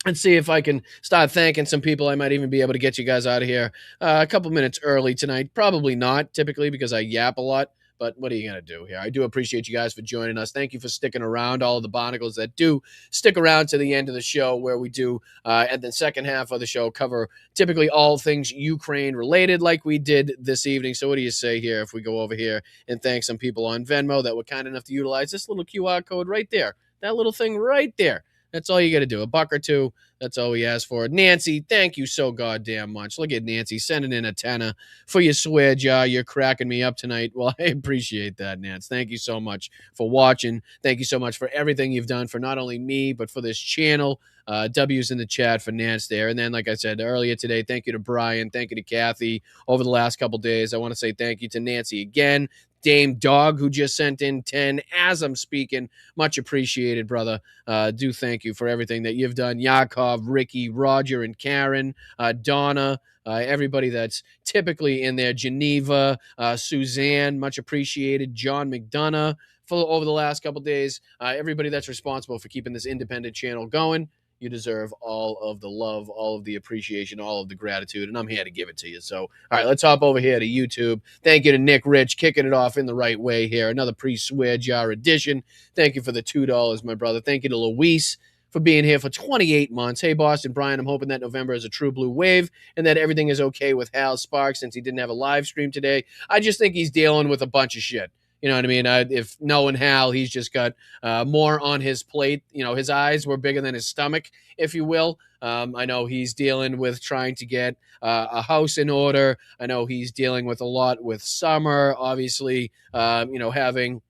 let's see if I can start thanking some people. I might even be able to get you guys out of here a couple minutes early tonight. Probably not, typically, because I yap a lot. But what are you going to do here? I do appreciate you guys for joining us. Thank you for sticking around, all of the Barnacles that do stick around to the end of the show, where we do, at the second half of the show, cover typically all things Ukraine-related like we did this evening. So what do you say here if we go over here and thank some people on Venmo that were kind enough to utilize this little QR code right there, that little thing right there. That's all you got to do. $1 or $2. That's all we ask for. Nancy, thank you so goddamn much. Look at Nancy sending in a tenner for your swear jar. You're cracking me up tonight. Well, I appreciate that, Nance. Thank you so much for watching. Thank you so much for everything you've done for not only me, but for this channel. W's in the chat for Nance there. And then, like I said earlier today, thank you to Brian. Thank you to Kathy over the last couple days. I want to say thank you to Nancy again. Dame Dog, who just sent in 10 as I'm speaking. Much appreciated, brother. Do thank you for everything that you've done. Yakov, Ricky, Roger, and Karen, Donna, everybody that's typically in there. Geneva, Suzanne, much appreciated. John McDonough for over the last couple days. Everybody that's responsible for keeping this independent channel going. You deserve all of the love, all of the appreciation, all of the gratitude, and I'm here to give it to you. So, all right, let's hop over here to YouTube. Thank you to Nick Rich, kicking it off in the right way here. Another pre-swear jar edition. Thank you for the $2, my brother. Thank you to Luis for being here for 28 months. Hey, Boston Brian, I'm hoping that November is a true blue wave and that everything is okay with Hal Sparks since he didn't have a live stream today. I just think he's dealing with a bunch of shit. You know what I mean? If knowing Hal, he's just got more on his plate. You know, his eyes were bigger than his stomach, if you will. I know he's dealing with trying to get a house in order. I know he's dealing with a lot with Summer, obviously, having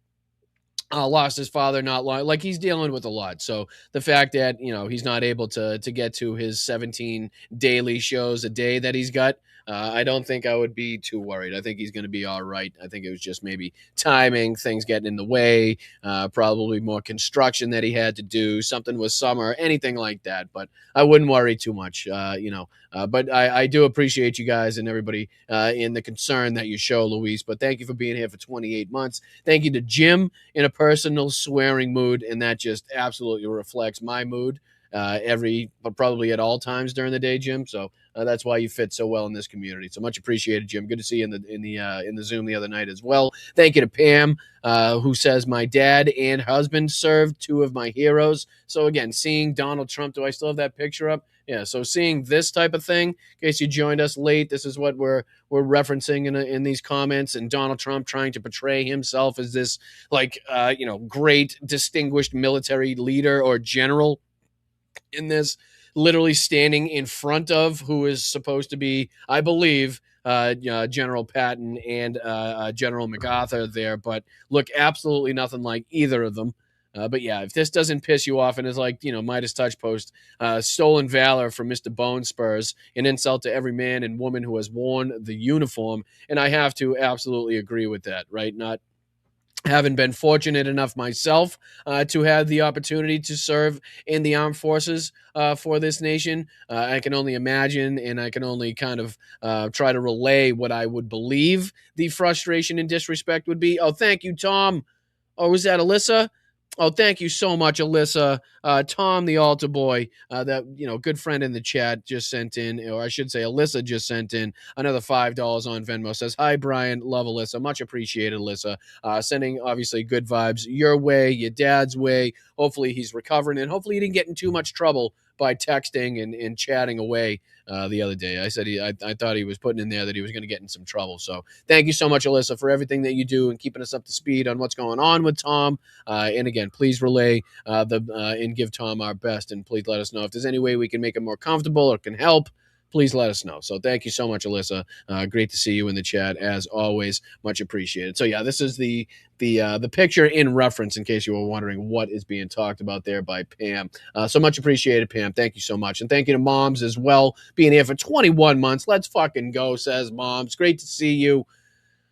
lost his father not long. Like, he's dealing with a lot. So the fact that, he's not able to get to his 17 daily shows a day that he's got, I don't think I would be too worried. I think he's going to be all right. I think it was just maybe timing, things getting in the way, probably more construction that he had to do, something with Summer, anything like that. But I wouldn't worry too much, but I do appreciate you guys and everybody in the concern that you show, Luis. But thank you for being here for 28 months. Thank you to Jim in a personal swearing mood, and that just absolutely reflects my mood but probably at all times during the day, Jim. So that's why you fit so well in this community. So much appreciated, Jim. Good to see you in the Zoom the other night as well. Thank you to Pam, who says my dad and husband served two of my heroes. So again, seeing Donald Trump, do I still have that picture up? Yeah. So seeing this type of thing, in case you joined us late, this is what we're referencing in these comments, and Donald Trump trying to portray himself as this great distinguished military leader or general in this, literally standing in front of who is supposed to be, I believe, General Patton and General MacArthur there, but look absolutely nothing like either of them. But yeah, if this doesn't piss you off and is like, Midas Touch post, stolen valor from Mr. Bone Spurs, an insult to every man and woman who has worn the uniform. And I have to absolutely agree with that, right? Not having been fortunate enough myself to have the opportunity to serve in the armed forces for this nation, I can only imagine, and I can only kind of try to relay what I would believe the frustration and disrespect would be. Oh, thank you, Tom. Oh, was that Alyssa? Oh, thank you so much, Alyssa. Tom, the altar boy, that, good friend in the chat just sent in, or I should say Alyssa just sent in another $5 on Venmo. Says, hi, Brian. Love Alyssa. Much appreciated, Alyssa. Sending, obviously, good vibes your way, your dad's way. Hopefully he's recovering, and hopefully he didn't get in too much trouble by texting and chatting away the other day. I said I thought he was putting in there that he was going to get in some trouble. So thank you so much, Alyssa, for everything that you do and keeping us up to speed on what's going on with Tom. And again, please relay and give Tom our best, and please let us know if there's any way we can make him more comfortable or can help. Please let us know. So thank you so much, Alyssa. Great to see you in the chat as always. Much appreciated. So yeah, this is the picture in reference, in case you were wondering what is being talked about there, by Pam. So much appreciated, Pam. Thank you so much. And thank you to Moms as well, being here for 21 months. Let's fucking go, says Moms. Great to see you.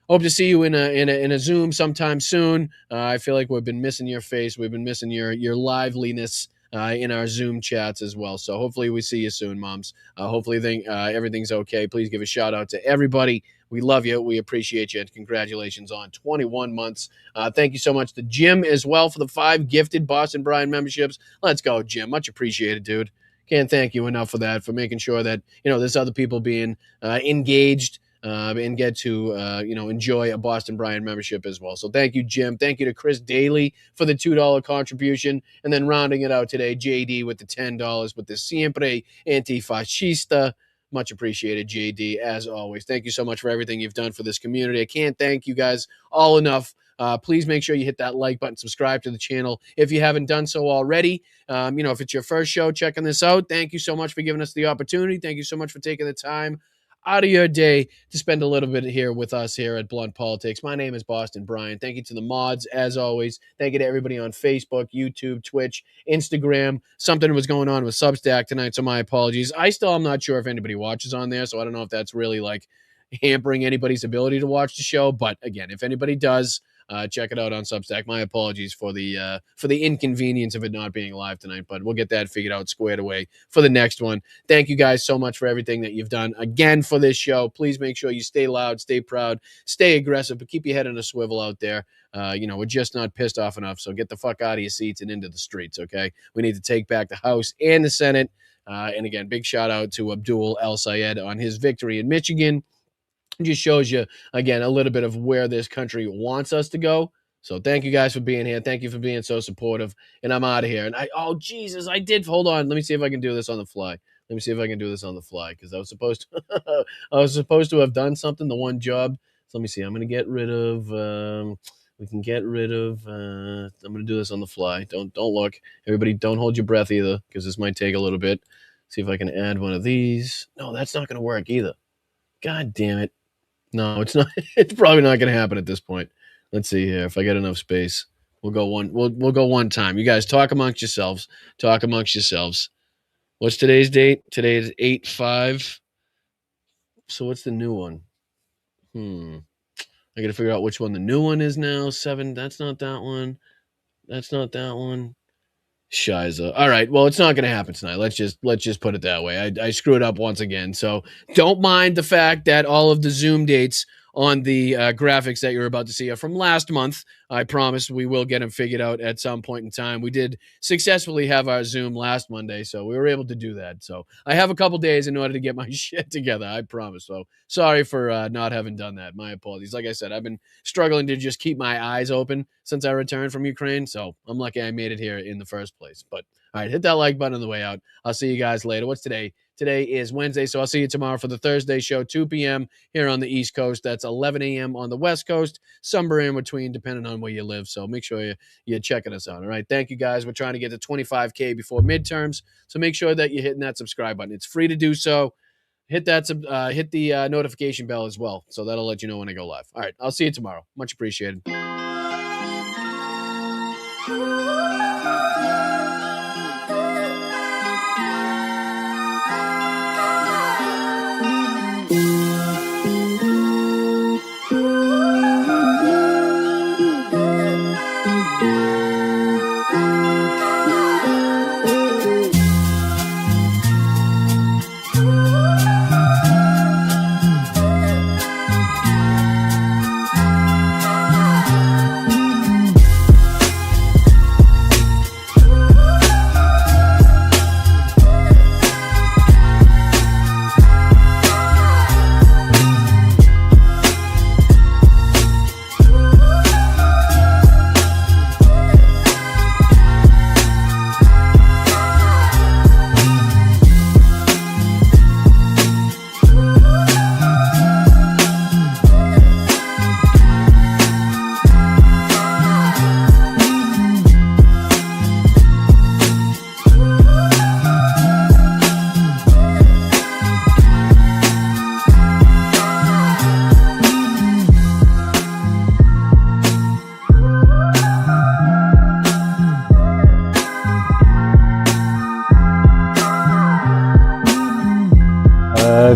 Hope to see you in a Zoom sometime soon. I feel like we've been missing your face. We've been missing your liveliness in our Zoom chats as well. So hopefully we see you soon, Moms. Hopefully everything's okay. Please give a shout out to everybody. We love you. We appreciate you. And congratulations on 21 months. Thank you so much to Jim as well for the 5 gifted Boston Brian memberships. Let's go, Jim. Much appreciated, dude. Can't thank you enough for that, for making sure that, there's other people being engaged and get to, enjoy a Boston Brian membership as well. So thank you, Jim. Thank you to Chris Daly for the $2 contribution. And then rounding it out today, JD with the $10 with the Siempre Antifascista. Much appreciated, JD, as always. Thank you so much for everything you've done for this community. I can't thank you guys all enough. Please make sure you hit that like button, subscribe to the channel if you haven't done so already. If it's your first show checking this out, thank you so much for giving us the opportunity. Thank you so much for taking the time out of your day to spend a little bit here with us here at Blunt Politics. My name is Boston Brian. Thank you to the mods, as always. Thank you to everybody on Facebook, YouTube, Twitch, Instagram. Something was going on with Substack tonight, so my apologies. I still am not sure if anybody watches on there, so I don't know if that's really like hampering anybody's ability to watch the show. But again, if anybody does, check it out on Substack. My apologies for the inconvenience of it not being live tonight, but we'll get that figured out, squared away for the next one. Thank you guys so much for everything that you've done again for this show. Please make sure you stay loud, stay proud, stay aggressive, but keep your head on a swivel out there. We're just not pissed off enough, so get the fuck out of your seats and into the streets, okay? We need to take back the House and the Senate. And again, big shout out to Abdul El Sayed on his victory in Michigan. It just shows you, again, a little bit of where this country wants us to go. So thank you guys for being here. Thank you for being so supportive. And I'm out of here. And Jesus, I did. Hold on. Let me see if I can do this on the fly. Because I was supposed to have done something, the one job. So let me see. I'm going to get rid of, I'm going to do this on the fly. Don't look. Everybody don't hold your breath either, because this might take a little bit. See if I can add one of these. No, that's not going to work either. God damn it. No, it's not. It's probably not going to happen at this point. Let's see here. If I get enough space, we'll go one. We'll go one time. You guys talk amongst yourselves. What's today's date? Today is 8/5. So what's the new one? I got to figure out which one the new one is now. 7. That's not that one. Shiza. All right. Well, it's not going to happen tonight. Let's just put it that way. I screwed up once again. So don't mind the fact that all of the Zoom dates on the graphics that you're about to see are from last month. I promise we will get them figured out at some point in time. We did successfully have our Zoom last Monday, so we were able to do that. So I have a couple days in order to get my shit together, I promise. So sorry for not having done that. My apologies. Like I said, I've been struggling to just keep my eyes open since I returned from Ukraine, so I'm lucky I made it here in the first place. But all right, hit that like button on the way out. I'll see you guys later. What's today? Today is Wednesday, so I'll see you tomorrow for the Thursday show, 2 p.m. here on the East Coast. That's 11 a.m. on the West Coast, somewhere in between, depending on where you live. So make sure you're checking us out. All right, thank you, guys. We're trying to get to 25K before midterms, so make sure that you're hitting that subscribe button. It's free to do so. Hit the notification bell as well, so that'll let you know when I go live. All right, I'll see you tomorrow. Much appreciated.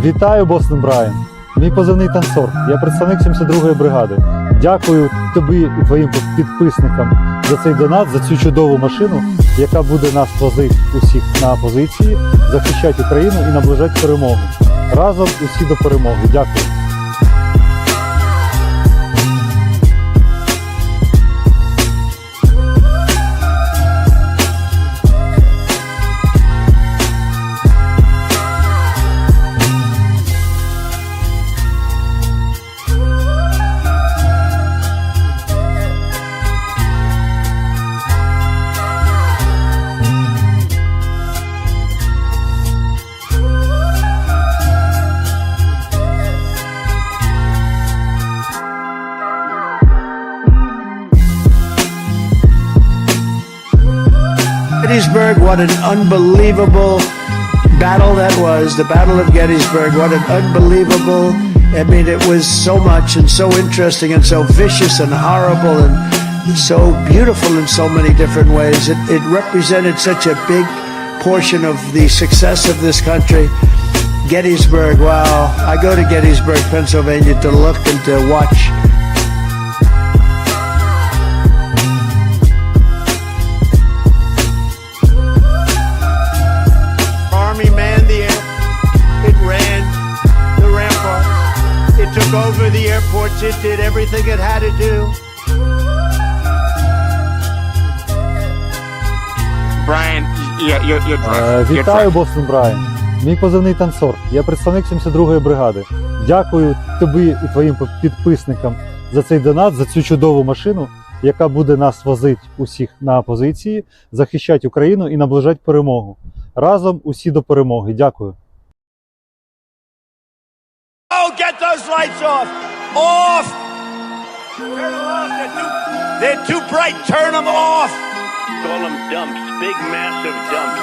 Вітаю, Бостон Брайан. Мій позивний танцор. Я представник 72-ї бригади. Дякую тобі і твоїм підписникам за цей донат, за цю чудову машину, яка буде нас возити усіх на позиції, захищати Україну і наближати перемогу. Разом усі до перемоги. Дякую. Gettysburg, what an unbelievable battle that was. The Battle of Gettysburg, what an unbelievable, I mean, it was so much and so interesting and so vicious and horrible and so beautiful in so many different ways. It represented such a big portion of the success of this country. Gettysburg, wow. I go to Gettysburg, Pennsylvania to look and to watch. Army manned the air. It ran the ramparts. It took over the airports. It did everything it had to do. Brian, you're drunk. Вітаю, Бостон Брайан. Мій позивний танцор. Я представник 72-ї бригади. Дякую тобі і твоїм підписникам за цей донат, за цю чудову машину, яка буде нас возити усіх на позиції, захищати Україну і наближати перемогу. Разом усі до перемоги. Дякую. Oh, get those lights off! Off! Turn them off. They're too bright. Turn them off. Call them dumps. Big, massive dumps.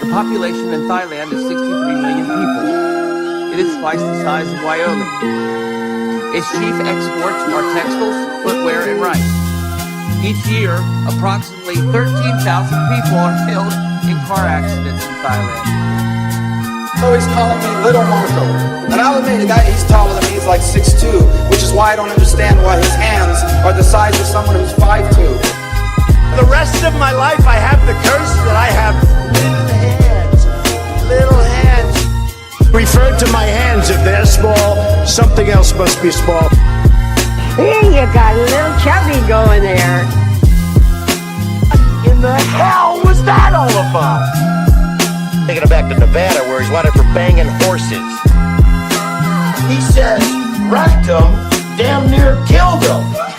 The population in Thailand is 63 million people. It is twice the size of Wyoming. Its chief exports are textiles, footwear, and rice. Each year, approximately 13,000 people are killed in car accidents in Thailand. So he's calling me Little Marco. And I'll admit, the guy, he's taller than me, he's like 6'2", which is why I don't understand why his hands are the size of someone who's 5'2". The rest of my life, I have the curse that I have little hands. Little hands. Refer to my hands. If they're small, something else must be small. Here you got a little chubby going there. What in the hell was that all about? Taking him back to Nevada where he's wanted for banging horses. He says, wrecked him, damn near killed him.